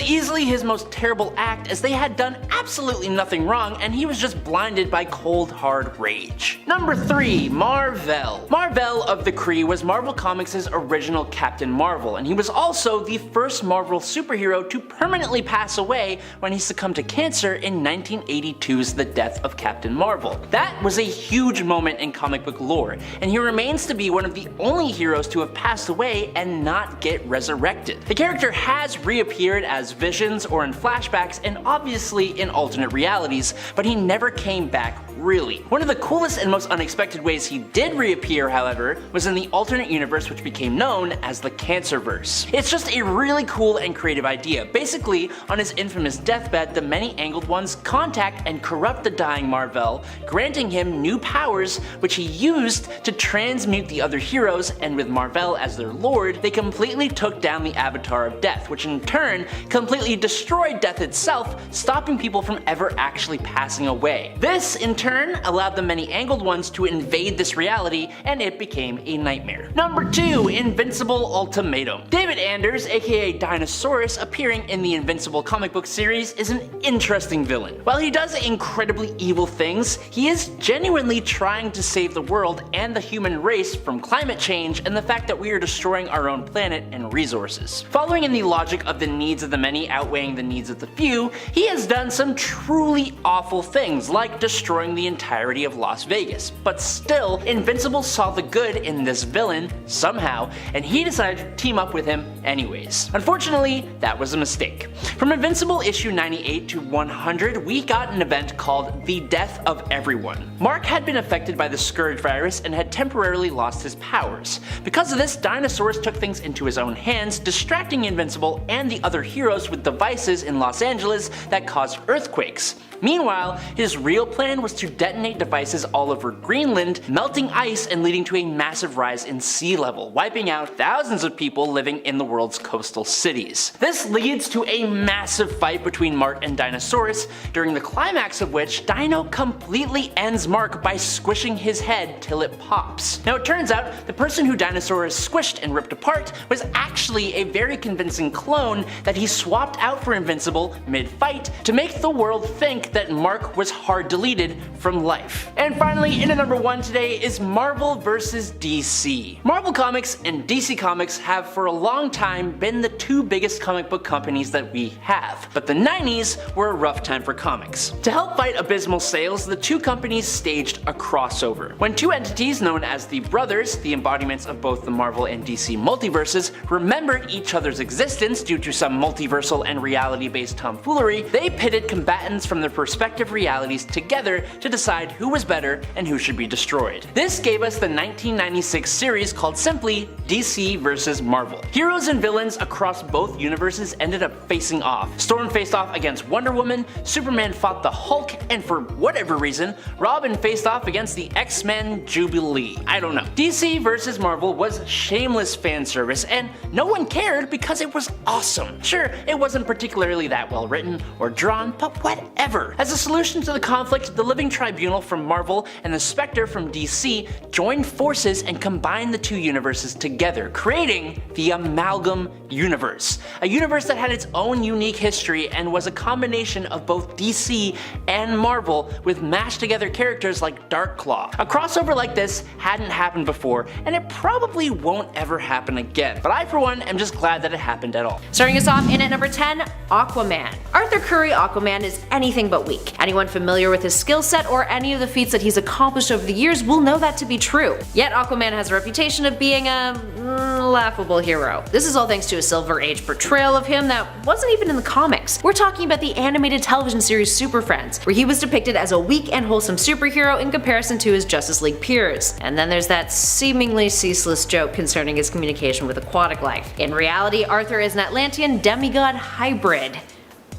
easily his most terrible act as they had done absolutely nothing wrong and he was just blinded by cold hard rage. Number 3. Mar-Vell. Mar-Vell of the Kree was Marvel Comics' original Captain Marvel, and he was also the first Marvel superhero to permanently pass away when he succumbed to cancer in 1982's The Death of Captain Marvel. That was a huge moment in comic book lore, and he remains to be one of the only heroes to have passed away and not get resurrected. The character has reappeared as visions or in flashbacks and obviously in alternate realities, but he never came back really. One of the coolest and most unexpected ways he did reappear, however, was in the alternate universe which became known as the Cancerverse. It's just a really cool and creative idea. Basically, on his infamous deathbed, the Many-Angled Ones contact and corrupt the dying Mar-Vell, granting him new powers which he used to transmute the other heroes, and with Mar-Vell as their lord, they completely took down the Avatar of Death, which in turn completely destroyed Death itself, stopping people from ever actually passing away. This, in turn, allowed the Many-Angled Ones to invade this reality, and it became a nightmare. Number 2. Invincible Ultimatum. David Anders, aka Dinosaurus, appearing in the Invincible comic book series, is an interesting villain. While he does incredibly evil things, he is genuinely trying to save the world and the human race from climate change and the fact that we are destroying our own planet and resources. Following in the logic of the needs of the many outweighing the needs of the few, he has done some truly awful things, like destroying the entirety of Las Vegas. But still, Invincible saw the good in this villain, somehow, and he decided to team up with him anyways. Unfortunately, that was a mistake. From Invincible issue 98 to 100, we got an event called The Death of Everyone. Mark had been affected by the Scourge virus and had temporarily lost his powers. Because of this, Dinosaurus took things into his own hands, distracting Invincible and the other heroes with devices in Los Angeles that caused earthquakes. Meanwhile, his real plan was to detonate devices all over Greenland, melting ice and leading to a massive rise in sea level, wiping out thousands of people living in the world's coastal cities. This leads to a massive fight between Mark and Dinosaurus, during the climax of which Dino completely ends Mark by squishing his head till it pops. Now it turns out the person who Dinosaurus squished and ripped apart was actually a very convincing clone that he swapped out for Invincible mid-fight to make the world think that Mark was hard deleted from life. And finally, in at number 1 today is Marvel vs. DC. Marvel Comics and DC Comics have for a long time been the 2 biggest comic book companies that we have, but the 90s were a rough time for comics. To help fight abysmal sales, the 2 companies staged a crossover. When 2 entities known as the Brothers, the embodiments of both the Marvel and DC multiverses, remembered each other's existence due to some multiversal and reality-based tomfoolery, they pitted combatants from their respective realities together to to decide who was better and who should be destroyed. This gave us the 1996 series called simply DC vs. Marvel. Heroes and villains across both universes ended up facing off. Storm faced off against Wonder Woman, Superman fought the Hulk, and for whatever reason, Robin faced off against the X-Men Jubilee. I don't know. DC vs. Marvel was shameless fan service, and no one cared because it was awesome. Sure, it wasn't particularly that well written or drawn, but whatever. As a solution to the conflict, the Living Tribunal from Marvel and the Spectre from DC joined forces and combined the two universes together, creating the Amalgam Universe. A universe that had its own unique history and was a combination of both DC and Marvel with mashed together characters like Darkclaw. A crossover like this hadn't happened before, and it probably won't ever happen again, but I for one am just glad that it happened at all. Starting us off in at number 10, Aquaman. Arthur Curry Aquaman is anything but weak. Anyone familiar with his skill set or any of the feats that he's accomplished over the years will know that to be true. Yet Aquaman has a reputation of being a laughable hero. This is all thanks to a Silver Age portrayal of him that wasn't even in the comics. We're talking about the animated television series Super Friends, where he was depicted as a weak and wholesome superhero in comparison to his Justice League peers. And then there's that seemingly ceaseless joke concerning his communication with aquatic life. In reality, Arthur is an Atlantean demigod hybrid.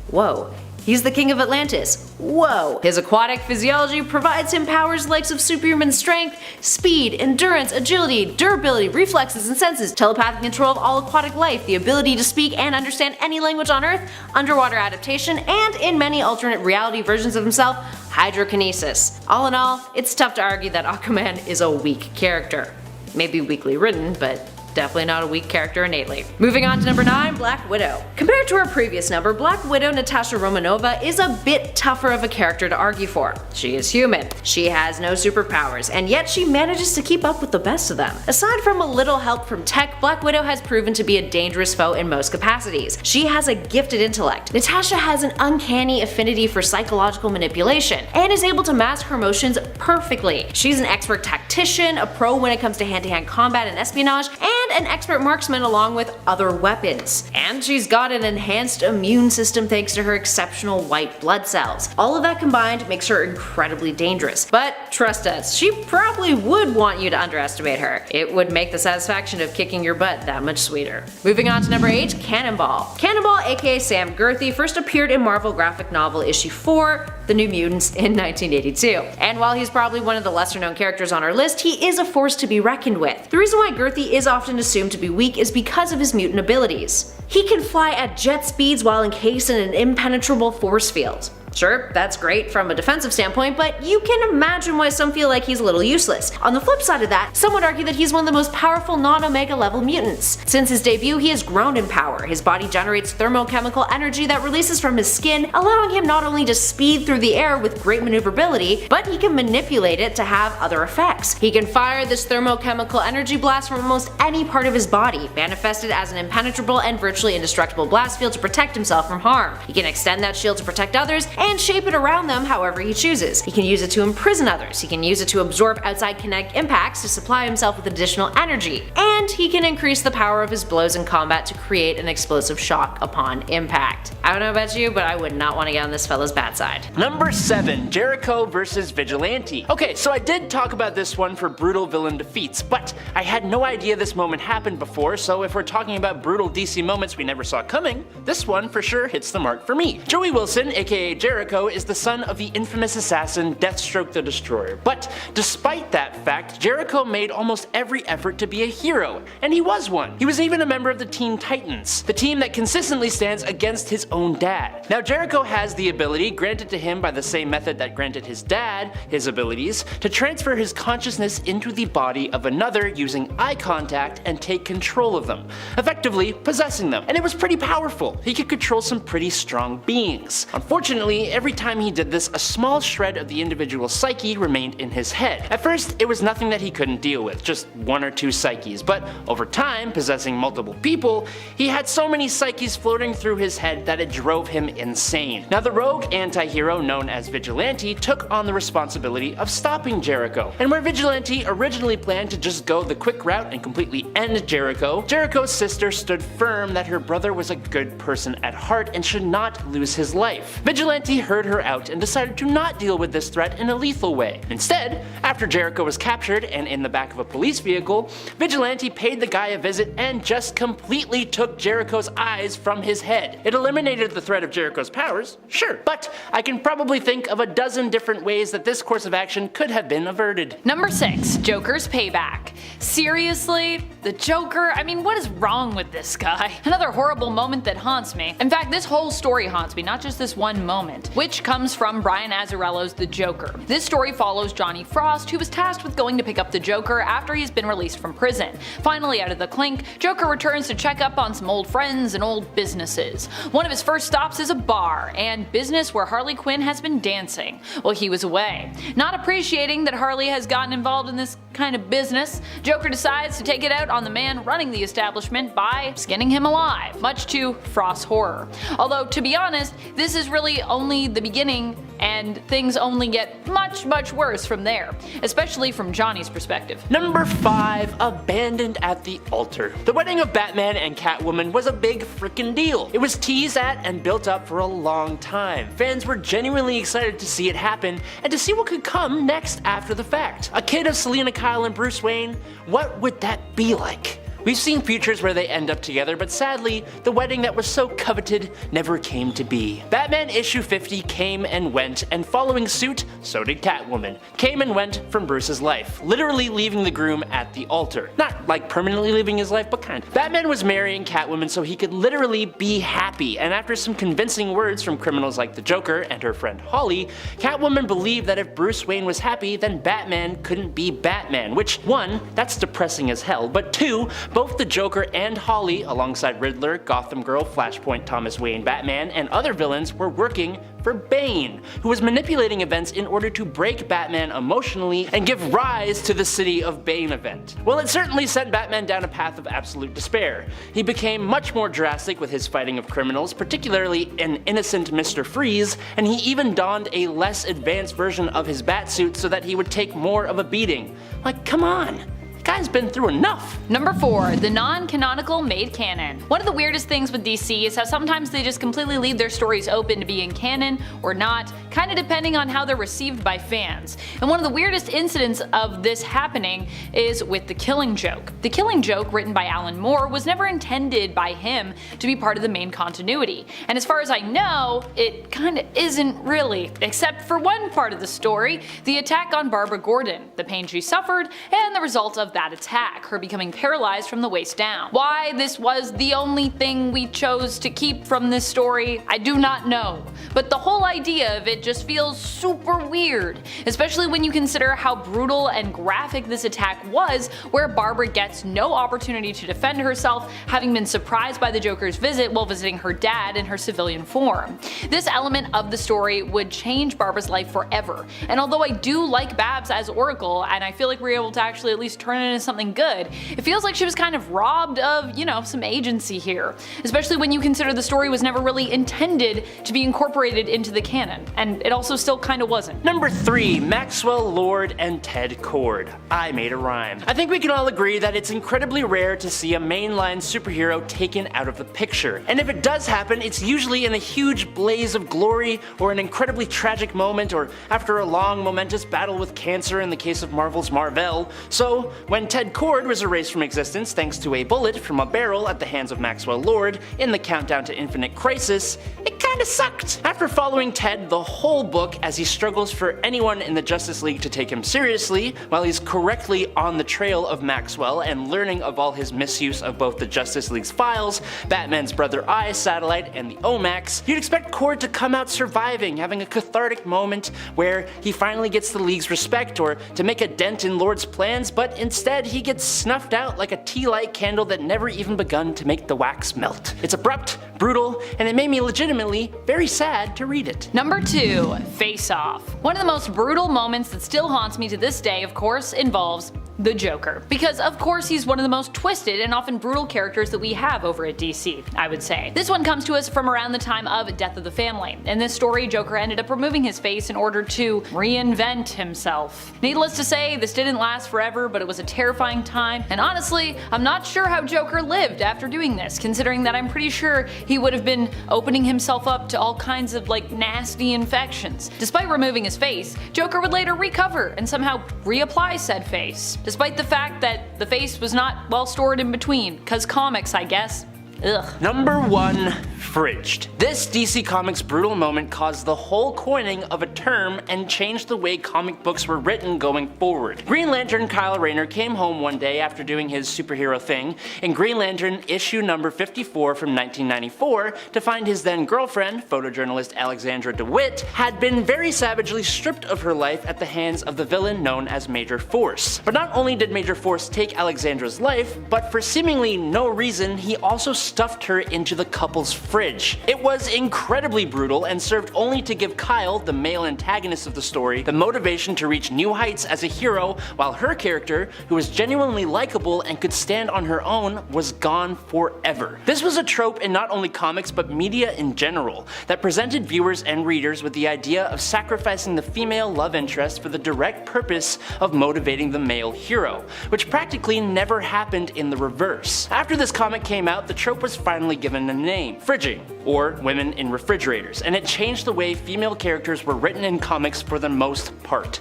Whoa. He's the king of Atlantis. Whoa! His aquatic physiology provides him powers likes of superhuman strength, speed, endurance, agility, durability, reflexes and senses, telepathic control of all aquatic life, the ability to speak and understand any language on Earth, underwater adaptation, and in many alternate reality versions of himself, hydrokinesis. All in all, it's tough to argue that Aquaman is a weak character. Maybe weakly written, but definitely not a weak character innately. Moving on to number 9, Black Widow. Compared to our previous number, Black Widow Natasha Romanova is a bit tougher of a character to argue for. She is human, she has no superpowers, and yet she manages to keep up with the best of them. Aside from a little help from tech, Black Widow has proven to be a dangerous foe in most capacities. She has a gifted intellect. Natasha has an uncanny affinity for psychological manipulation, and is able to mask her emotions perfectly. She's an expert tactician, a pro when it comes to hand-to-hand combat and espionage, and an expert marksman along with other weapons. And she's got an enhanced immune system thanks to her exceptional white blood cells. All of that combined makes her incredibly dangerous. But trust us, she probably would want you to underestimate her. It would make the satisfaction of kicking your butt that much sweeter. Moving on to number 8, Cannonball. Cannonball, aka Sam Gerthy, first appeared in Marvel graphic novel issue 4, The New Mutants, in 1982. And while he's probably one of the lesser known characters on our list, he is a force to be reckoned with. The reason why Gerthy is often assumed to be weak is because of his mutant abilities. He can fly at jet speeds while encased in an impenetrable force field. Sure, that's great from a defensive standpoint, but you can imagine why some feel like he's a little useless. On the flip side of that, some would argue that he's one of the most powerful non-Omega level mutants. Since his debut, he has grown in power. His body generates thermochemical energy that releases from his skin, allowing him not only to speed through the air with great maneuverability, but he can manipulate it to have other effects. He can fire this thermochemical energy blast from almost any part of his body, manifested as an impenetrable and virtually indestructible blast field to protect himself from harm. He can extend that shield to protect others, and shape it around them however he chooses. He can use it to imprison others, he can use it to absorb outside kinetic impacts to supply himself with additional energy, and he can increase the power of his blows in combat to create an explosive shock upon impact. I don't know about you, but I would not want to get on this fella's bad side. Number 7, Jericho vs. Vigilante. Okay, so I did talk about this one for brutal villain defeats, but I had no idea this moment happened before, so if we're talking about brutal DC moments we never saw coming, this one for sure hits the mark for me. Joey Wilson, aka Jericho, is the son of the infamous assassin Deathstroke the Destroyer, but despite that fact, Jericho made almost every effort to be a hero, and he was one. He was even a member of the Teen Titans, the team that consistently stands against his own dad. Now Jericho has the ability, granted to him by the same method that granted his dad his abilities, to transfer his consciousness into the body of another using eye contact and take control of them, effectively possessing them. And it was pretty powerful. He could control some pretty strong beings. Unfortunately, every time he did this, a small shred of the individual psyche remained in his head. At first, it was nothing that he couldn't deal with, just 1 or 2 psyches, but over time, possessing multiple people, he had so many psyches floating through his head that it drove him insane. Now the rogue anti-hero known as Vigilante took on the responsibility of stopping Jericho, and where Vigilante originally planned to just go the quick route and completely end Jericho, Jericho's sister stood firm that her brother was a good person at heart and should not lose his life. Vigilante Vigilante heard her out and decided to not deal with this threat in a lethal way. Instead, after Jericho was captured and in the back of a police vehicle, Vigilante paid the guy a visit and just completely took Jericho's eyes from his head. It eliminated the threat of Jericho's powers, sure, but I can probably think of a dozen different ways that this course of action could have been averted. Number 6. Joker's payback. Seriously? The Joker? I mean, what is wrong with this guy? Another horrible moment that haunts me. In fact, this whole story haunts me, not just this one moment, which comes from Brian Azzarello's The Joker. This story follows Johnny Frost, who was tasked with going to pick up the Joker after he's been released from prison. Finally out of the clink, Joker returns to check up on some old friends and old businesses. One of his first stops is a bar and business where Harley Quinn has been dancing while he was away. Not appreciating that Harley has gotten involved in this kind of business, Joker decides to take it out on the man running the establishment by skinning him alive, much to Frost's horror. Although, to be honest, this is really only the beginning and things only get much worse from there, especially from Johnny's perspective. Number 5. Abandoned at the altar. The wedding of Batman and Catwoman was a big frickin' deal. It was teased at and built up for a long time. Fans were genuinely excited to see it happen and to see what could come next after the fact. A kid of Selina Kyle and Bruce Wayne, what would that be like? We've seen futures where they end up together, but sadly, the wedding that was so coveted never came to be. Batman issue 50 came and went, and following suit, so did Catwoman. Came and went from Bruce's life, literally leaving the groom at the altar. Not like permanently leaving his life, but kind of. Batman was marrying Catwoman so he could literally be happy, and after some convincing words from criminals like the Joker and her friend Holly, Catwoman believed that if Bruce Wayne was happy, then Batman couldn't be Batman, which, 1, that's depressing as hell, but 2, both the Joker and Holly, alongside Riddler, Gotham Girl, Flashpoint, Thomas Wayne, Batman, and other villains, were working for Bane, who was manipulating events in order to break Batman emotionally and give rise to the City of Bane event. Well, it certainly sent Batman down a path of absolute despair. He became much more drastic with his fighting of criminals, particularly an innocent Mr. Freeze, and he even donned a less advanced version of his Batsuit so that he would take more of a beating. Like, come on. Guy's been through enough. Number 4. The non-canonical made canon. One of the weirdest things with DC is how sometimes they just completely leave their stories open to being canon or not, kinda depending on how they're received by fans. And one of the weirdest incidents of this happening is with The Killing Joke. The Killing Joke, written by Alan Moore, was never intended by him to be part of the main continuity. And as far as I know, it kinda isn't really, except for one part of the story, the attack on Barbara Gordon, the pain she suffered, and the result of that attack, her becoming paralyzed from the waist down. Why this was the only thing we chose to keep from this story, I do not know. But the whole idea of it just feels super weird, especially when you consider how brutal and graphic this attack was, where Barbara gets no opportunity to defend herself, having been surprised by the Joker's visit while visiting her dad in her civilian form. This element of the story would change Barbara's life forever, and although I do like Babs as Oracle, and I feel like we're able to actually at least turn it into something good, it feels like she was kind of robbed of, some agency here, especially when you consider the story was never really intended to be incorporated into the canon, and it also still kinda wasn't. Number 3. Maxwell Lord and Ted Cord. I made a rhyme. I think we can all agree that it's incredibly rare to see a mainline superhero taken out of the picture, and if it does happen, it's usually in a huge blaze of glory, or an incredibly tragic moment, or after a long momentous battle with cancer in the case of Marvel's Marvel. So, when Ted Cord was erased from existence thanks to a bullet from a barrel at the hands of Maxwell Lord in the Countdown to Infinite Crisis, it kinda sucked. After following Ted the whole book as he struggles for anyone in the Justice League to take him seriously, while he's correctly on the trail of Maxwell and learning of all his misuse of both the Justice League's files, Batman's Brother Eye satellite, and the OMAX, you'd expect Cord to come out surviving, having a cathartic moment where he finally gets the League's respect or to make a dent in Lord's plans, but instead he gets snuffed out like a tea-light candle that never even begun to make the wax melt. It's abrupt, brutal, and it made me legitimately very sad to read it. Number 2. Face Off. One of the most brutal moments that still haunts me to this day, of course, involves the Joker. Because of course he's one of the most twisted and often brutal characters that we have over at DC, I would say. This one comes to us from around the time of Death of the Family. In this story, Joker ended up removing his face in order to reinvent himself. Needless to say, this didn't last forever, but it was a terrifying time, and honestly, I'm not sure how Joker lived after doing this, considering that I'm pretty sure he would have been opening himself up to all kinds of nasty infections. Despite removing his face, Joker would later recover and somehow reapply said face, despite the fact that the face was not well stored in between, cause comics, I guess. Ugh. Number 1, fridged. This DC Comics brutal moment caused the whole coining of a term and changed the way comic books were written going forward. Green Lantern Kyle Rayner came home one day after doing his superhero thing in Green Lantern issue number 54 from 1994 to find his then girlfriend, photojournalist Alexandra DeWitt, had been very savagely stripped of her life at the hands of the villain known as Major Force. But not only did Major Force take Alexandra's life, but for seemingly no reason, he also stuffed her into the couple's fridge. It was incredibly brutal and served only to give Kyle, the male antagonist of the story, the motivation to reach new heights as a hero, while her character, who was genuinely likable and could stand on her own, was gone forever. This was a trope in not only comics but media in general, that presented viewers and readers with the idea of sacrificing the female love interest for the direct purpose of motivating the male hero, which practically never happened in the reverse. After this comic came out, the trope was finally given a name, fridging, or women in refrigerators, and it changed the way female characters were written in comics for the most part.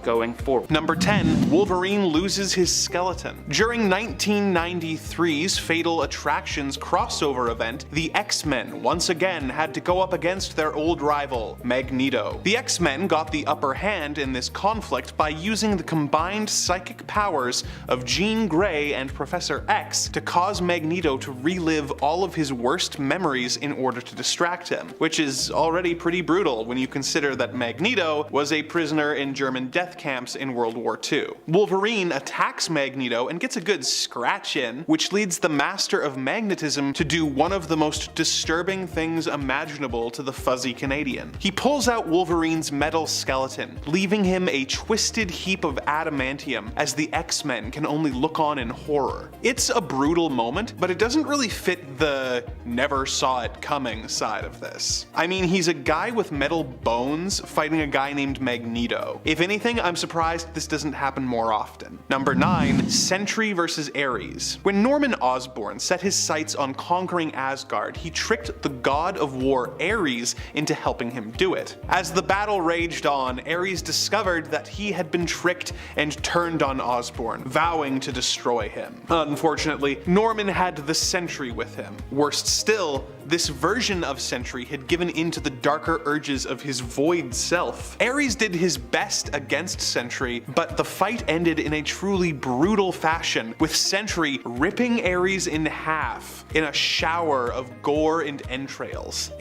Going forward. Number 10, Wolverine loses his skeleton. During 1993's Fatal Attractions crossover event, the X-Men once again had to go up against their old rival, Magneto. The X-Men got the upper hand in this conflict by using the combined psychic powers of Jean Grey and Professor X to cause Magneto to relive all of his worst memories in order to distract him, which is already pretty brutal when you consider that Magneto was a prisoner in German death camps in World War II. Wolverine attacks Magneto and gets a good scratch in, which leads the Master of Magnetism to do one of the most disturbing things imaginable to the fuzzy Canadian. He pulls out Wolverine's metal skeleton, leaving him a twisted heap of adamantium as the X-Men can only look on in horror. It's a brutal moment, but it doesn't really fit the never saw it coming side of this. I mean, he's a guy with metal bones fighting a guy named Magneto. If anything, I'm surprised this doesn't happen more often. Number 9, Sentry vs. Ares. When Norman Osborn set his sights on conquering Asgard, he tricked the god of war Ares into helping him do it. As the battle raged on, Ares discovered that he had been tricked and turned on Osborn, vowing to destroy him. Unfortunately, Norman had the Sentry with him. Worst still, this version of Sentry had given in to the darker urges of his void self. Ares did his best against Sentry, but the fight ended in a truly brutal fashion, with Sentry ripping Ares in half in a shower of gore and entrails.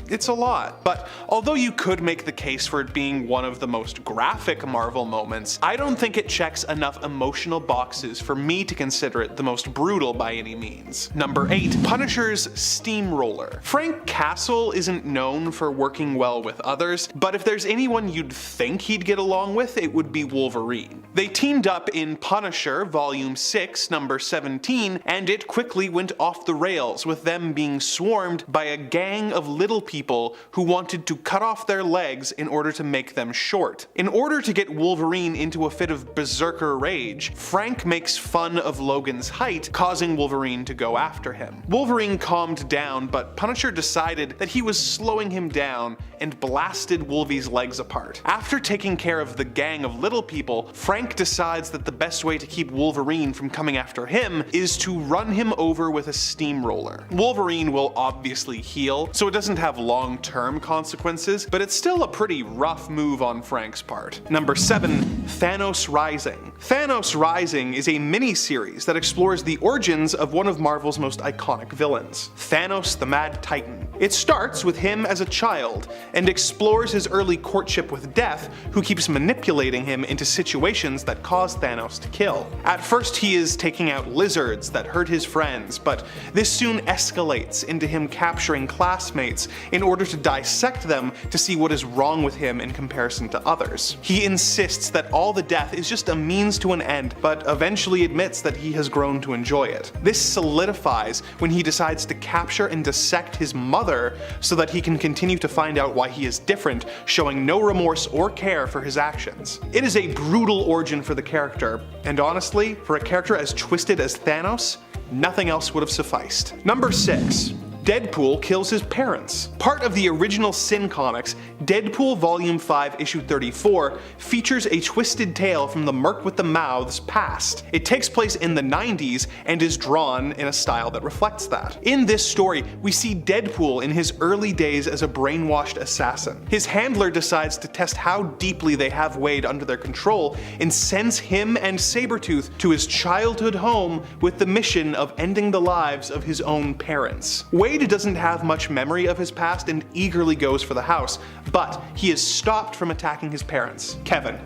It's a lot, but although you could make the case for it being one of the most graphic Marvel moments, I don't think it checks enough emotional boxes for me to consider it the most brutal by any means. Number 8, Punisher's Steamroller. Frank Castle isn't known for working well with others, but if there's anyone you'd think he'd get along with, it would be Wolverine. They teamed up in Punisher Volume 6, number 17, and it quickly went off the rails, with them being swarmed by a gang of little people who wanted to cut off their legs in order to make them short. In order to get Wolverine into a fit of berserker rage, Frank makes fun of Logan's height, causing Wolverine to go after him. Wolverine calmed down, but Punisher decided that he was slowing him down and blasted Wolvie's legs apart. After taking care of the gang of little people, Frank decides that the best way to keep Wolverine from coming after him is to run him over with a steamroller. Wolverine will obviously heal, so it doesn't have long-term consequences, but it's still a pretty rough move on Frank's part. Number 7, Thanos Rising. Thanos Rising is a mini-series that explores the origins of one of Marvel's most iconic villains, Thanos the Mad Titan. It starts with him as a child, and explores his early courtship with Death, who keeps manipulating him into situations weapons that caused Thanos to kill. At first he is taking out lizards that hurt his friends, but this soon escalates into him capturing classmates in order to dissect them to see what is wrong with him in comparison to others. He insists that all the death is just a means to an end, but eventually admits that he has grown to enjoy it. This solidifies when he decides to capture and dissect his mother so that he can continue to find out why he is different, showing no remorse or care for his actions. It is a brutal origin for the character, and honestly, for a character as twisted as Thanos, nothing else would have sufficed. Number 6. Deadpool kills his parents. Part of the original Sin comics, Deadpool Volume 5 Issue 34 features a twisted tale from the Merc with the Mouth's past. It takes place in the 90s and is drawn in a style that reflects that. In this story, we see Deadpool in his early days as a brainwashed assassin. His handler decides to test how deeply they have Wade under their control and sends him and Sabretooth to his childhood home with the mission of ending the lives of his own parents. Wade doesn't have much memory of his past and eagerly goes for the house, but he is stopped from attacking his parents. Kevin,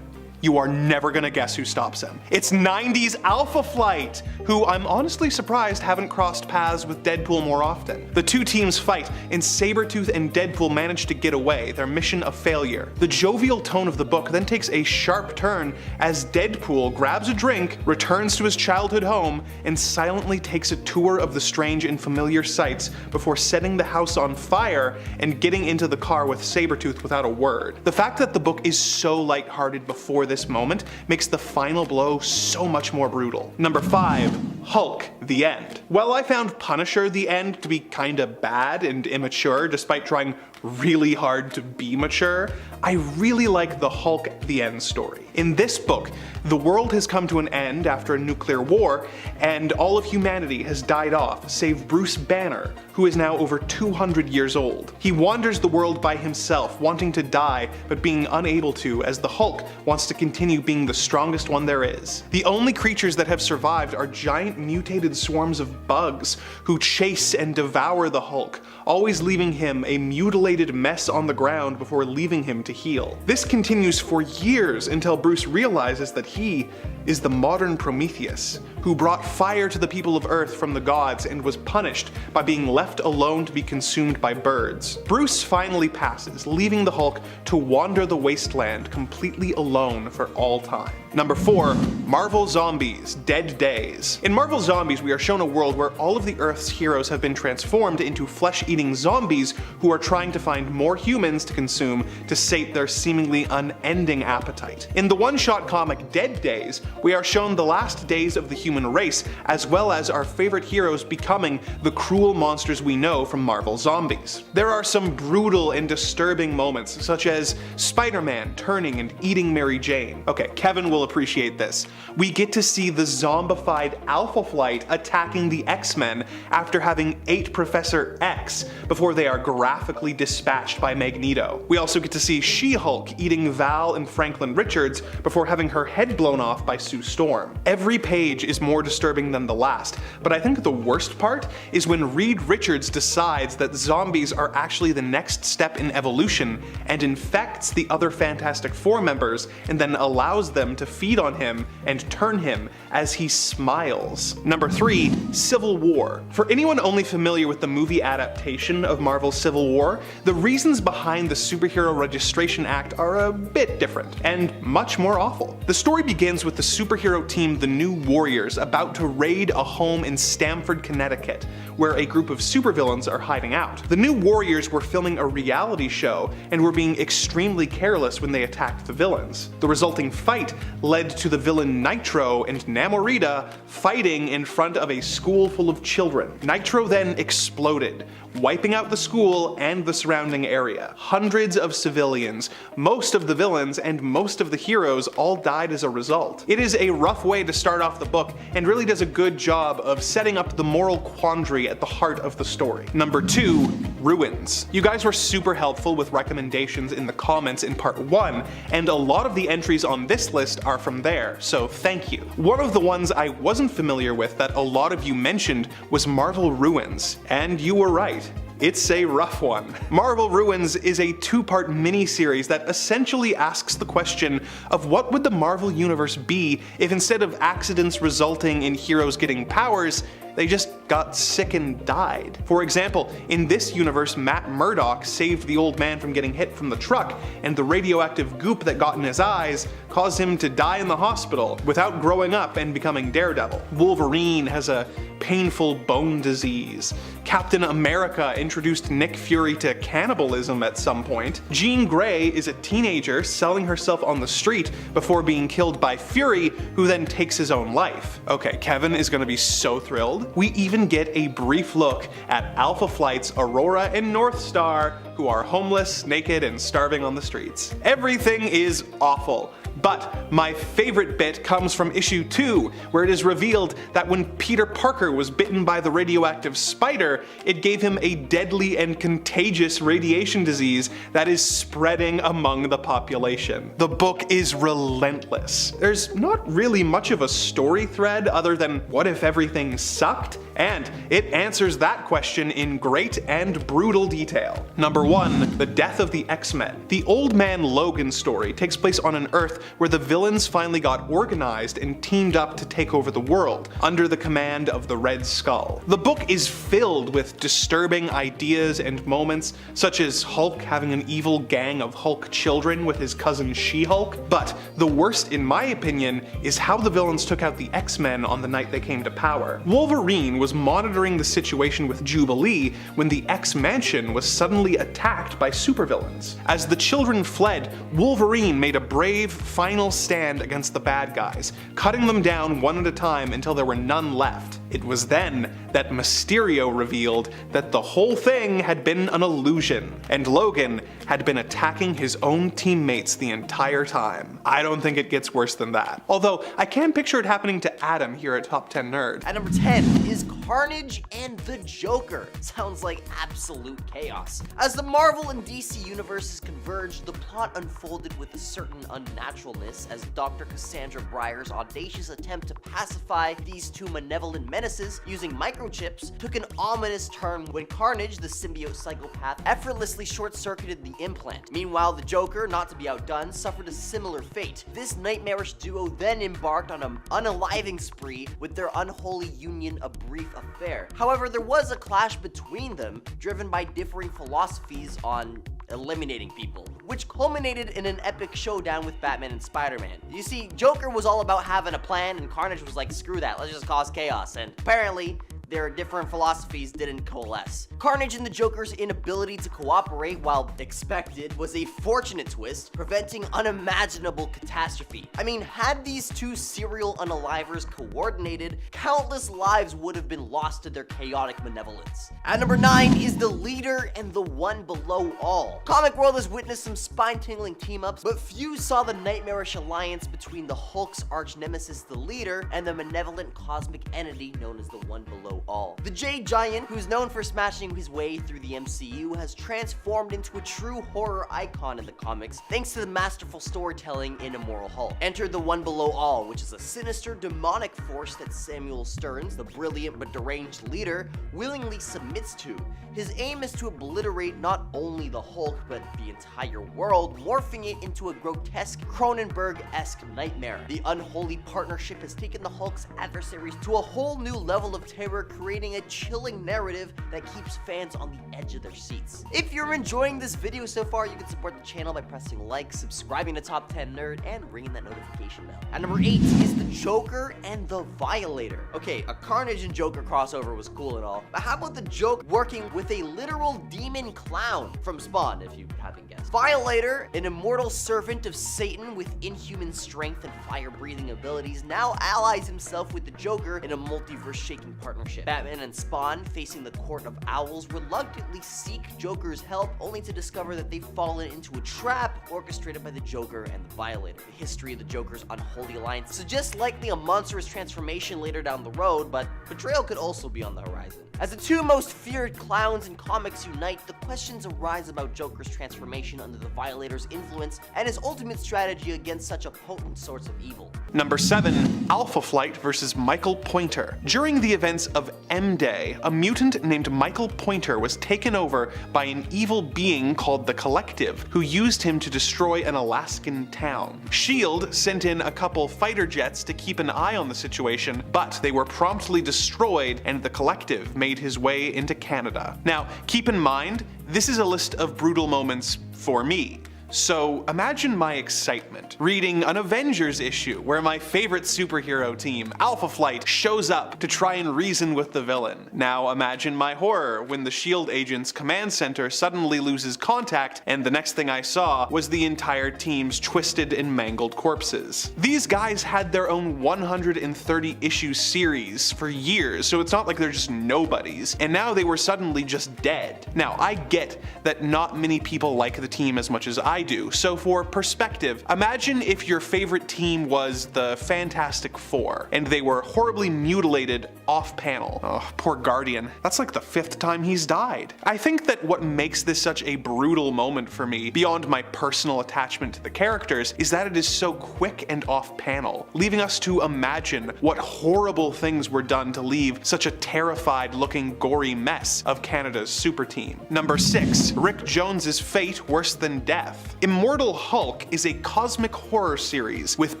you are never gonna guess who stops him. It's 90s Alpha Flight, who I'm honestly surprised haven't crossed paths with Deadpool more often. The two teams fight, and Sabretooth and Deadpool manage to get away, their mission a failure. The jovial tone of the book then takes a sharp turn as Deadpool grabs a drink, returns to his childhood home, and silently takes a tour of the strange and familiar sights before setting the house on fire and getting into the car with Sabretooth without a word. The fact that the book is so lighthearted before this moment makes the final blow so much more brutal. Number 5. Hulk, the end. While I found Punisher, the end, to be kinda bad and immature despite trying really hard to be mature, I really like the Hulk, the end story. In this book, the world has come to an end after a nuclear war, and all of humanity has died off, save Bruce Banner, who is now over 200 years old. He wanders the world by himself, wanting to die, but being unable to, as the Hulk wants to continue being the strongest one there is. The only creatures that have survived are giant mutated swarms of bugs, who chase and devour the Hulk, always leaving him a mutilated mess on the ground before leaving him to heal. This continues for years until Bruce realizes that he is the modern Prometheus, who brought fire to the people of Earth from the gods and was punished by being left alone to be consumed by birds. Bruce finally passes, leaving the Hulk to wander the wasteland completely alone for all time. Number 4. Marvel Zombies, Dead Days. In Marvel Zombies, we are shown a world where all of the Earth's heroes have been transformed into flesh-eating zombies who are trying to find more humans to consume to sate their seemingly unending appetite. In the one-shot comic Dead Days, we are shown the last days of the human race, as well as our favorite heroes becoming the cruel monsters we know from Marvel Zombies. There are some brutal and disturbing moments, such as Spider-Man turning and eating Mary Jane. Okay, Kevin will appreciate this. We get to see the zombified Alpha Flight attacking the X-Men after having ate Professor X before they are graphically dispatched by Magneto. We also get to see She-Hulk eating Val and Franklin Richards before having her head blown off by Sue Storm. Every page is more disturbing than the last, but I think the worst part is when Reed Richards decides that zombies are actually the next step in evolution and infects the other Fantastic Four members and then allows them to feed on him and turn him as he smiles. Number 3. Civil War. For anyone only familiar with the movie adaptation of Marvel's Civil War, the reasons behind the Superhero Registration Act are a bit different, and much more awful. The story begins with the superhero team the New Warriors about to raid a home in Stamford, Connecticut, where a group of supervillains are hiding out. The New Warriors were filming a reality show and were being extremely careless when they attacked the villains. The resulting fight led to the villain Nitro and Namorita fighting in front of a school full of children. Nitro then exploded, wiping out the school and the surrounding area. Hundreds of civilians, most of the villains, and most of the heroes all died as a result. It is a rough way to start off the book and really does a good job of setting up the moral quandary at the heart of the story. Number 2. Ruins. You guys were super helpful with recommendations in the comments in part 1, and a lot of the entries on this list are from there, so thank you. One of the ones I wasn't familiar with that a lot of you mentioned was Marvel Ruins, and you were right. it's a rough one. Marvel Ruins is a two-part mini-series that essentially asks the question of what would the Marvel Universe be if instead of accidents resulting in heroes getting powers, they just got sick and died. For example, in this universe, Matt Murdock saved the old man from getting hit from the truck, and the radioactive goop that got in his eyes caused him to die in the hospital without growing up and becoming Daredevil. Wolverine has a painful bone disease. Captain America introduced Nick Fury to cannibalism at some point. Jean Grey is a teenager selling herself on the street before being killed by Fury, who then takes his own life. Okay, Kevin is gonna be so thrilled. We even get a brief look at Alpha Flight's Aurora and North Star, who are homeless, naked, and starving on the streets. Everything is awful. But my favorite bit comes from issue 2, where it is revealed that when Peter Parker was bitten by the radioactive spider, it gave him a deadly and contagious radiation disease that is spreading among the population. The book is relentless. There's not really much of a story thread other than what if everything sucked? And it answers that question in great and brutal detail. Number 1, the death of the X-Men. The Old Man Logan story takes place on an Earth where the villains finally got organized and teamed up to take over the world, under the command of the Red Skull. The book is filled with disturbing ideas and moments, such as Hulk having an evil gang of Hulk children with his cousin She-Hulk, but the worst in my opinion is how the villains took out the X-Men on the night they came to power. Wolverine was monitoring the situation with Jubilee when the X-Mansion was suddenly attacked by supervillains. As the children fled, Wolverine made a brave final stand against the bad guys, cutting them down one at a time until there were none left. It was then that Mysterio revealed that the whole thing had been an illusion, and Logan had been attacking his own teammates the entire time. I don't think it gets worse than that. Although, I can picture it happening to Adam here at Top 10 Nerd. At number 10 is Carnage and the Joker. Sounds like absolute chaos. As the Marvel and DC universes converged, the plot unfolded with a certain unnaturalness as Dr. Cassandra Breyer's audacious attempt to pacify these two malevolent menaces using microchips took an ominous turn when Carnage, the symbiote psychopath, effortlessly short-circuited the implant. Meanwhile, the Joker, not to be outdone, suffered a similar fate. This nightmarish duo then embarked on an unaliving spree with their unholy union a brief affair. However, there was a clash between them, driven by differing philosophies on eliminating people, which culminated in an epic showdown with Batman and Spider-Man. You see, Joker was all about having a plan, and Carnage was like, screw that, let's just cause chaos, and apparently, their different philosophies didn't coalesce. Carnage and the Joker's inability to cooperate, while expected, was a fortunate twist, preventing unimaginable catastrophe. I mean, had these two serial unalivers coordinated, countless lives would have been lost to their chaotic malevolence. At number 9 is the Leader and the One Below All. Comic world has witnessed some spine-tingling team-ups, but few saw the nightmarish alliance between the Hulk's arch-nemesis, the Leader, and the malevolent cosmic entity known as the One Below All. The Jade Giant, who's known for smashing his way through the MCU, has transformed into a true horror icon in the comics thanks to the masterful storytelling in Immortal Hulk. Enter the One Below All, which is a sinister demonic force that Samuel Stearns, the brilliant but deranged leader, willingly submits to. His aim is to obliterate not only the Hulk but the entire world, morphing it into a grotesque Cronenberg-esque nightmare. The unholy partnership has taken the Hulk's adversaries to a whole new level of terror, creating a chilling narrative that keeps fans on the edge of their seats. If you're enjoying this video so far, you can support the channel by pressing like, subscribing to Top 10 Nerd, and ringing that notification bell. At number 8 is the Joker and the Violator. Okay, a Carnage and Joker crossover was cool and all, but how about the Joker working with a literal demon clown from Spawn, if you haven't guessed. Violator, an immortal servant of Satan with inhuman strength and fire-breathing abilities, now allies himself with the Joker in a multiverse-shaking partnership. Batman and Spawn, facing the Court of Owls, reluctantly seek Joker's help, only to discover that they've fallen into a trap orchestrated by the Joker and the Violator. The history of the Joker's unholy alliance suggests likely a monstrous transformation later down the road, but betrayal could also be on the horizon. As the two most feared clowns in comics unite, the questions arise about Joker's transformation under the Violator's influence and his ultimate strategy against such a potent source of evil. Number 7, Alpha Flight versus Michael Pointer. During the events of of M-Day, a mutant named Michael Pointer was taken over by an evil being called the Collective, who used him to destroy an Alaskan town. S.H.I.E.L.D. sent in a couple fighter jets to keep an eye on the situation, but they were promptly destroyed and the Collective made his way into Canada. Now, keep in mind, this is a list of brutal moments for me. So imagine my excitement reading an Avengers issue where my favorite superhero team, Alpha Flight, shows up to try and reason with the villain. Now imagine my horror when the S.H.I.E.L.D. agent's command center suddenly loses contact and the next thing I saw was the entire team's twisted and mangled corpses. These guys had their own 130 issue series for years, so it's not like they're just nobodies, and now they were suddenly just dead. Now I get that not many people like the team as much as I do, so for perspective, imagine if your favorite team was the Fantastic Four, and they were horribly mutilated off-panel. Oh, poor Guardian. That's like the 5th time he's died. I think that what makes this such a brutal moment for me, beyond my personal attachment to the characters, is that it is so quick and off-panel, leaving us to imagine what horrible things were done to leave such a terrified-looking gory mess of Canada's super team. Number 6. Rick Jones's fate worse than death. Immortal Hulk is a cosmic horror series with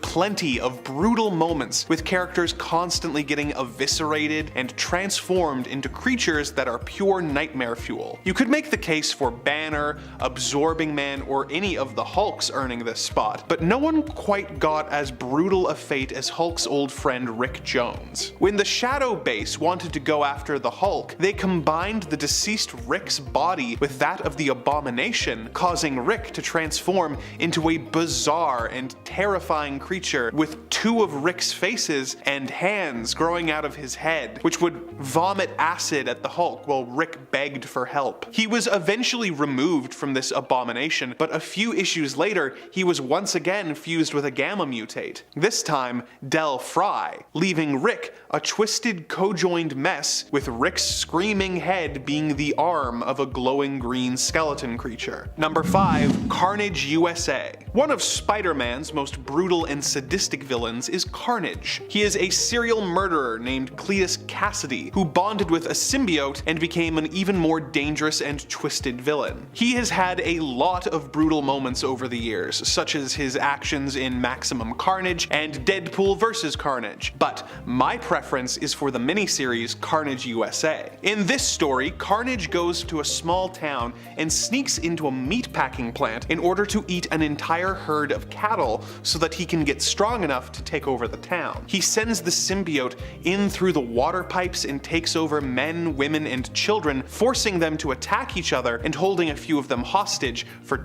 plenty of brutal moments, with characters constantly getting eviscerated and transformed into creatures that are pure nightmare fuel. You could make the case for Banner, Absorbing Man, or any of the Hulks earning this spot, but no one quite got as brutal a fate as Hulk's old friend Rick Jones. When the Shadow Base wanted to go after the Hulk, they combined the deceased Rick's body with that of the Abomination, causing Rick to transform into a bizarre and terrifying creature with 2 of Rick's faces and hands growing out of his head, which would vomit acid at the Hulk while Rick begged for help. He was eventually removed from this abomination, but a few issues later, he was once again fused with a gamma mutate, this time Del Fry, leaving Rick a twisted co-joined mess with Rick's screaming head being the arm of a glowing green skeleton creature. Number 5. Carnage USA. One of Spider-Man's most brutal and sadistic villains is Carnage. He is a serial murderer named Cletus Cassidy, who bonded with a symbiote and became an even more dangerous and twisted villain. He has had a lot of brutal moments over the years, such as his actions in Maximum Carnage and Deadpool vs. Carnage, but my preference is for the miniseries Carnage USA. In this story, Carnage goes to a small town and sneaks into a meatpacking plant in order to eat an entire herd of cattle so that he can get strong enough to take over the town. He sends the symbiote in through the water pipes and takes over men, women, and children, forcing them to attack each other and holding a few of them hostage for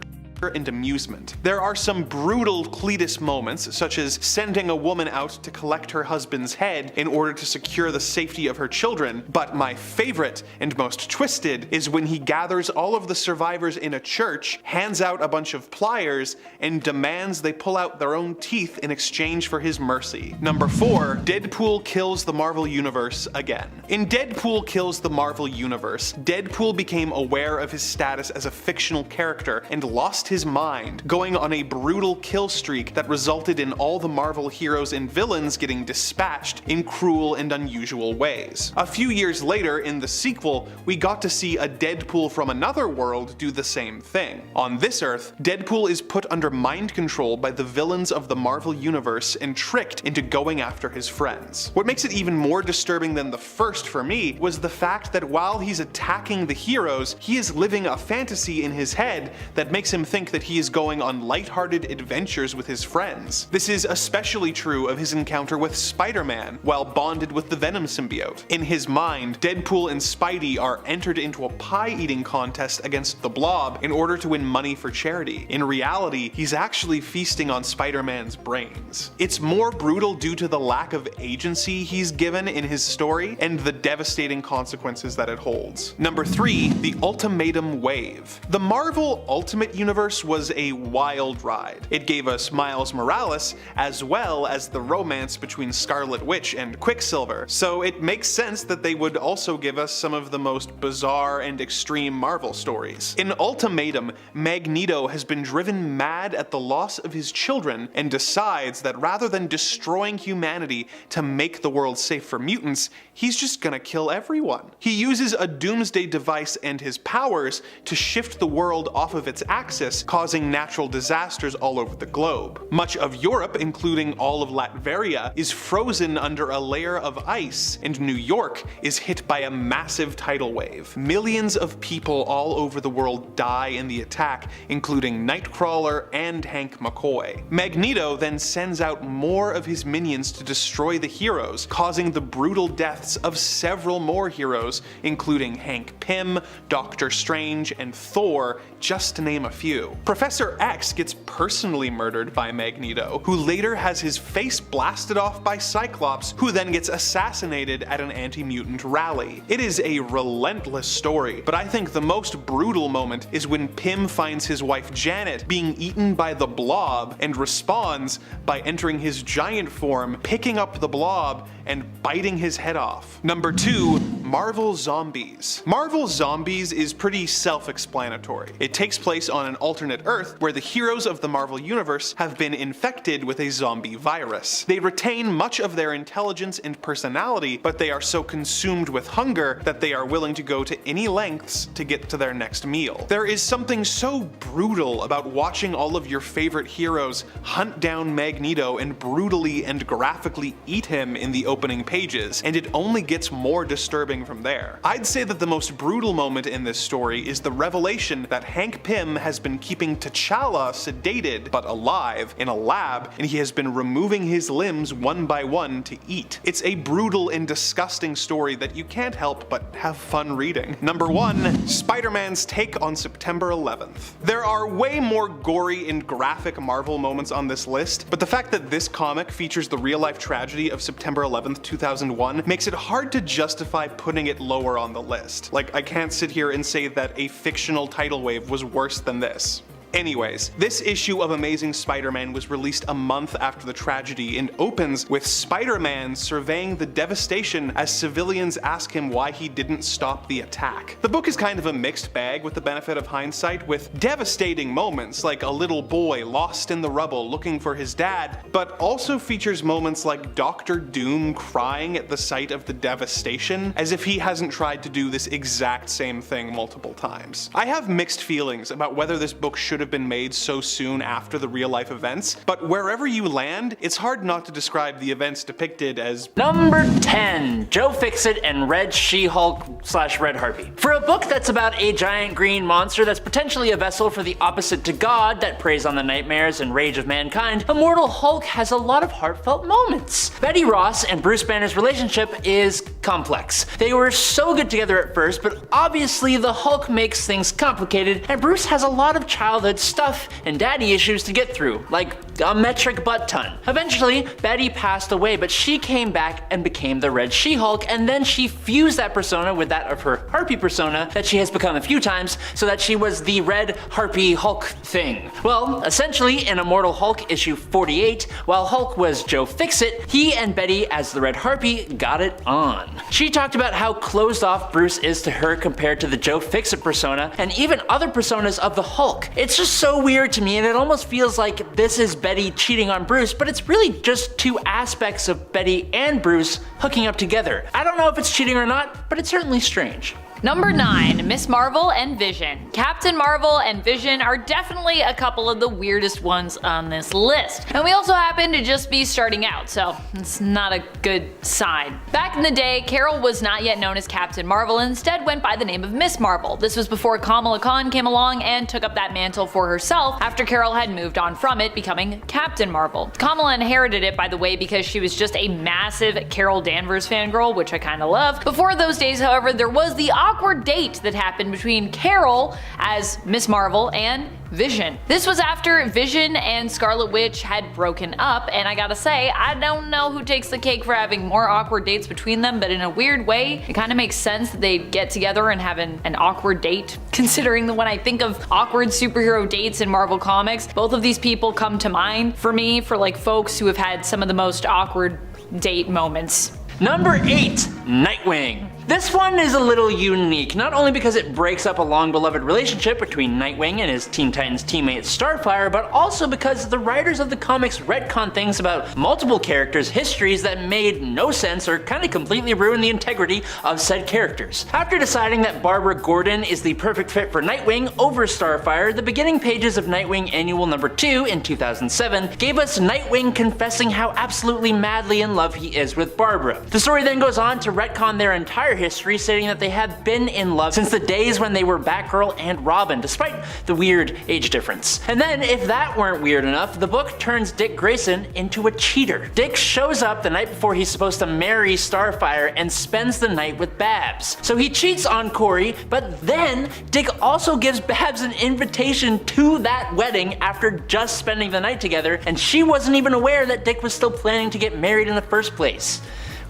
and amusement. There are some brutal Cletus moments, such as sending a woman out to collect her husband's head in order to secure the safety of her children, but my favorite and most twisted is when he gathers all of the survivors in a church, hands out a bunch of pliers, and demands they pull out their own teeth in exchange for his mercy. Number 4. Deadpool kills the Marvel Universe again. In Deadpool Kills the Marvel Universe, Deadpool became aware of his status as a fictional character and lost his mind, going on a brutal kill streak that resulted in all the Marvel heroes and villains getting dispatched in cruel and unusual ways. A few years later, in the sequel, we got to see a Deadpool from another world do the same thing. On this Earth, Deadpool is put under mind control by the villains of the Marvel Universe and tricked into going after his friends. What makes it even more disturbing than the first for me was the fact that while he's attacking the heroes, he is living a fantasy in his head that makes him think that he is going on lighthearted adventures with his friends. This is especially true of his encounter with Spider-Man while bonded with the Venom symbiote. In his mind, Deadpool and Spidey are entered into a pie-eating contest against the Blob in order to win money for charity. In reality, he's actually feasting on Spider-Man's brains. It's more brutal due to the lack of agency he's given in his story and the devastating consequences that it holds. Number 3. The Ultimatum Wave. The Marvel Ultimate Universe universe was a wild ride. It gave us Miles Morales, as well as the romance between Scarlet Witch and Quicksilver, so it makes sense that they would also give us some of the most bizarre and extreme Marvel stories. In Ultimatum, Magneto has been driven mad at the loss of his children and decides that rather than destroying humanity to make the world safe for mutants, he's just gonna kill everyone. He uses a doomsday device and his powers to shift the world off of its axis, causing natural disasters all over the globe. Much of Europe, including all of Latveria, is frozen under a layer of ice, and New York is hit by a massive tidal wave. Millions of people all over the world die in the attack, including Nightcrawler and Hank McCoy. Magneto then sends out more of his minions to destroy the heroes, causing the brutal deaths of several more heroes, including Hank Pym, Doctor Strange, and Thor, just to name a few. Professor X gets personally murdered by Magneto, who later has his face blasted off by Cyclops, who then gets assassinated at an anti-mutant rally. It is a relentless story, but I think the most brutal moment is when Pym finds his wife Janet being eaten by the Blob and responds by entering his giant form, picking up the Blob, and biting his head off. Number 2, Marvel Zombies. Marvel Zombies is pretty self-explanatory. It takes place on an alternate Earth where the heroes of the Marvel Universe have been infected with a zombie virus. They retain much of their intelligence and personality, but they are so consumed with hunger that they are willing to go to any lengths to get to their next meal. There is something so brutal about watching all of your favorite heroes hunt down Magneto and brutally and graphically eat him in the opening pages, and it only gets more disturbing from there. I'd say that the most brutal moment in this story is the revelation that Hank Pym has been keeping T'Challa sedated but alive in a lab, and he has been removing his limbs one by one to eat. It's a brutal and disgusting story that you can't help but have fun reading. Number 1, Spider-Man's take on September 11th. There are way more gory and graphic Marvel moments on this list, but the fact that this comic features the real-life tragedy of September 11th, 2001 makes it hard to justify putting it lower on the list. Like, I can't sit here and say that a fictional tidal wave was worse than this. Anyways, this issue of Amazing Spider-Man was released a month after the tragedy and opens with Spider-Man surveying the devastation as civilians ask him why he didn't stop the attack. The book is kind of a mixed bag with the benefit of hindsight, with devastating moments like a little boy lost in the rubble looking for his dad, but also features moments like Dr. Doom crying at the sight of the devastation, as if he hasn't tried to do this exact same thing multiple times. I have mixed feelings about whether this book should have been made so soon after the real life events, but wherever you land, it's hard not to describe the events depicted as Number 10, Joe Fixit and Red She-Hulk/Red Harpy. For a book that's about a giant green monster that's potentially a vessel for the opposite to God that preys on the nightmares and rage of mankind, Immortal Hulk has a lot of heartfelt moments. Betty Ross and Bruce Banner's relationship is complex. They were so good together at first, but obviously the Hulk makes things complicated, and Bruce has a lot of childhood stuff and daddy issues to get through, like a metric butt ton. Eventually, Betty passed away, but she came back and became the Red She-Hulk, and then she fused that persona with that of her Harpy persona that she has become a few times, so that she was the Red Harpy Hulk thing. Well, essentially, in Immortal Hulk issue 48, while Hulk was Joe Fixit, he and Betty as the Red Harpy got it on. She talked about how closed off Bruce is to her compared to the Joe Fixit persona, and even other personas of the Hulk. It's just so weird to me, and it almost feels like this is Betty cheating on Bruce, but it's really just two aspects of Betty and Bruce hooking up together. I don't know if it's cheating or not, but it's certainly strange. Number 9, Miss Marvel and Vision. Captain Marvel and Vision are definitely a couple of the weirdest ones on this list. And we also happen to just be starting out, so it's not a good sign. Back in the day, Carol was not yet known as Captain Marvel and instead went by the name of Miss Marvel. This was before Kamala Khan came along and took up that mantle for herself after Carol had moved on from it, becoming Captain Marvel. Kamala inherited it, by the way, because she was just a massive Carol Danvers fangirl, which I kinda love. Before those days, however, there was the awkward awkward date that happened between Carol as Miss Marvel and Vision. This was after Vision and Scarlet Witch had broken up, and I gotta say, I don't know who takes the cake for having more awkward dates between them, but in a weird way, it kind of makes sense that they'd get together and have an awkward date, considering that when I think of awkward superhero dates in Marvel Comics, both of these people come to mind for me for like folks who have had some of the most awkward date moments. Number 8, Nightwing. This one is a little unique, not only because it breaks up a long-beloved relationship between Nightwing and his Teen Titans teammate Starfire, but also because the writers of the comics retcon things about multiple characters' histories that made no sense or kinda completely ruined the integrity of said characters. After deciding that Barbara Gordon is the perfect fit for Nightwing over Starfire, the beginning pages of Nightwing Annual No. 2 in 2007 gave us Nightwing confessing how absolutely madly in love he is with Barbara. The story then goes on to retcon their entire history, stating that they have been in love since the days when they were Batgirl and Robin, despite the weird age difference. And then, if that weren't weird enough, the book turns Dick Grayson into a cheater. Dick shows up the night before he's supposed to marry Starfire and spends the night with Babs. So he cheats on Corey, but then Dick also gives Babs an invitation to that wedding after just spending the night together, and she wasn't even aware that Dick was still planning to get married in the first place.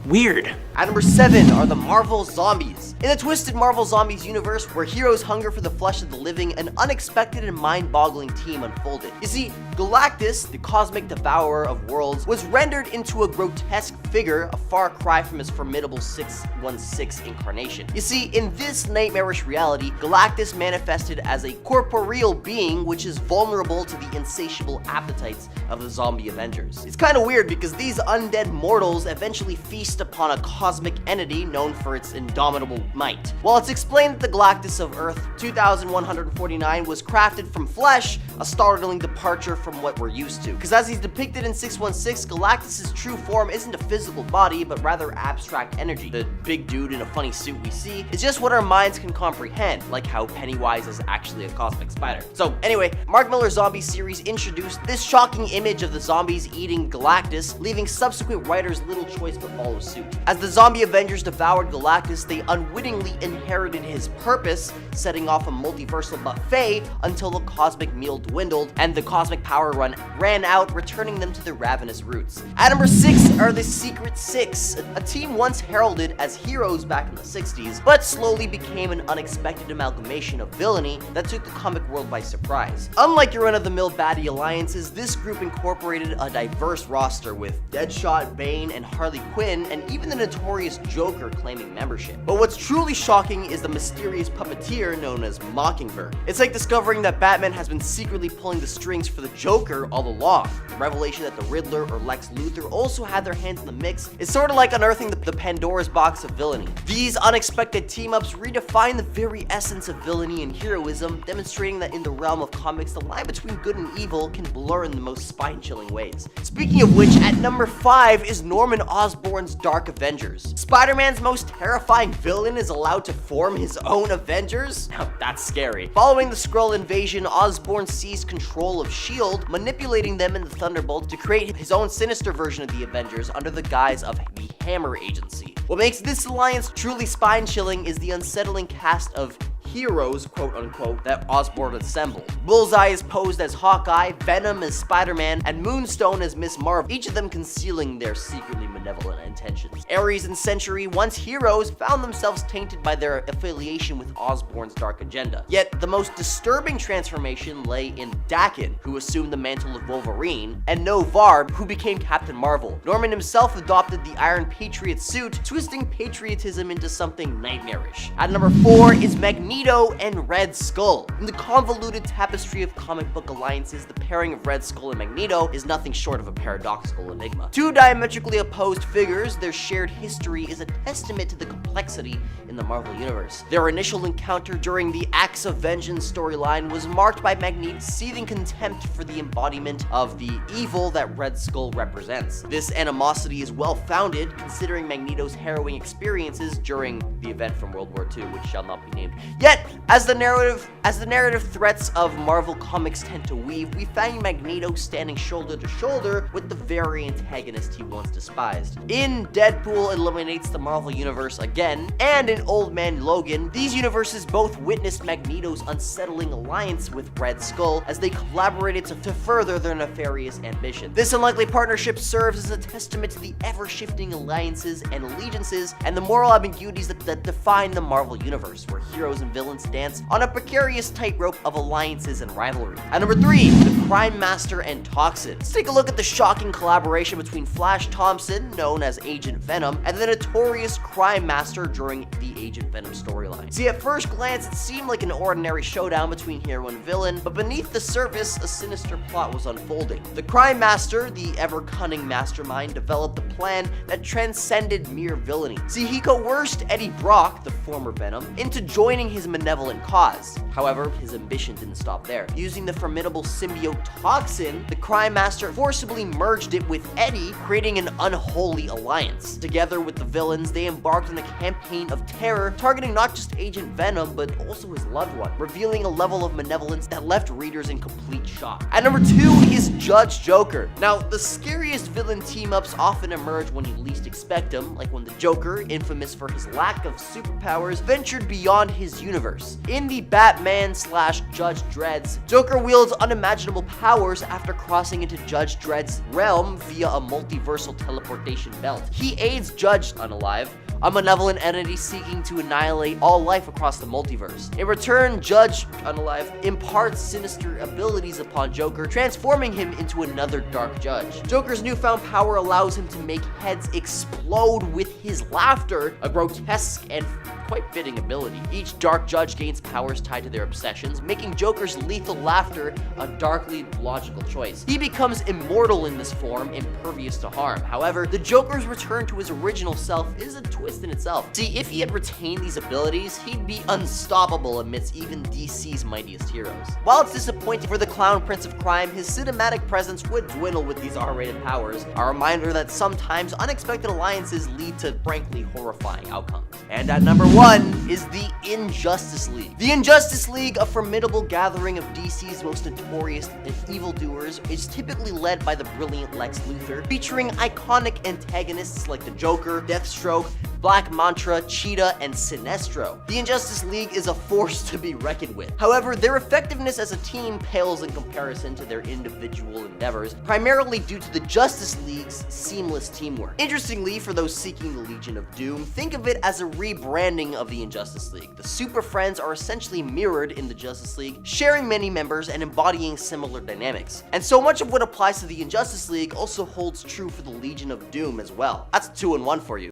Weird. At number 7 are the Marvel Zombies. In the twisted Marvel Zombies universe, where heroes hunger for the flesh of the living, an unexpected and mind-boggling team unfolded. You see, Galactus, the cosmic devourer of worlds, was rendered into a grotesque figure, a far cry from his formidable 616 incarnation. You see, in this nightmarish reality, Galactus manifested as a corporeal being which is vulnerable to the insatiable appetites of the zombie Avengers. It's kind of weird because these undead mortals eventually feast upon a cosmic entity known for its indomitable might. While it's explained that the Galactus of Earth 2149 was crafted from flesh, a startling departure from what we're used to. Because as he's depicted in 616, Galactus' true form isn't a physical body, but rather abstract energy. The big dude in a funny suit we see is just what our minds can comprehend, like how Pennywise is actually a cosmic spider. So anyway, Mark Miller's zombie series introduced this shocking image of the zombies eating Galactus, leaving subsequent writers little choice but follow suit. As the zombie Avengers devoured Galactus, they unwittingly inherited his purpose, setting off a multiversal buffet until the cosmic meal dwindled and the cosmic power ran out, returning them to their ravenous roots. At number 6 are the Secret Six, a team once heralded as heroes back in the 60s, but slowly became an unexpected amalgamation of villainy that took the comic world by surprise. Unlike your run-of-the-mill baddie alliances, this group incorporated a diverse roster with Deadshot, Bane, and Harley Quinn, and even the notorious Joker claiming membership. But what's truly shocking is the mysterious puppeteer known as Mockingbird. It's like discovering that Batman has been secretly pulling the strings for the Joker all along. The revelation that the Riddler or Lex Luthor also had their hands in the mix is sort of like unearthing the Pandora's box of villainy. These unexpected team-ups redefine the very essence of villainy and heroism, demonstrating that in the realm of comics, the line between good and evil can blur in the most spine-chilling ways. Speaking of which, at number 5 is Norman Osborn's Dark Avengers. Spider-Man's most terrifying villain is allowed to form his own Avengers? Now that's scary. Following the Skrull invasion, Osborn seized control of S.H.I.E.L.D., manipulating them in the Thunderbolt to create his own sinister version of the Avengers under the guise of the Hammer Agency. What makes this alliance truly spine-chilling is the unsettling cast of heroes, quote-unquote, that Osborn assembled. Bullseye is posed as Hawkeye, Venom as Spider-Man, and Moonstone as Miss Marvel, each of them concealing their secretly malevolent intentions. Ares and Sentry, once heroes, found themselves tainted by their affiliation with Osborn's dark agenda. Yet, the most disturbing transformation lay in Daken, who assumed the mantle of Wolverine, and Novarb, who became Captain Marvel. Norman himself adopted the Iron Patriot suit, twisting patriotism into something nightmarish. At number 4 is Magneto and Red Skull. In the convoluted tapestry of comic book alliances, the pairing of Red Skull and Magneto is nothing short of a paradoxical enigma. Two diametrically opposed figures, their shared history is a testament to the complexity in the Marvel Universe. Their initial encounter during the Acts of Vengeance storyline was marked by Magneto's seething contempt for the embodiment of the evil that Red Skull represents. This animosity is well-founded, considering Magneto's harrowing experiences during the event from World War II, which shall not be named. Yet, as the narrative As the narrative threats of Marvel Comics tend to weave, we find Magneto standing shoulder to shoulder with the very antagonist he once despised. In Deadpool eliminates the Marvel Universe again, and in Old Man Logan, these universes both witnessed Magneto's unsettling alliance with Red Skull as they collaborated to further their nefarious ambition. This unlikely partnership serves as a testament to the ever-shifting alliances and allegiances and the moral ambiguities that define the Marvel Universe, where heroes and villains dance on a precarious tightrope of alliances and rivalry. At number 3, the Crime Master and Toxin. Let's take a look at the shocking collaboration between Flash Thompson, known as Agent Venom, and the notorious Crime Master during the Agent Venom storyline. See, at first glance, it seemed like an ordinary showdown between hero and villain, but beneath the surface, a sinister plot was unfolding. The Crime Master, the ever-cunning mastermind, developed a plan that transcended mere villainy. See, he coerced Eddie Brock, the former Venom, into joining his malevolent cause. However, his ambition didn't stop there. Using the formidable symbiote Toxin, the Crime Master forcibly merged it with Eddie, creating an unholy alliance. Together with the villains, they embarked on a campaign of terror, targeting not just Agent Venom, but also his loved one, revealing a level of malevolence that left readers in complete shock. At number 2 is Judge Joker. Now, the scariest villain team-ups often emerge when you least expect them, like when the Joker, infamous for his lack of superpowers, ventured beyond his universe. In the Batman/Judge Dredd's, Joker wields unimaginable powers after crossing into Judge Dredd's realm via a multiversal teleportation belt. He aids Judge Unalive, a malevolent entity seeking to annihilate all life across the multiverse. In return, Judge Unalive imparts sinister abilities upon Joker, transforming him into another dark judge. Joker's newfound power allows him to make heads explode with his laughter, a grotesque and quite fitting ability. Each dark judge gains powers tied to their obsessions, making Joker's lethal laughter a darkly logical choice. He becomes immortal in this form, impervious to harm. However, the Joker's return to his original self is a twist in itself. See, if he had retained these abilities, he'd be unstoppable amidst even DC's mightiest heroes. While it's disappointing for the Clown Prince of Crime, his cinematic presence would dwindle with these R-rated powers, a reminder that sometimes unexpected alliances lead to frankly horrifying outcomes. And at number 1 is the Injustice League. The Injustice League, a formidable gathering of DC's most notorious evildoers, is typically led by the brilliant Lex Luthor, featuring iconic antagonists like the Joker, Deathstroke, Black Manta, Cheetah, and Sinestro. The Injustice League is a force to be reckoned with. However, their effectiveness as a team pales in comparison to their individual endeavors, primarily due to the Justice League's seamless teamwork. Interestingly, for those seeking the Legion of Doom, think of it as a rebranding of the Injustice League. The Super Friends are essentially mirrored in the Justice League, sharing many members and embodying similar dynamics. And so much of what applies to the Injustice League also holds true for the Legion of Doom as well. That's a 2-in-1 for you.